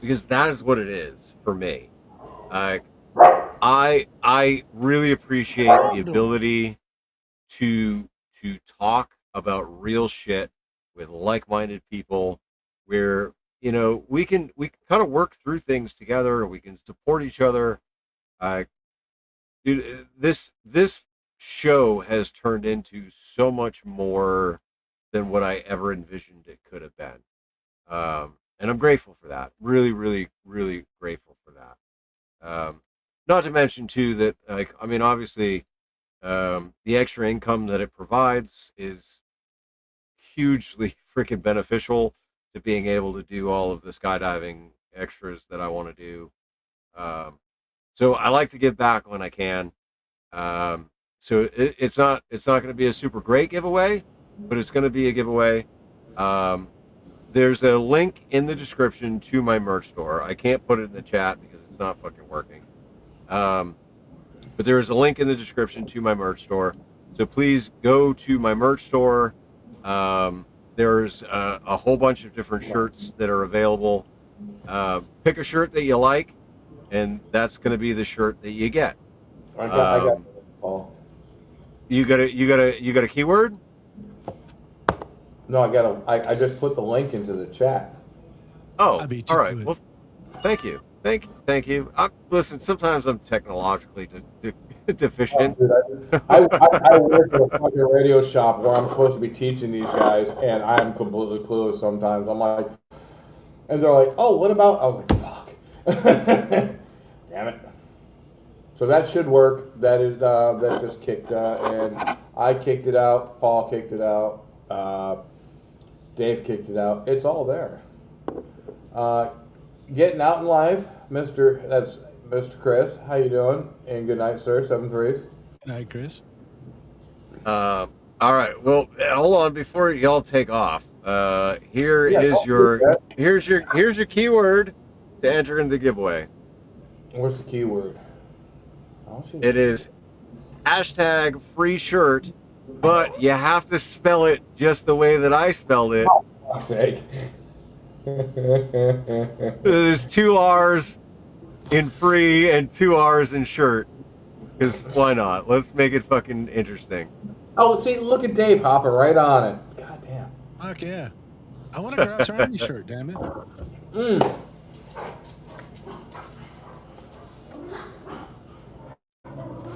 because that is what it is for me. I really appreciate the ability to talk about real shit with like-minded people, where we can kind of work through things together. We can support each other. Dude, this show has turned into so much more than what I ever envisioned it could have been. And I'm grateful for that. Really, really, really grateful for that. Not to mention too that, obviously, the extra income that it provides is hugely freaking beneficial to being able to do all of the skydiving extras that I want to do. So I like to give back when I can. So it's not going to be a super great giveaway, but it's going to be a giveaway. There's a link in the description to my merch store. I can't put it in the chat because it's not fucking working. But there is a link in the description to my merch store. So please go to my merch store. There's a whole bunch of different shirts that are available. Pick a shirt that you like, and that's going to be the shirt that you get. I got it, Paul. You got a keyword? No, I just put the link into the chat. Oh, all right. Well, thank you. Thank you. Listen, sometimes I'm technologically deficient. Oh, dude, I work at a fucking radio shop where I'm supposed to be teaching these guys, and I'm completely clueless sometimes. I'm like, and they're like, "Oh, what about?" I was like, "Fuck, damn it." So that should work. That just kicked, and I kicked it out. Paul kicked it out. Dave kicked it out. It's all there. Getting out in life, Mr. Chris. How you doing? And good night, sir. 7-3s. Good night, Chris. All right. Well, hold on before y'all take off. Here's your keyword to enter in the giveaway. What's the keyword? It is hashtag free shirt, but you have to spell it just the way that I spelled it. Oh, for fuck's sake. There's 2 R's in free and 2 R's in shirt. Because why not? Let's make it fucking interesting. Oh, see, look at Dave hopping right on it. God damn. Fuck yeah. I want a Grouch Army shirt, damn it.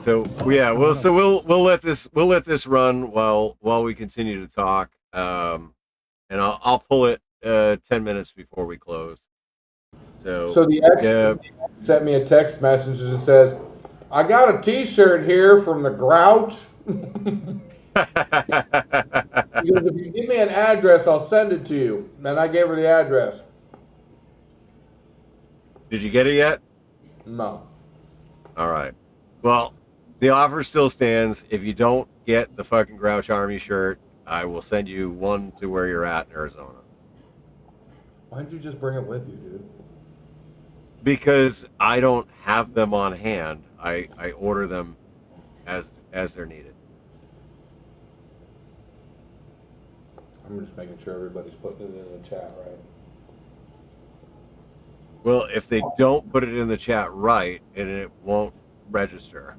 So yeah, we'll let this run while we continue to talk. And I'll pull it 10 minutes before we close. So the ex sent me a text message that says, "I got a T-shirt here from the Grouch." He goes, "If you give me an address, I'll send it to you." And I gave her the address. Did you get it yet? No. All right. Well, the offer still stands. If you don't get the fucking Grouch Army shirt, I will send you one to where you're at in Arizona. Why'd you just bring it with you, dude? Because I don't have them on hand. I order them as they're needed. I'm just making sure everybody's putting it in the chat, right? Well, if they don't put it in the chat right, and it won't register.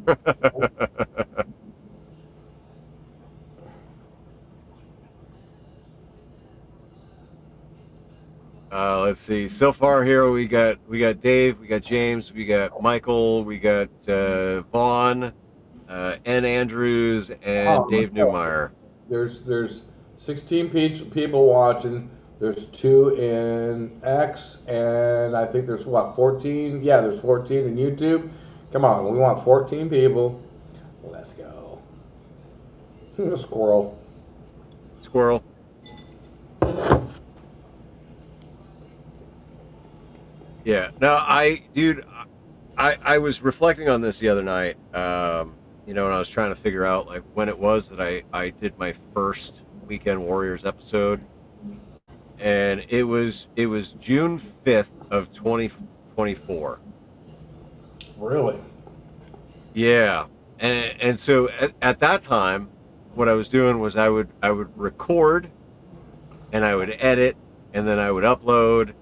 Let's see. So far here we got Dave, we got James, we got Michael, we got Vaughn, N. Andrews, and Dave Newmeyer. There's 16 people watching. There's 2 in X, and I think there's 14? Yeah, there's 14 in YouTube. Come on, we want 14 people. Let's go. Squirrel. Yeah. No, I was reflecting on this the other night. And I was trying to figure out like when it was that I did my first Weekend Warriors episode. And it was June 5th of 2024. Really? Yeah. And so at that time, what I was doing was I would record and I would edit and then I would upload,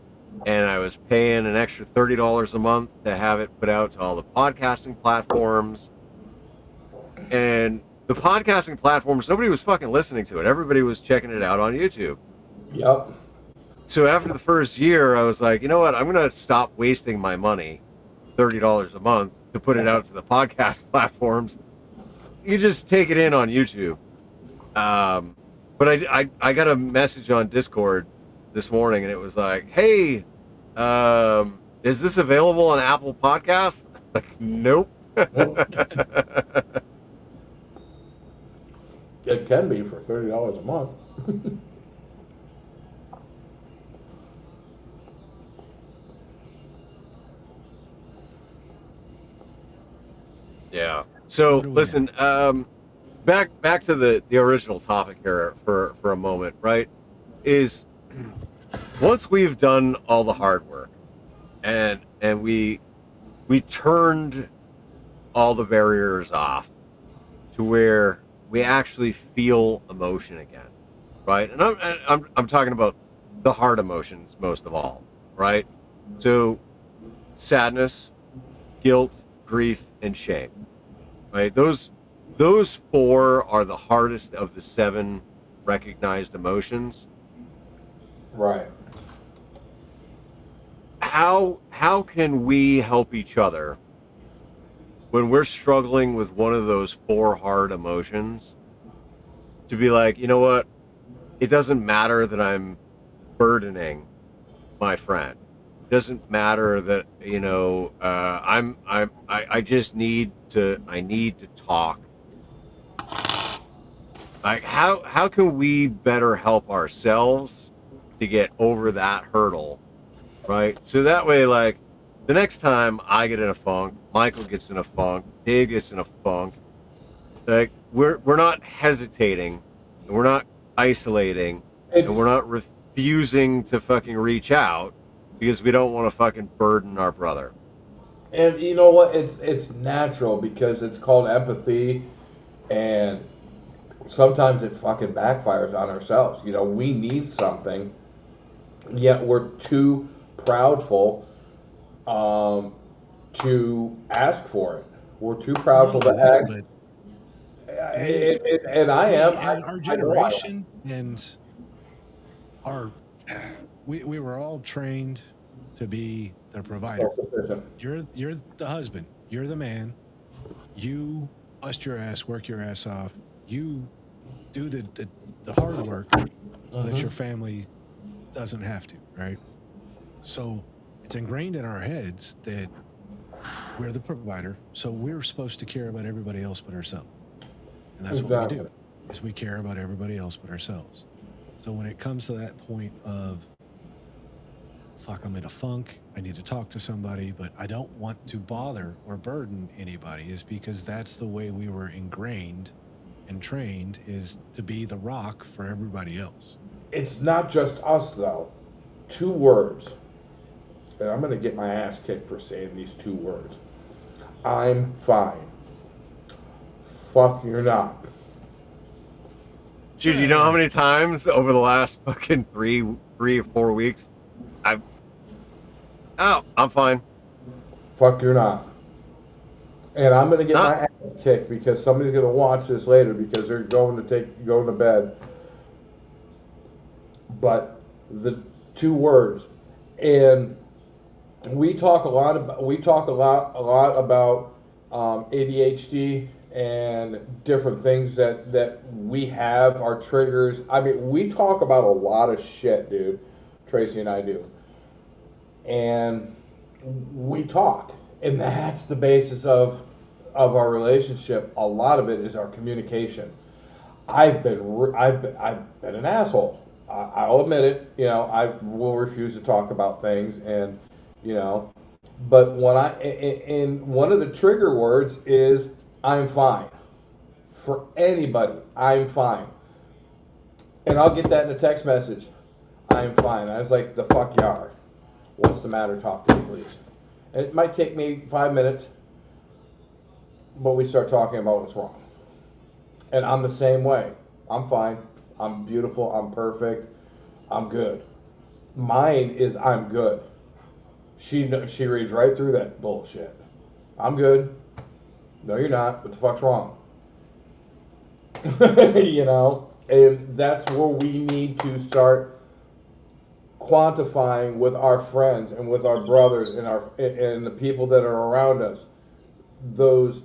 and I was paying an extra $30 a month to have it put out to all the podcasting platforms. And the podcasting platforms, nobody was fucking listening to it. Everybody was checking it out on YouTube. Yep. So after the first year, I was like, you know what? I'm going to stop wasting my money, $30 a month, to put it out to the podcast platforms. You just take it in on YouTube. But I got a message on Discord this morning, and it was like, hey, is this available on Apple Podcasts? Like, nope. It can be for $30 a month. Yeah. So listen, back to the original topic here for a moment, right? Is once we've done all the hard work and we turned all the barriers off to where we actually feel emotion again, right? And I'm talking about the hard emotions most of all, right? So sadness, guilt, grief, and shame, right? Those 4 are the hardest of the 7 recognized emotions. Right. How can we help each other when we're struggling with one of those 4 hard emotions to be like, you know what? It doesn't matter that I'm burdening my friend. It doesn't matter that, I just need to talk. Like how can we better help ourselves to get over that hurdle, right? So that way, like, the next time I get in a funk, Michael gets in a funk, Dave gets in a funk, like, we're not hesitating, and we're not isolating, and we're not refusing to fucking reach out because we don't want to fucking burden our brother. And you know what? It's natural because it's called empathy, and sometimes it fucking backfires on ourselves. We need something, yet we're too proudful to ask for it. We're too proudful to ask. And I am. Our generation and we were all trained to be the provider. You're the husband. You're the man. You bust your ass, work your ass off. You do the hard work that your family doesn't have to, right? So it's ingrained in our heads that we're the provider, so we're supposed to care about everybody else but ourselves. And that's what we do, is we care about everybody else but ourselves. So when it comes to that point of, fuck, I'm in a funk, I need to talk to somebody, but I don't want to bother or burden anybody, is because that's the way we were ingrained and trained, is to be the rock for everybody else. It's not just us, though. two words, and I'm going to get my ass kicked for saying these two words. I'm fine. Fuck, you're not. Dude, you know how many times over the last fucking three or 4 weeks I'm fine. Fuck, you're not. And I'm going to get my ass kicked because somebody's going to watch this later because they're going to bed. But the two words, and we talk a lot about ADHD and different things that we have, our triggers. I mean, we talk about a lot of shit, dude. Tracy and I do. And we talk, and that's the basis of our relationship. A lot of it is our communication. I've been an asshole. I'll admit it. You know, I will refuse to talk about things, and you know, but and one of the trigger words is I'm fine. For anybody, I'm fine. And I'll get that in a text message. I'm fine. I was like, the fuck you are. What's the matter? Talk to me, please. And it might take me 5 minutes, but we start talking about what's wrong. And I'm the same way. I'm fine. I'm beautiful. I'm perfect. I'm good. Mine is I'm good. She reads right through that bullshit. I'm good. No, you're not. What the fuck's wrong? You know, and that's where we need to start quantifying with our friends and with our brothers and the people that are around us. Those,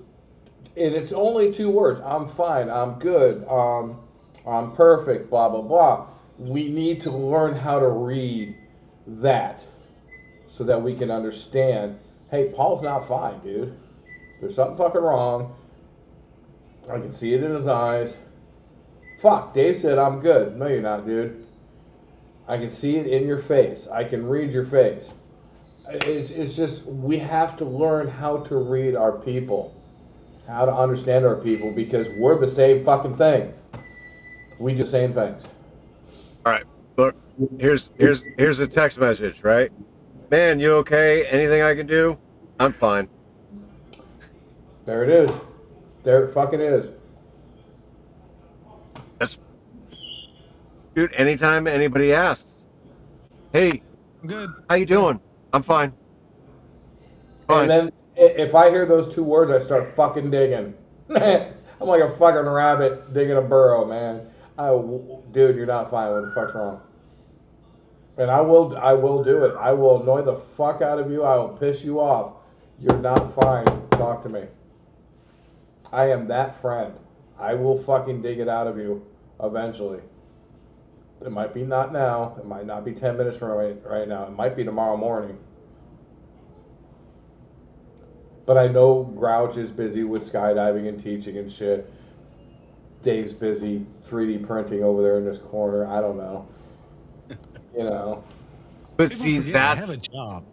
and it's only two words. I'm fine. I'm good. I'm perfect. Blah blah blah. We need to learn how to read that so that we can understand. Hey, Paul's not fine, dude. There's something fucking wrong. I can see it in his eyes. Fuck, Dave said I'm good. No, you're not, dude. I can see it in your face. I can read your face. It's just, we have to learn how to read our people, how to understand our people, because we're the same fucking thing. We do the same things. All right, look, here's a text message, right? Man, you okay? Anything I can do? I'm fine. There it is. There it fucking is. That's, dude, anytime anybody asks, hey, I'm good. how you doing? I'm fine. Fine. And then if I hear those two words, I start fucking digging. I'm like a fucking rabbit digging a burrow, man. Dude, you're not fine. What the fuck's wrong? And I will do it. I will annoy the fuck out of you. I will piss you off. You're not fine. Talk to me. I am that friend. I will fucking dig it out of you eventually. It might be not now. It might not be 10 minutes from right now. It might be tomorrow morning. But I know Grouch is busy with skydiving and teaching and shit. Dave's busy 3D printing over there in this corner. I don't know. You know. But People see, forget I have a job.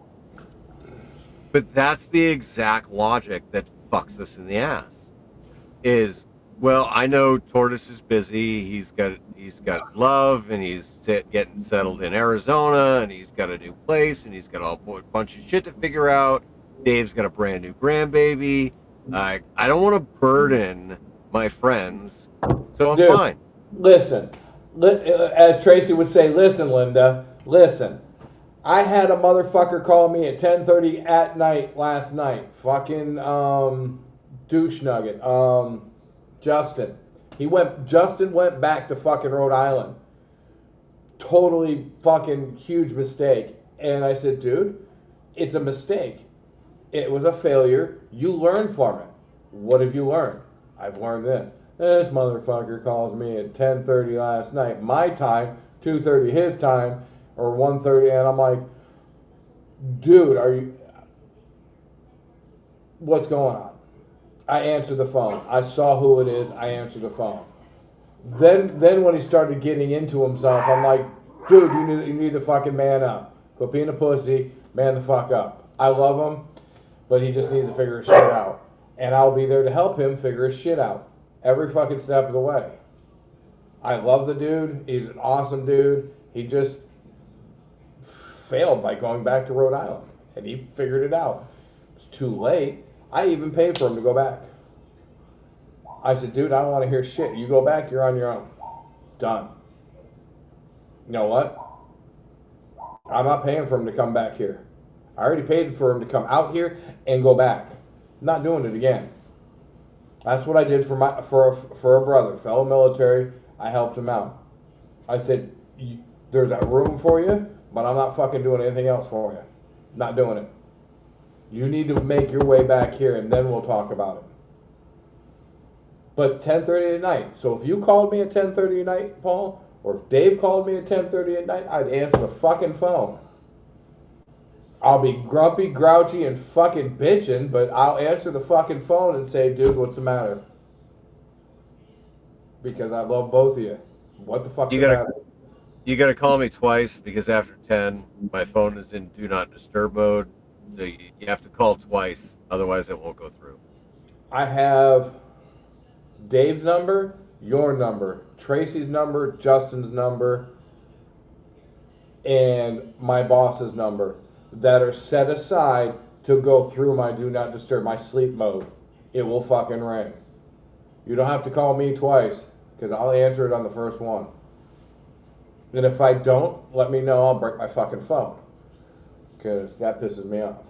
but that's the exact logic that fucks us in the ass. Is, well, I know Tortoise is busy. He's got love, and he's getting settled in Arizona, and he's got a new place, and he's got a bunch of shit to figure out. Dave's got a brand new grandbaby. I don't want to burden my friends, so I'm fine. Listen, as Tracy would say, listen, Linda, listen. I had a motherfucker call me at 10:30 at night last night. Fucking douche nugget. Justin. Justin went back to fucking Rhode Island. Totally fucking huge mistake. And I said, dude, it's a mistake. It was a failure. You learn from it. What have you learned? I've learned this. This motherfucker calls me at 10:30 last night, my time, 2:30 his time, or 1:30, and I'm like, dude, what's going on? I answered the phone. I saw who it is. I answered the phone. Then when he started getting into himself, I'm like, dude, you need to fucking man up. Quit being a pussy. Man the fuck up. I love him, but he just needs to figure his shit out. And I'll be there to help him figure his shit out every fucking step of the way. I love the dude. He's an awesome dude. He just failed by going back to Rhode Island, and he figured it out. It's too late. I even paid for him to go back. I said, dude, I don't want to hear shit. You go back, you're on your own. Done. You know what? I'm not paying for him to come back here. I already paid for him to come out here and go back. I'm not doing it again. That's what I did for a brother, fellow military. I helped him out. I said, there's that room for you, but I'm not fucking doing anything else for you. Not doing it. You need to make your way back here, and then we'll talk about it. But 10:30 at night. So if you called me at 10:30 at night, Paul, or if Dave called me at 10:30 at night, I'd answer the fucking phone. I'll be grumpy, grouchy, and fucking bitching, but I'll answer the fucking phone and say, dude, what's the matter? Because I love both of you. What the fuck's the matter? You gotta call me twice, because after 10, my phone is in do not disturb mode. So you have to call twice, otherwise it won't go through. I have Dave's number, your number, Tracy's number, Justin's number, and my boss's number that are set aside to go through my do not disturb, my sleep mode. It will fucking ring. You don't have to call me twice, because I'll answer it on the first one. And if I don't, let me know. I'll break my fucking phone, because that pisses me off.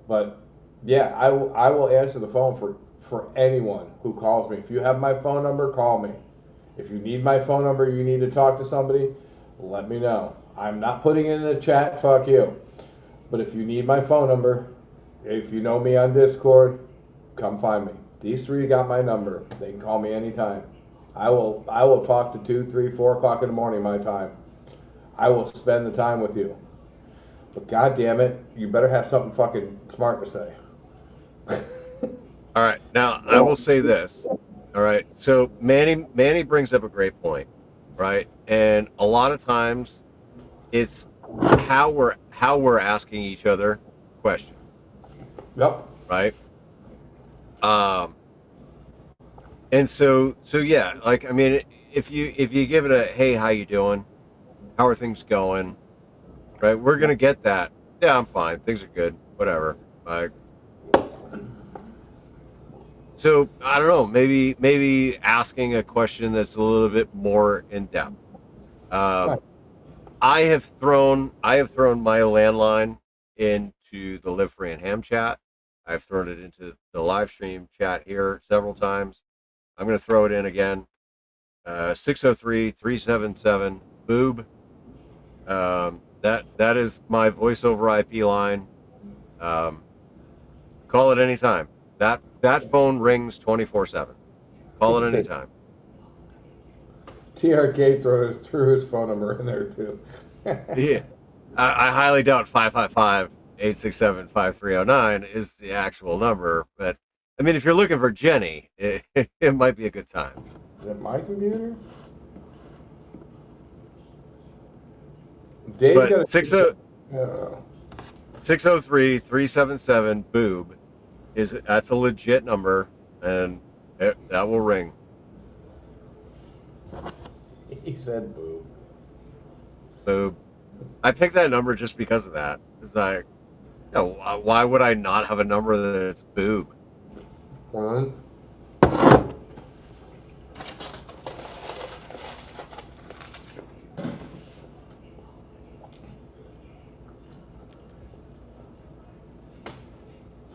But yeah, I will answer the phone for anyone who calls me. If you have my phone number, call me. If you need my phone number, you need to talk to somebody, let me know. I'm not putting it in the chat, fuck you. But if you need my phone number, if you know me on Discord, come find me. These three got my number. They can call me anytime. I will talk to 2, 3, 4 o'clock in the morning my time. I will spend the time with you. But god damn it, you better have something fucking smart to say. All right, now I will say this. All right, so Manny brings up a great point, right? And a lot of times, it's how we're asking each other questions. Yep. Right. And so yeah, like, I mean, if you give it a, hey, how you doing? How are things going? Right, we're gonna get that. Yeah, I'm fine. Things are good. Whatever. Like, so I don't know. Maybe asking a question that's a little bit more in depth. Right. I have thrown my landline into the Live Free and Ham chat. I've thrown it into the live stream chat here several times. I'm going to throw it in again. 603-377-BOOB. That is my voice over IP line. Call it anytime. That phone rings 24/7. Call it anytime. TRK threw his phone number in there too. Yeah. I highly doubt 555-867-5309 is the actual number, but I mean, if you're looking for Jenny, it might be a good time. Is it my computer? Dave But got a 603-377-BOOB that's a legit number, and that will ring. He said boob. Boob. I picked that number just because of that. It's like, why would I not have a number that's boob? One.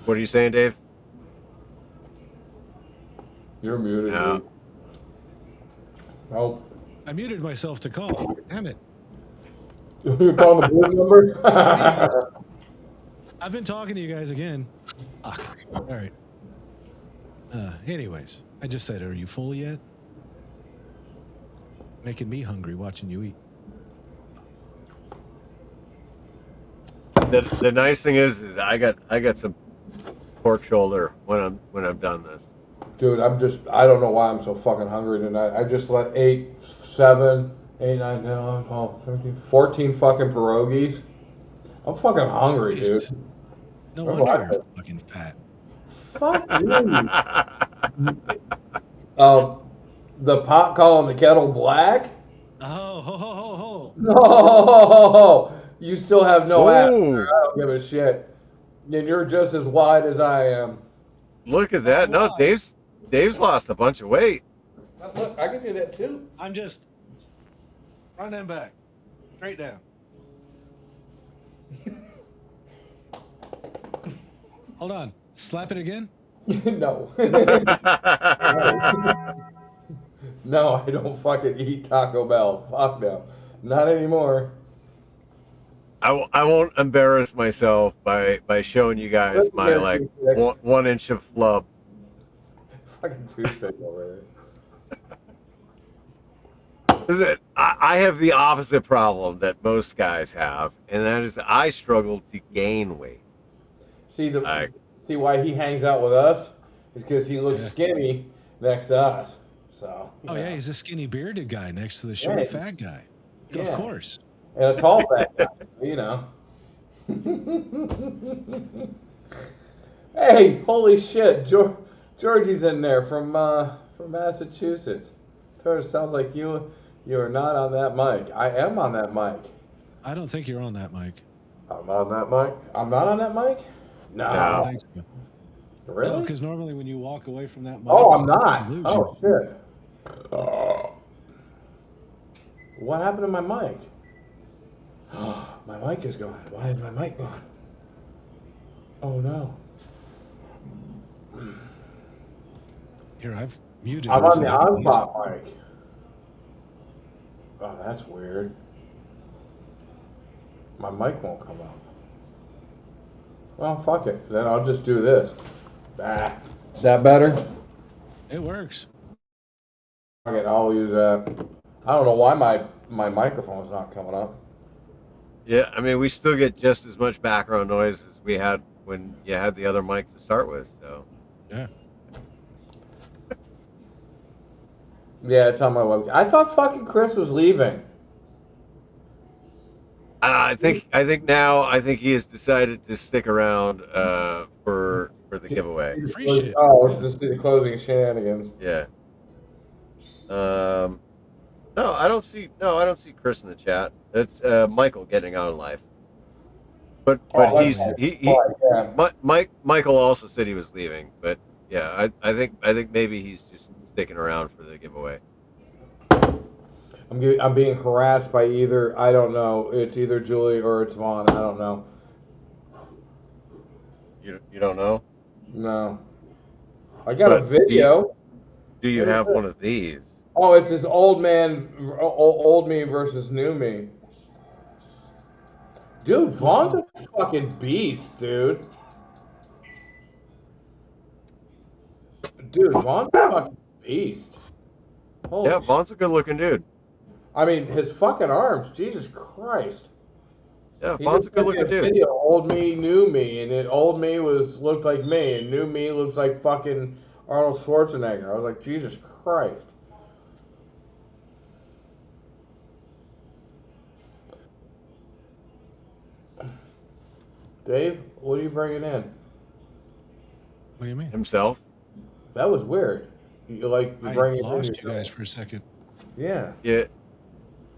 What are you saying, Dave? You're muted. No. Dude. Nope. I muted myself to call. Damn it. You're calling the blue number? I've been talking to you guys again. Fuck. All right. Anyways, I just said, are you full yet? Making me hungry watching you eat. The nice thing is I got some pork shoulder when I'm done this. Dude, I don't know why I'm so fucking hungry tonight. I just let 8, 7, 8, 9, 10, 11, 12, 13, 14 fucking pierogies. I'm fucking hungry, dude. No wonder you're fucking fat. Fuck you. The pot calling the kettle black? Oh, ho, ho, ho, ho. No, you still have no ass. Oh, I don't give a shit. And you're just as wide as I am. look at Not that. No, wide. Dave's lost a bunch of weight. Look, I can do that too. I'm just front and back, straight down. Hold on. Slap it again. No. No, I don't fucking eat Taco Bell. Fuck no. Not anymore. I won't embarrass myself by showing you guys my like 1 inch of flub. Fucking toothpick over Listen, I have the opposite problem that most guys have, and that is I struggle to gain weight. there. See why he hangs out with us? Is because he looks Yeah. skinny next to us. So. Oh yeah, he's a skinny bearded guy next to the short Yeah. fat guy. Yeah. Of course. And a tall fat guy, you know. Hey, holy shit, Georgie's in there from Massachusetts. Sounds like you are not on that mic. I am on that mic. I don't think you're on that mic. I'm on that mic. I'm not on that mic. No, I don't No. think so. really? Because normally when you walk away from that mic, Oh, I'm not. you lose Oh shit. What happened to my mic? My mic is gone. Why is my mic gone? Oh no. Here, I've muted. I'm on the myself. on-spot mic. Oh, that's weird. My mic won't come up. Well, fuck it. Then I'll just do this. Bah. Is that better? It works. Fuck it, I'll use that. I don't know why my microphone's not coming up. Yeah, I mean, we still get just as much background noise as we had when you had the other mic to start with. So Yeah. Yeah, it's on my web. I thought fucking Chris was leaving. I think he has decided to stick around for the giveaway. Free shit. Oh, it's just the closing shenanigans. Yeah. No, I don't see Chris in the chat. It's Michael getting on in life. But Oh, he's okay. he Yeah. Michael also said he was leaving, but yeah, I think maybe he's just sticking around for the giveaway. I'm being harassed by either, I don't know, it's either Julie or it's Vaughn. I don't know. You don't know? No. I got a But video. Do you have one of these? Oh, it's this old me versus new me. Dude, Vaughn's a fucking beast, dude. Dude, Vaughn's a fucking beast. Holy Yeah, Vaughn's a good looking dude. I mean, his fucking arms, Jesus Christ. Yeah, He Vaughn's a just good sent me looking a dude. video, old me, new me, and it old me looked like me, and new me looks like fucking Arnold Schwarzenegger. I was like, Jesus Christ. Dave, what are you bringing in? What do you mean? Himself. That was weird. You I bringing in lost you yourself. guys for a second. Yeah. Yeah.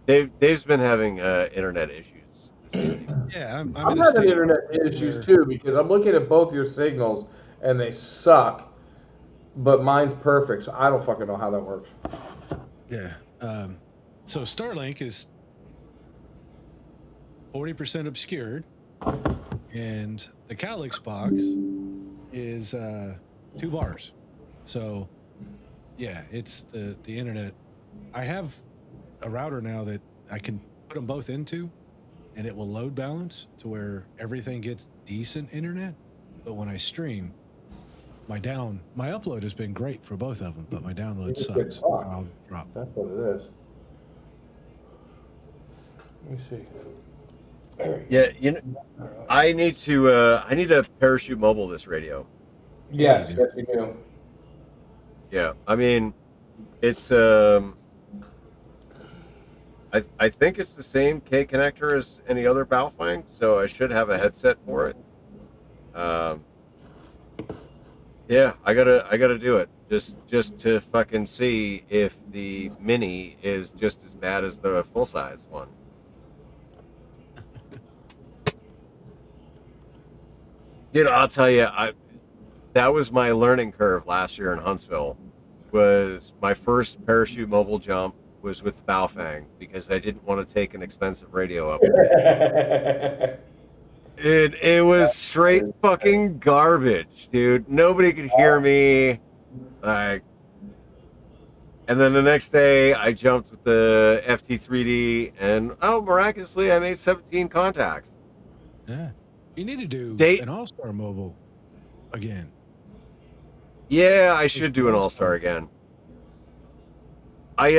Dave's been having internet issues this evening. Yeah, I'm I'm in a having state internet issues where- too because I'm looking at both your signals and they suck, but mine's perfect, so I don't fucking know how that works. Yeah. So Starlink is 40% obscured, and the Calix box is 2 bars. So, yeah, it's the internet. I have a router now that I can put them both into, and it will load balance to where everything gets decent internet. But when I stream, my upload has been great for both of them, but my download It's sucks. good. I'll drop. That's what it is. Let me see. There you Yeah, you know, go. I need to parachute mobile this radio. Yes, Yeah, yes, you do. Yeah, I mean, it's I think it's the same K connector as any other Baofeng, so I should have a headset for it. Yeah, I gotta do it. just to fucking see if the mini is just as bad as the full size one. Dude, I'll tell you, that was my learning curve last year in Huntsville. Was my first parachute mobile jump was with the Baofeng because I didn't want to take an expensive radio up. It was straight fucking garbage, dude. Nobody could hear me. Like, and then the next day I jumped with the FT3D, and miraculously I made 17 contacts. Yeah. You need to do Date- an all-star mobile again. Yeah, I should do an all-star again. I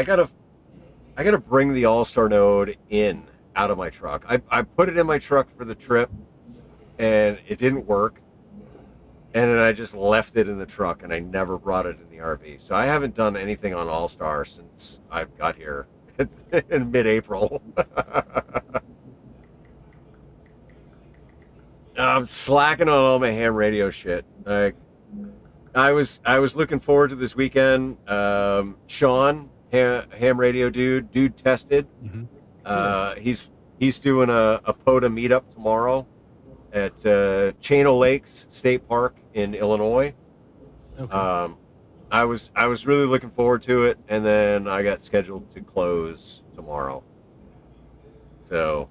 gotta bring the all-star node in out of my truck. I put it in my truck for the trip, and it didn't work. And then I just left it in the truck, and I never brought it in the RV. So I haven't done anything on All-Star since I got here in mid-April. I'm slacking on all my ham radio shit. Like, I was looking forward to this weekend. Sean, ham radio dude tested. Mm-hmm. He's doing a POTA meetup tomorrow at Channel Lakes State Park in Illinois. Okay. I was really looking forward to it, and then I got scheduled to close tomorrow. So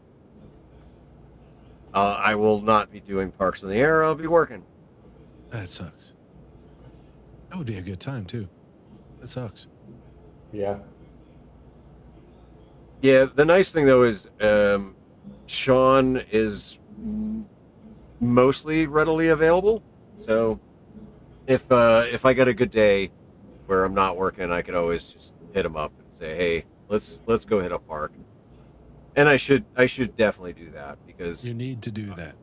I will not be doing Parks in the Air. I'll be working. That sucks. That would be a good time too. That sucks. Yeah. Yeah, the nice thing though is Sean is mostly readily available. So if I get a good day where I'm not working, I could always just hit him up and say, "Hey, let's go hit a park." And I should definitely do that because You need to do that.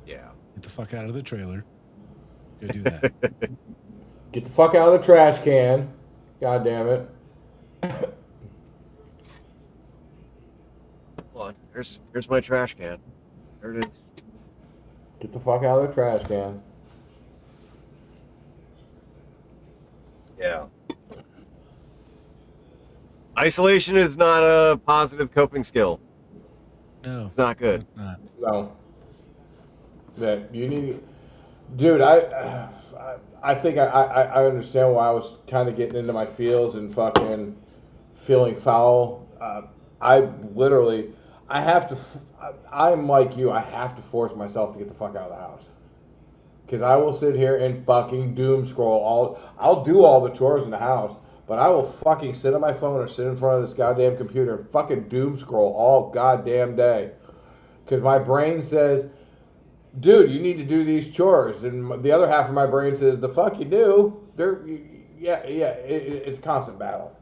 yeah. Get the fuck out of the trailer. Go do that. Get the fuck out of the trash can. God damn it. Hold on. Here's my trash can. There it is. Get the fuck out of the trash can. Yeah. Isolation is not a positive coping skill. No, It's not good. it's not. No. That you need, dude. I think I understand why I was kind of getting into my feels and fucking feeling foul. I'm like you. I have to force myself to get the fuck out of the house. Because I will sit here and fucking doom scroll I'll do all the chores in the house, but I will fucking sit on my phone or sit in front of this goddamn computer and fucking doom scroll all goddamn day. Because my brain says, dude, you need to do these chores. And the other half of my brain says, the fuck you do. It's constant battle.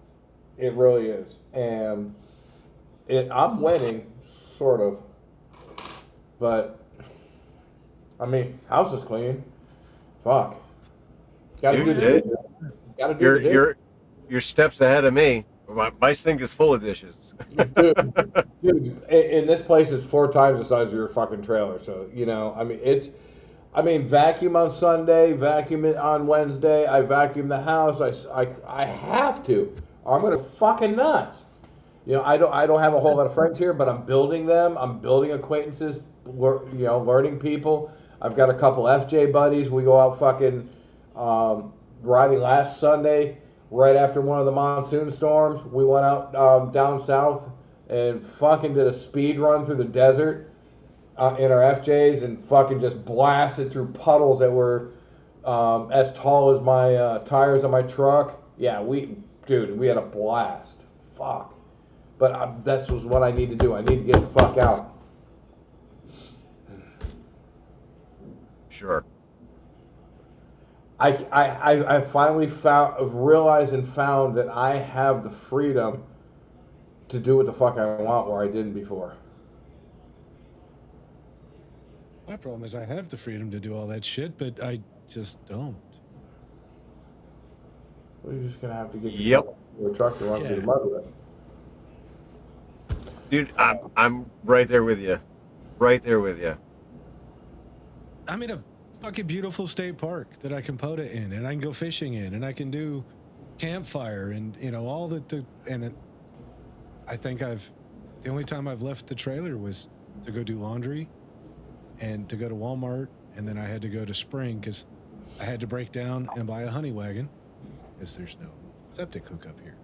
It really is. And I'm winning, sort of. But, I mean, house is clean. Fuck. Gotta do the dishes. Gotta do the dishes. You're steps ahead of me. My sink is full of dishes. Dude, and this place is 4 times the size of your fucking trailer. So, I mean, vacuum on Sunday, vacuum it on Wednesday. I vacuum the house. I have to. Or I'm gonna fucking nuts. I don't have a whole lot of friends here, but I'm building them. I'm building acquaintances. Learning people. I've got a couple FJ buddies. We go out fucking riding last Sunday. Right after one of the monsoon storms, we went out down south and fucking did a speed run through the desert in our FJs and fucking just blasted through puddles that were as tall as my tires on my truck. Yeah, we had a blast. Fuck. But that's what I need to do. I need to get the fuck out. Sure. I finally realized and found that I have the freedom to do what the fuck I want where I didn't before. My problem is I have the freedom to do all that shit, but I just don't. Well, you're just gonna have to get yourself a truck to run through the mud with. Dude, I'm right there with you. Right there with you. I mean, fucking beautiful state park that I can POTA in, and I can go fishing in, and I can do campfire, and all I think the only time I've left the trailer was to go do laundry and to go to Walmart, and then I had to go to Spring because I had to break down and buy a honey wagon because there's no septic hookup here.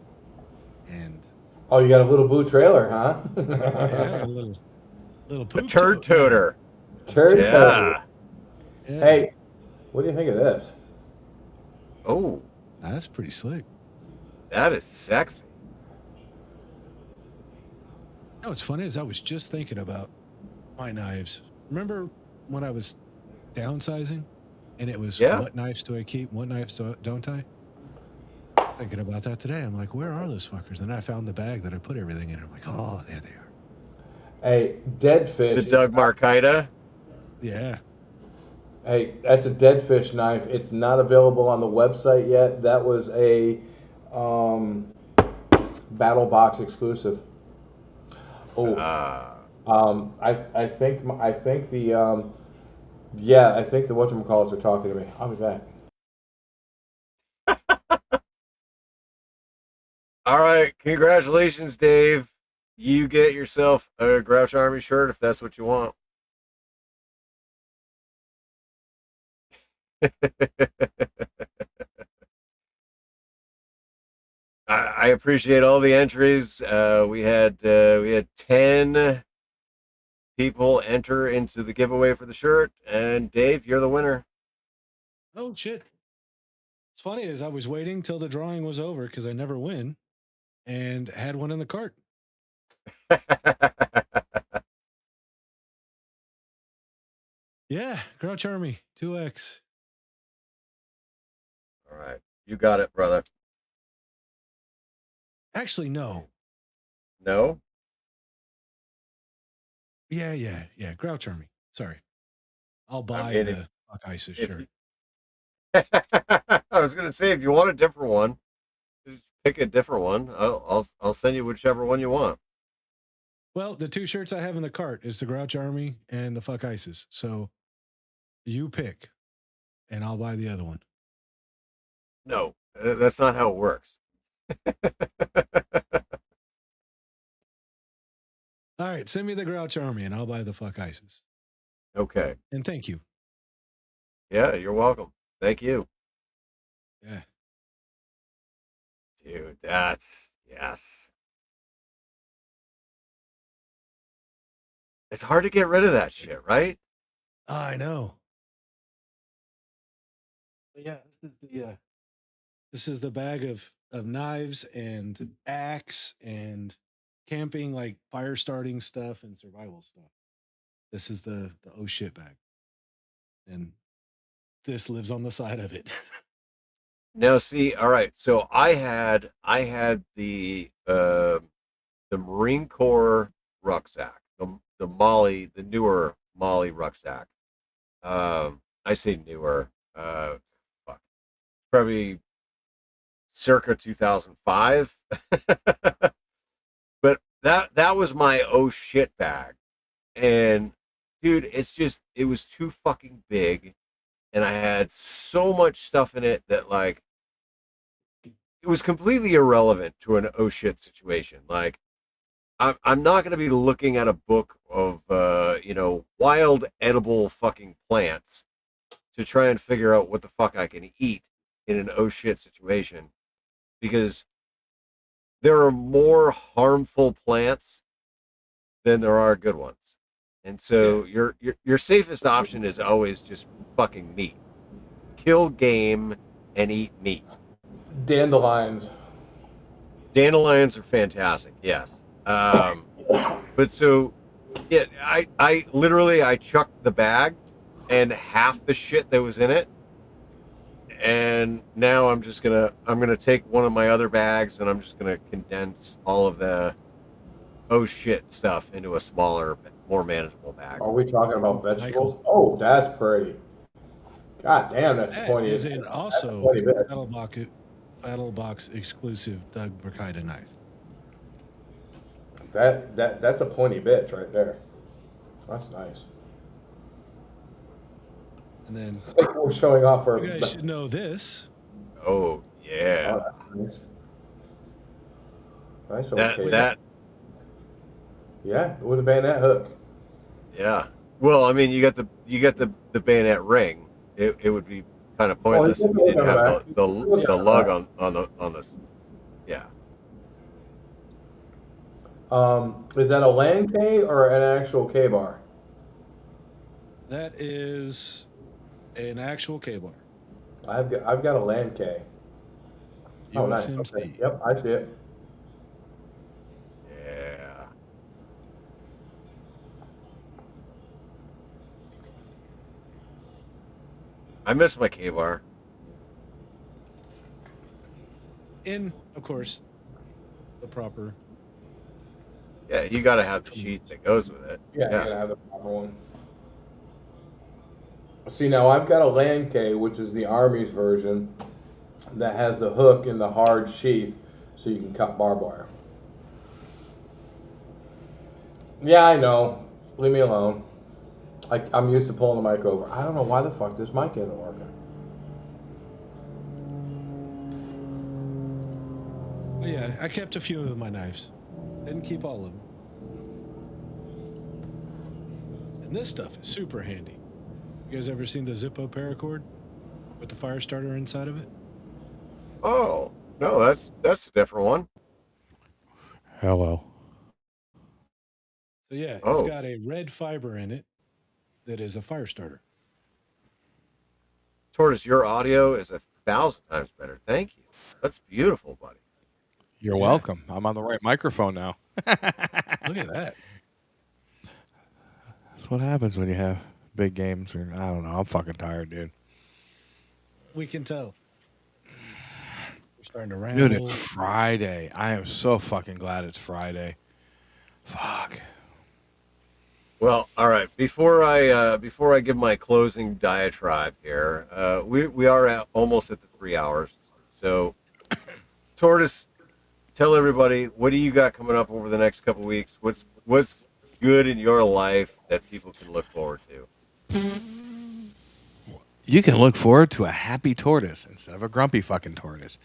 And Oh, you got a little blue trailer, huh? yeah, a little A poop turd tote. toter. Turd Yeah. toter. Yeah. Hey, what do you think of this? Oh, That's pretty slick. that is sexy. What's funny is I was just thinking about my knives. Remember when I was downsizing and it was Yeah. what knives do I keep? What knives don't I? Thinking about that today. I'm like, where are those fuckers? And I found the bag that I put everything in. I'm like, oh, there they are. Hey, dead fish. The Doug Marcaida. Yeah. Hey, that's a dead fish knife. It's not available on the website yet. That was a Battle Box exclusive. Oh, I think the whatchamacallits are talking to me. I'll be back. All right. Congratulations, Dave. You get yourself a Grouch Army shirt if that's what you want. I appreciate all the entries. We had 10 people enter into the giveaway for the shirt, and Dave, you're the winner. Oh, shit. What's funny is I was waiting till the drawing was over because I never win and had one in the cart. Yeah, Grouch Army 2X. All right, you got it, brother. Actually, no. No? Yeah. Grouch Army. Sorry. I'll buy mean, the Fuck ISIS if shirt. I was gonna say if you want a different one, just pick a different one. I'll send you whichever one you want. Well, the two shirts I have in the cart is the Grouch Army and the Fuck ISIS. So you pick, and I'll buy the other one. No, that's not how it works. All right, send me the Grouch Army, and I'll buy the Fuck ISIS. Okay. And thank you. Yeah, you're welcome. Thank you. Yeah. Dude, yes. It's hard to get rid of that shit, right? I know. But yeah, this is the bag of knives and axe and camping, like fire starting stuff and survival stuff. This is the oh shit bag. And this lives on the side of it. Now, see, all right. So I had the Marine Corps rucksack, the newer Molly rucksack. I say newer. Fuck, probably circa 2005. But that was my oh shit bag, and dude, it was too fucking big, and I had so much stuff in it that like it was completely irrelevant to an oh shit situation. Like I'm not going to be looking at a book of wild edible fucking plants to try and figure out what the fuck I can eat in an oh shit situation, because there are more harmful plants than there are good ones. And so your safest option is always just fucking meat. Kill game and eat meat. Dandelions. Dandelions are fantastic, yes. But so, yeah, I literally chucked the bag and half the shit that was in it, and now I'm gonna take one of my other bags and I'm just gonna condense all of the oh shit stuff into a smaller, more manageable bag. Are we talking about vegetables? Oh, that's pretty. God damn, that's That pointy. is an also Battle Box exclusive Doug Marcaida knife. That's a pointy bitch right there. That's nice. And then It's like we're showing off our. you guys should know this. Oh yeah. Oh, that's nice. Nice old That case. that Yeah, with a bayonet hook. yeah. Well, I mean, you got the bayonet ring. It would be kind of Well, you pointless put if the you hook didn't on the have back. You put the hook the on the lug back. on the yeah. Is that a land K or an actual K bar? That is an actual K-bar. I've got a land K. Oh, nice. Okay. USMC. Yep, I see it. Yeah. I miss my K-bar. In, of course, the proper. Yeah, you got to have the sheet that goes with it. Yeah, you Yeah. gotta have the proper one. See, now I've got a land K, which is the Army's version, that has the hook in the hard sheath, so you can cut barbed wire. Yeah, I know. Leave me alone. I'm used to pulling the mic over. I don't know why the fuck this mic isn't working. Oh, yeah, I kept a few of my knives. Didn't keep all of them. And this stuff is super handy. You guys ever seen the Zippo paracord with the fire starter inside of it? Oh no, that's a different one. Hello. So yeah, Oh. it's got a red fiber in it that is a fire starter. Tortoise, your audio is 1,000 times better. Thank you. That's beautiful, buddy. You're Yeah. welcome. I'm on the right microphone now. Look at that. That's what happens when you have big games. Or I don't know. I'm fucking tired, dude. We can tell. We're starting to Dude, ramble. it's Friday. I am so fucking glad it's Friday. Fuck. Well, all right. Before I give my closing diatribe here, we are almost at the 3 hours. So, Tortoise, tell everybody, what do you got coming up over the next couple of weeks? What's good in your life that people can look forward to? You can look forward to a happy tortoise instead of a grumpy fucking tortoise.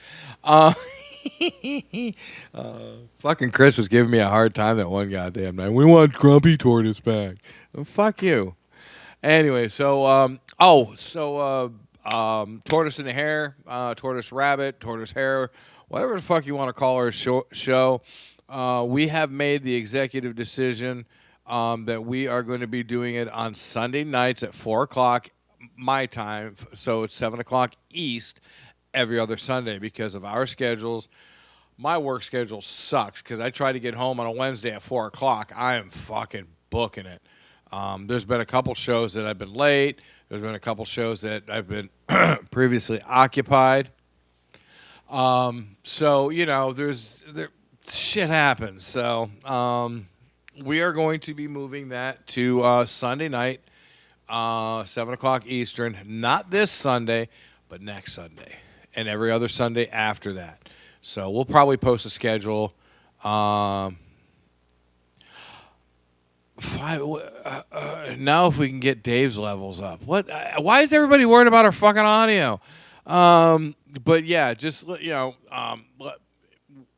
Fucking Chris was giving me a hard time that one goddamn night. We want grumpy tortoise back. Well, fuck you. Anyway, so tortoise in the hair, tortoise rabbit, tortoise hair, whatever the fuck you want to call our show. We have made the executive decision that we are going to be doing it on Sunday nights at 4:00 my time, so it's 7:00 East every other Sunday because of our schedules. My work schedule sucks because I try to get home on a Wednesday at 4:00. I am fucking booking it. There's been a couple shows that I've been late. There's been a couple shows that I've been previously occupied. So, you know, shit happens. So we are going to be moving that to Sunday night, 7:00 Eastern. Not this Sunday, but next Sunday. And every other Sunday after that. So we'll probably post a schedule. Now, if we can get Dave's levels up, why is everybody worried about our fucking audio? But yeah, just you know,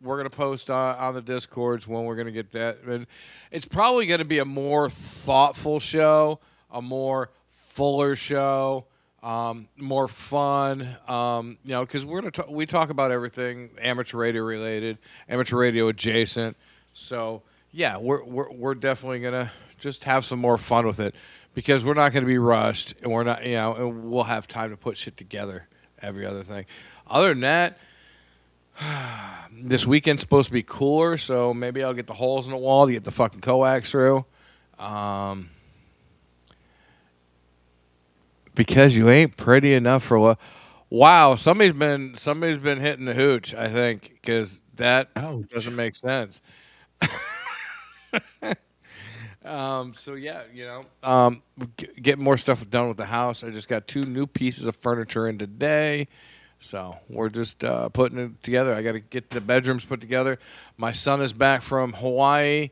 we're gonna post on the Discords when we're gonna get that. And it's probably gonna be a more thoughtful show, a more fuller show, more fun. You know, because we talk about everything amateur radio related, amateur radio adjacent. So yeah, we're definitely gonna just have some more fun with it because we're not gonna be rushed and we're not, you know, and we'll have time to put shit together. Every other thing. Other than that, this weekend's supposed to be cooler, so maybe I'll get the holes in the wall to get the fucking coax through. Because you ain't pretty enough for what? Wow, somebody's been hitting the hooch. I think because that Ouch. doesn't make sense. So yeah, you know, get more stuff done with the house. I just got 2 new pieces of furniture in today, so we're just putting it together. I got to get the bedrooms put together. My son is back from Hawaii.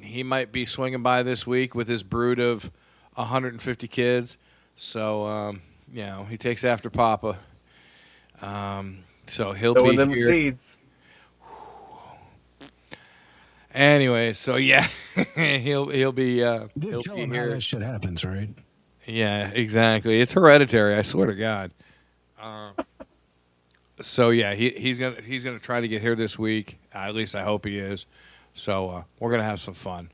He might be swinging by this week with his brood of 150 kids. So he takes after Papa. So he'll Throwing be them here seeds. anyway. So yeah, he'll be You did he'll tell be him how here. that shit happens, right? Yeah, exactly. It's hereditary. I swear to God. So yeah, he's gonna try to get here this week. At least I hope he is. So we're gonna have some fun,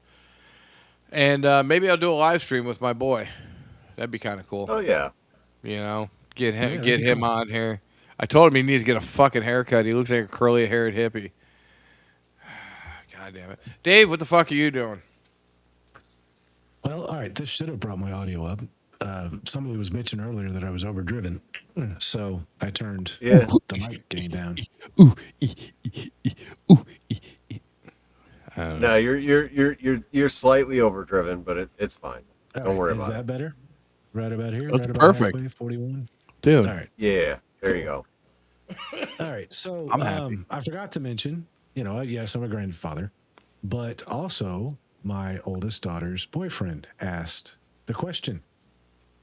and maybe I'll do a live stream with my boy. That'd be kind of cool. Oh yeah. You know, get Yeah, him that'd get be him cool. on here. I told him he needs to get a fucking haircut. He looks like a curly haired hippie. God damn it, Dave! What the fuck are you doing? Well, all right. This should have brought my audio up. Somebody was bitching earlier that I was overdriven, so I turned Yeah. the mic gain down. No, you're slightly overdriven, but it's fine. All Don't right, worry is about that it. better? Right about here. That's right about perfect. halfway, 41. Dude, All right. Yeah. There you go. All right. So I'm happy. I forgot to mention, yes, I'm a grandfather, but also my oldest daughter's boyfriend asked the question,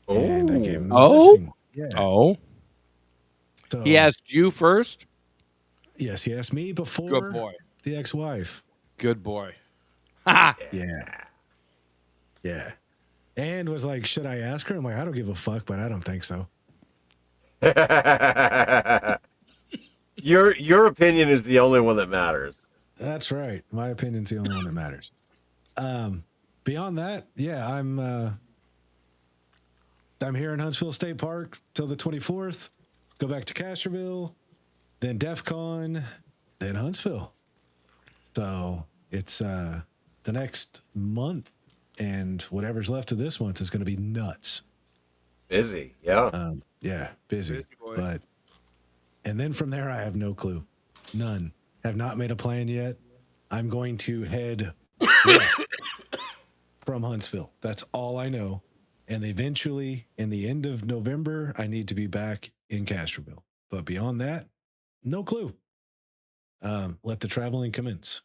and I gave him the Oh? blessing. Yeah. Oh, So he asked you first. yes, he asked me Good before boy. the ex-wife. Good boy. Ha! Yeah. Yeah. And was like, should I ask her? I'm like, I don't give a fuck, but I don't think so. Your opinion is the only one that matters. That's right. My opinion's the only one that matters. Beyond that, yeah, I'm here in Huntsville State Park till the 24th. Go back to Castroville, then DEF CON, then Huntsville. So it's the next month, and whatever's left of this month is going to be nuts. Busy. Yeah. Yeah, busy. Busy boy. But and then from there, I have no clue. None. Have not made a plan yet. I'm going to head west from Huntsville. That's all I know. And eventually, in the end of November, I need to be back in Castroville. But beyond that, no clue. Let the traveling commence.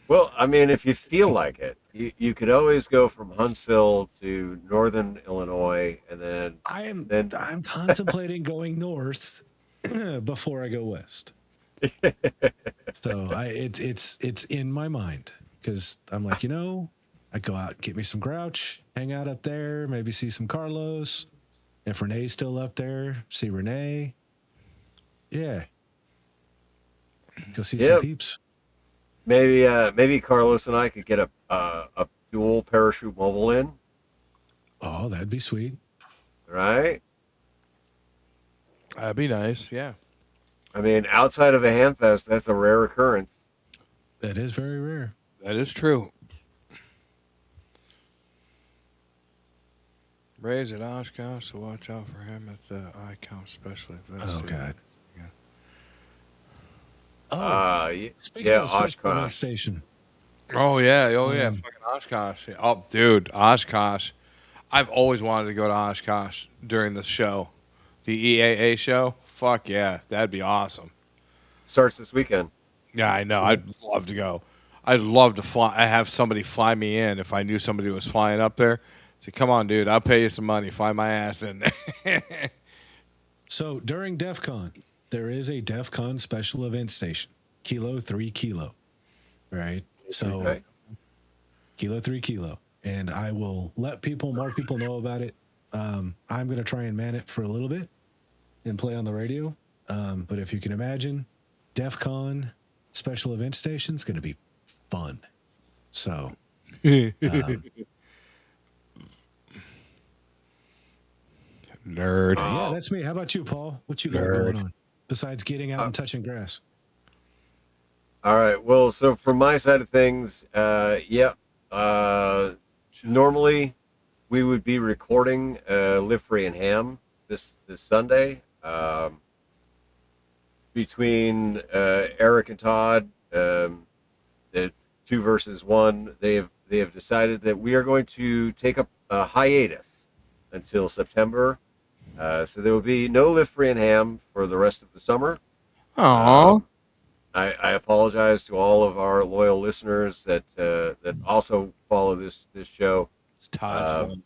Well, I mean, if you feel like it, you could always go from Huntsville to Northern Illinois, and then I'm contemplating going north before I go west. So it's in my mind because I'm like, I go out, get me some Grouch, hang out up there, maybe see some Carlos. If Renee's still up there, see Renee. Yeah. Go see some peeps. maybe Carlos and I could get a dual parachute mobile in, Oh, that'd be sweet. right? That'd be nice. Yeah. I mean, outside of a hamfest, that's a rare occurrence. That is very rare. That is true. Ray's at Oshkosh, so watch out for him at the ICOM special event. Oh, station. God. Yeah. Oh, speaking yeah, of the special event Oshkosh. station. Oh yeah, fucking Oshkosh. Yeah. Oh, dude, Oshkosh. I've always wanted to go to Oshkosh during the show, the EAA show. Fuck yeah, that'd be awesome. Starts this weekend. Yeah, I know. I'd love to go. I'd love to fly. I have somebody fly me in if I knew somebody was flying up there. Say, come on, dude, I'll pay you some money. Fly my ass in there. So during DEF CON, there is a DEF CON special event station, Kilo 3 Kilo, right? So Okay. Kilo 3 Kilo. And I will let more people know about it. I'm going to try and man it for a little bit and play on the radio. But if you can imagine, DEF CON special event station is going to be fun. So, Nerd. yeah, that's me. How about you, Paul? What you got Nerd. going on besides getting out and touching grass? All right. Well, so from my side of things, normally we would be recording Live Free and Ham this Sunday. Between Eric and Todd, the 2 versus 1, they have decided that we are going to take a hiatus until September. So there will be no Live Free and Ham for the rest of the summer. Aww. I apologize to all of our loyal listeners that also follow this show. It's Todd's fault.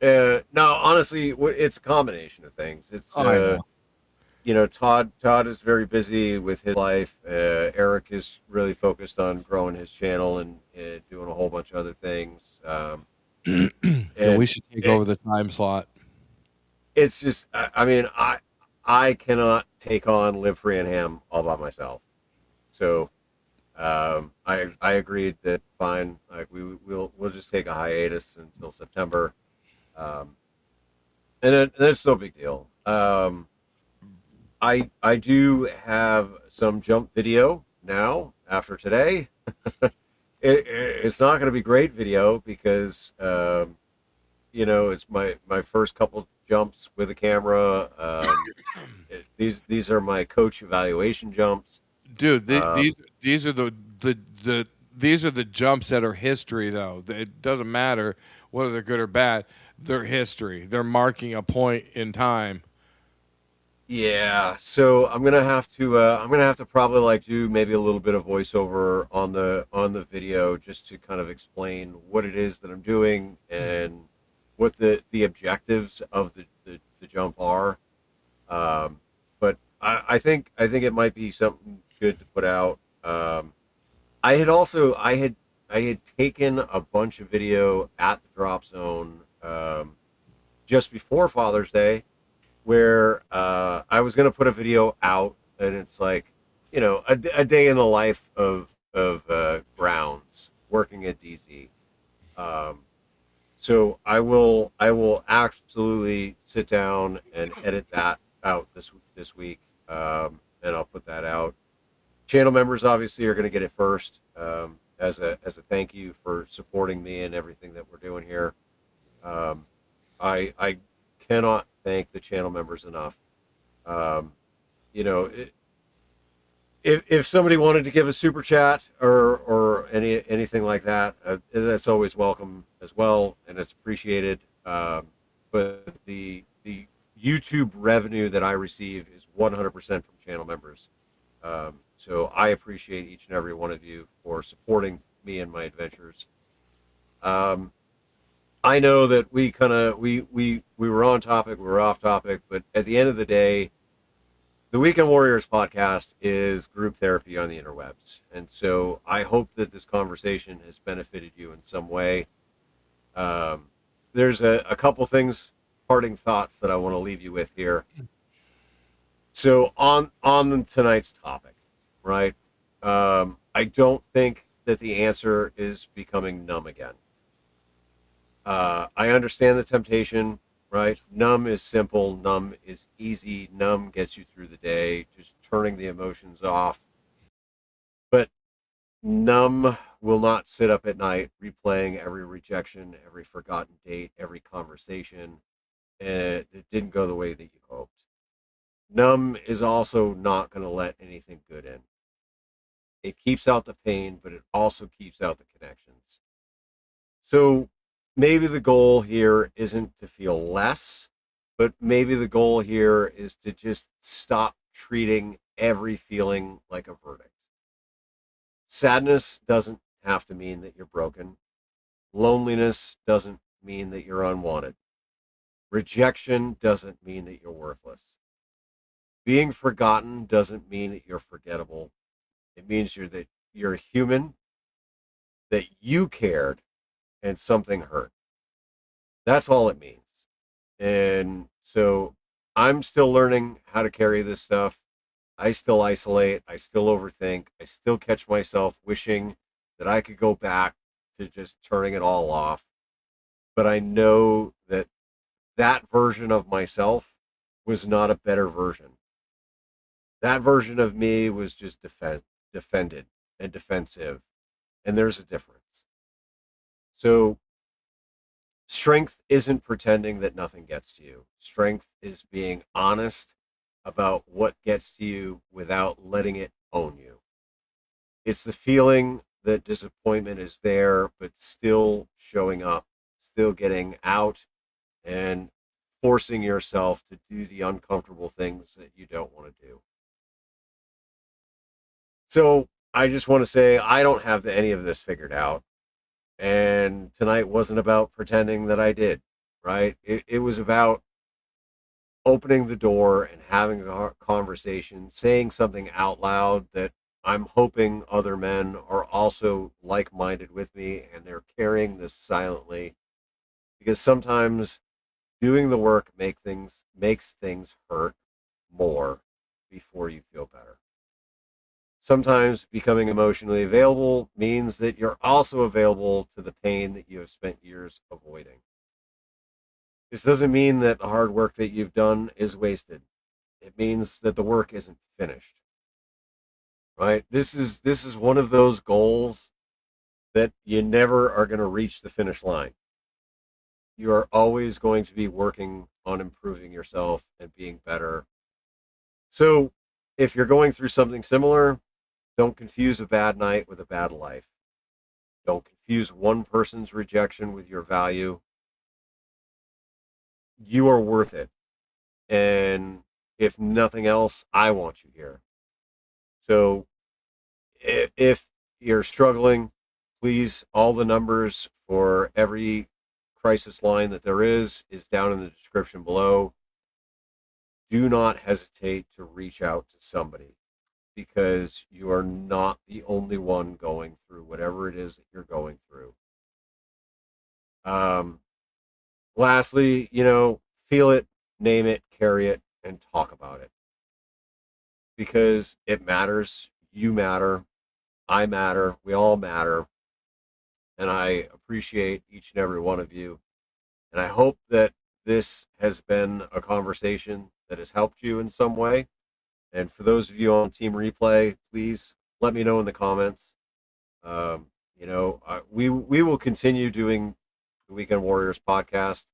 No, honestly, it's a combination of things. It's Oh, I know. Todd is very busy with his life. Eric is really focused on growing his channel and doing a whole bunch of other things. Then we And should take it, over the time slot. it's just, I mean, I cannot take on Live Free and Ham all by myself. So I agreed that fine, like we'll just take a hiatus until September, um, and it's no big deal. I do have some jump video now after today. It's not going to be great video because it's my first couple jumps with a camera. These are my coach evaluation jumps. Dude, Um, these are the these are the jumps that are history though. It doesn't matter whether they're good or bad. They're history. They're marking a point in time. Yeah, so I'm gonna have to probably like do maybe a little bit of voiceover on the video just to kind of explain what it is that I'm doing and what the objectives of the jump are. But I think it might be something good to put out. I had taken a bunch of video at the drop zone just before Father's Day where I was gonna put a video out, and it's like, a day in the life of Browns working at DZ. Um, so I will absolutely sit down and edit that out this week, and I'll put that out. Channel members obviously are going to get it first, as a thank you for supporting me and everything that we're doing here. Um, I cannot thank the channel members enough. Um, you know, if somebody wanted to give a super chat or anything like that, that's always welcome as well, and it's appreciated. But the YouTube revenue that I receive is 100% from channel members. So I appreciate each and every one of you for supporting me and my adventures. Um, I know that we kind of we were on topic, we were off topic, but at the end of the day, the Weekend Warriors podcast is group therapy on the interwebs, and so I hope that this conversation has benefited you in some way. Um, there's a couple things, parting thoughts that I want to leave you with here. So on tonight's topic, right? I don't think that the answer is becoming numb again. I understand the temptation, right? Numb is simple, numb is easy, numb gets you through the day, just turning the emotions off. But numb will not sit up at night replaying every rejection, every forgotten date, every conversation. It didn't go the way that you hoped. Numb is also not going to let anything good in. It keeps out the pain, but it also keeps out the connections. So maybe the goal here isn't to feel less, but maybe the goal here is to just stop treating every feeling like a verdict. Sadness doesn't have to mean that you're broken. Loneliness doesn't mean that you're unwanted. Rejection doesn't mean that you're worthless. Being forgotten doesn't mean that you're forgettable. It means you're human, that you cared, and something hurt. That's all it means. And so I'm still learning how to carry this stuff. I still isolate. I still overthink. I still catch myself wishing that I could go back to just turning it all off. But I know that that version of myself was not a better version. That version of me was just defended and defensive. And there's a difference. So strength isn't pretending that nothing gets to you. Strength is being honest about what gets to you without letting it own you. It's the feeling that disappointment is there, but still showing up, still getting out and forcing yourself to do the uncomfortable things that you don't want to do. So I just want to say I don't have any of this figured out. And tonight wasn't about pretending that I did, right? It was about opening the door and having a conversation, saying something out loud that I'm hoping other men are also like-minded with me and they're carrying this silently, because sometimes doing the work makes things hurt more before you feel better. Sometimes becoming emotionally available means that you're also available to the pain that you have spent years avoiding. This doesn't mean that the hard work that you've done is wasted. It means that the work isn't finished. Right? This is one of those goals that you never are going to reach the finish line. You are always going to be working on improving yourself and being better. So, if you're going through something similar, don't confuse a bad night with a bad life. Don't confuse one person's rejection with your value. You are worth it. And if nothing else, I want you here. So if you're struggling, please, all the numbers for every crisis line that there is down in the description below. Do not hesitate to reach out to somebody, because you are not the only one going through whatever it is that you're going through. Lastly, feel it, name it, carry it, and talk about it, because it matters. You matter. I matter. We all matter. And I appreciate each and every one of you. And I hope that this has been a conversation that has helped you in some way. And for those of you on Team Replay, please let me know in the comments. We will continue doing the Weekend Warriors podcast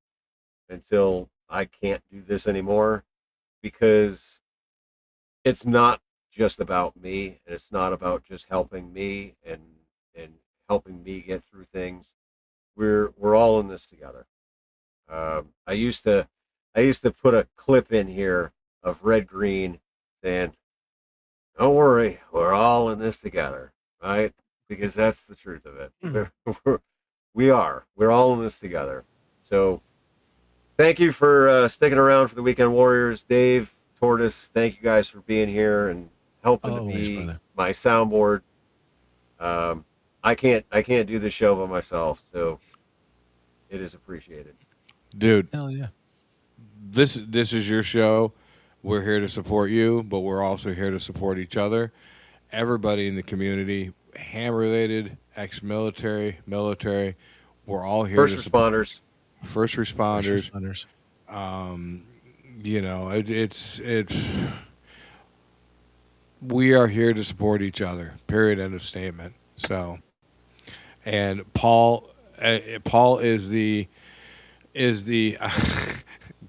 until I can't do this anymore, because it's not just about me, and it's not about just helping me and helping me get through things. We're all in this together. I used to put a clip in here of Red Green saying, "Don't worry, we're all in this together," right? Because that's the truth of it. We're all in this together. So thank you for sticking around for the Weekend Warriors. Dave, Tortoise, thank you guys for being here and helping to Always, be brother. my soundboard. I can't do this show by myself, so it is appreciated. Dude, Hell yeah. this is your show. We're here to support you, but we're also here to support each other. Everybody in the community, ham related, ex-military, military, we're all here First to support responders. first responders. First responders. It's we are here to support each other. Period. End of statement. So, and Paul is the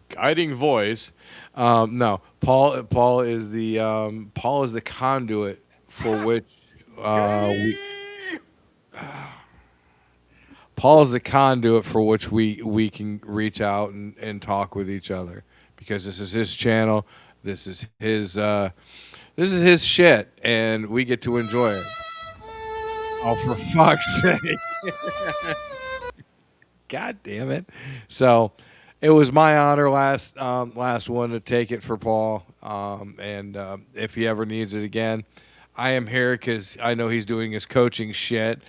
guiding voice. No, Paul is the conduit for which Paul is the conduit for which we can reach out and talk with each other, because this is his channel. This is his shit, and we get to enjoy it. Oh, for fuck's sake. God damn it. So it was my honor last one to take it for Paul. And if he ever needs it again, I am here because I know he's doing his coaching shit.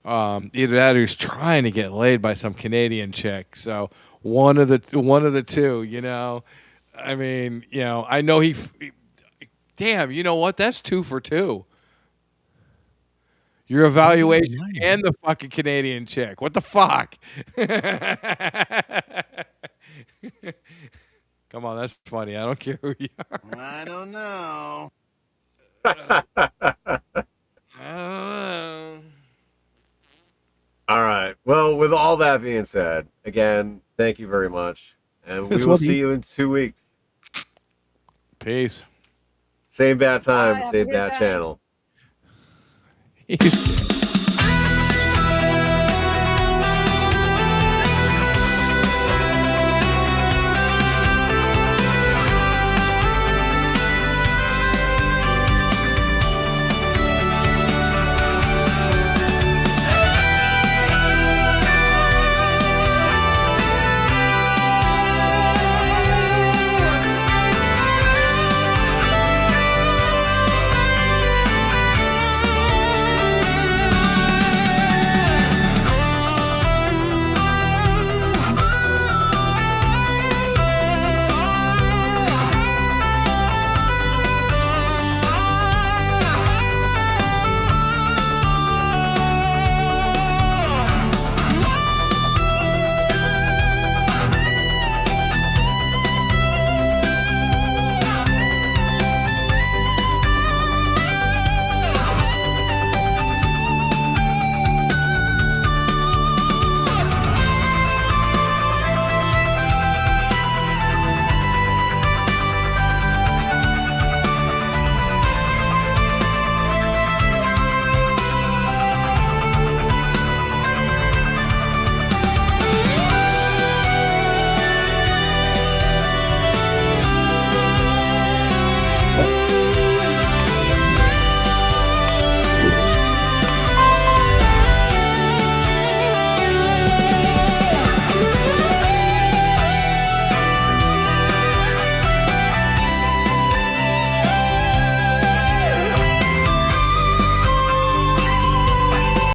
Either that or he's trying to get laid by some Canadian chick. So one of the two, I mean, I know damn, you know what? That's 2 for 2. Your evaluation and the fucking Canadian chick. What the fuck? Come on, that's funny. I don't care who you are. I don't know. I don't know. All right. Well, with all that being said, again, thank you very much. And we This will will see be- you in 2 weeks. Peace. Same bad time, Bye, have a same good bad time. channel. He's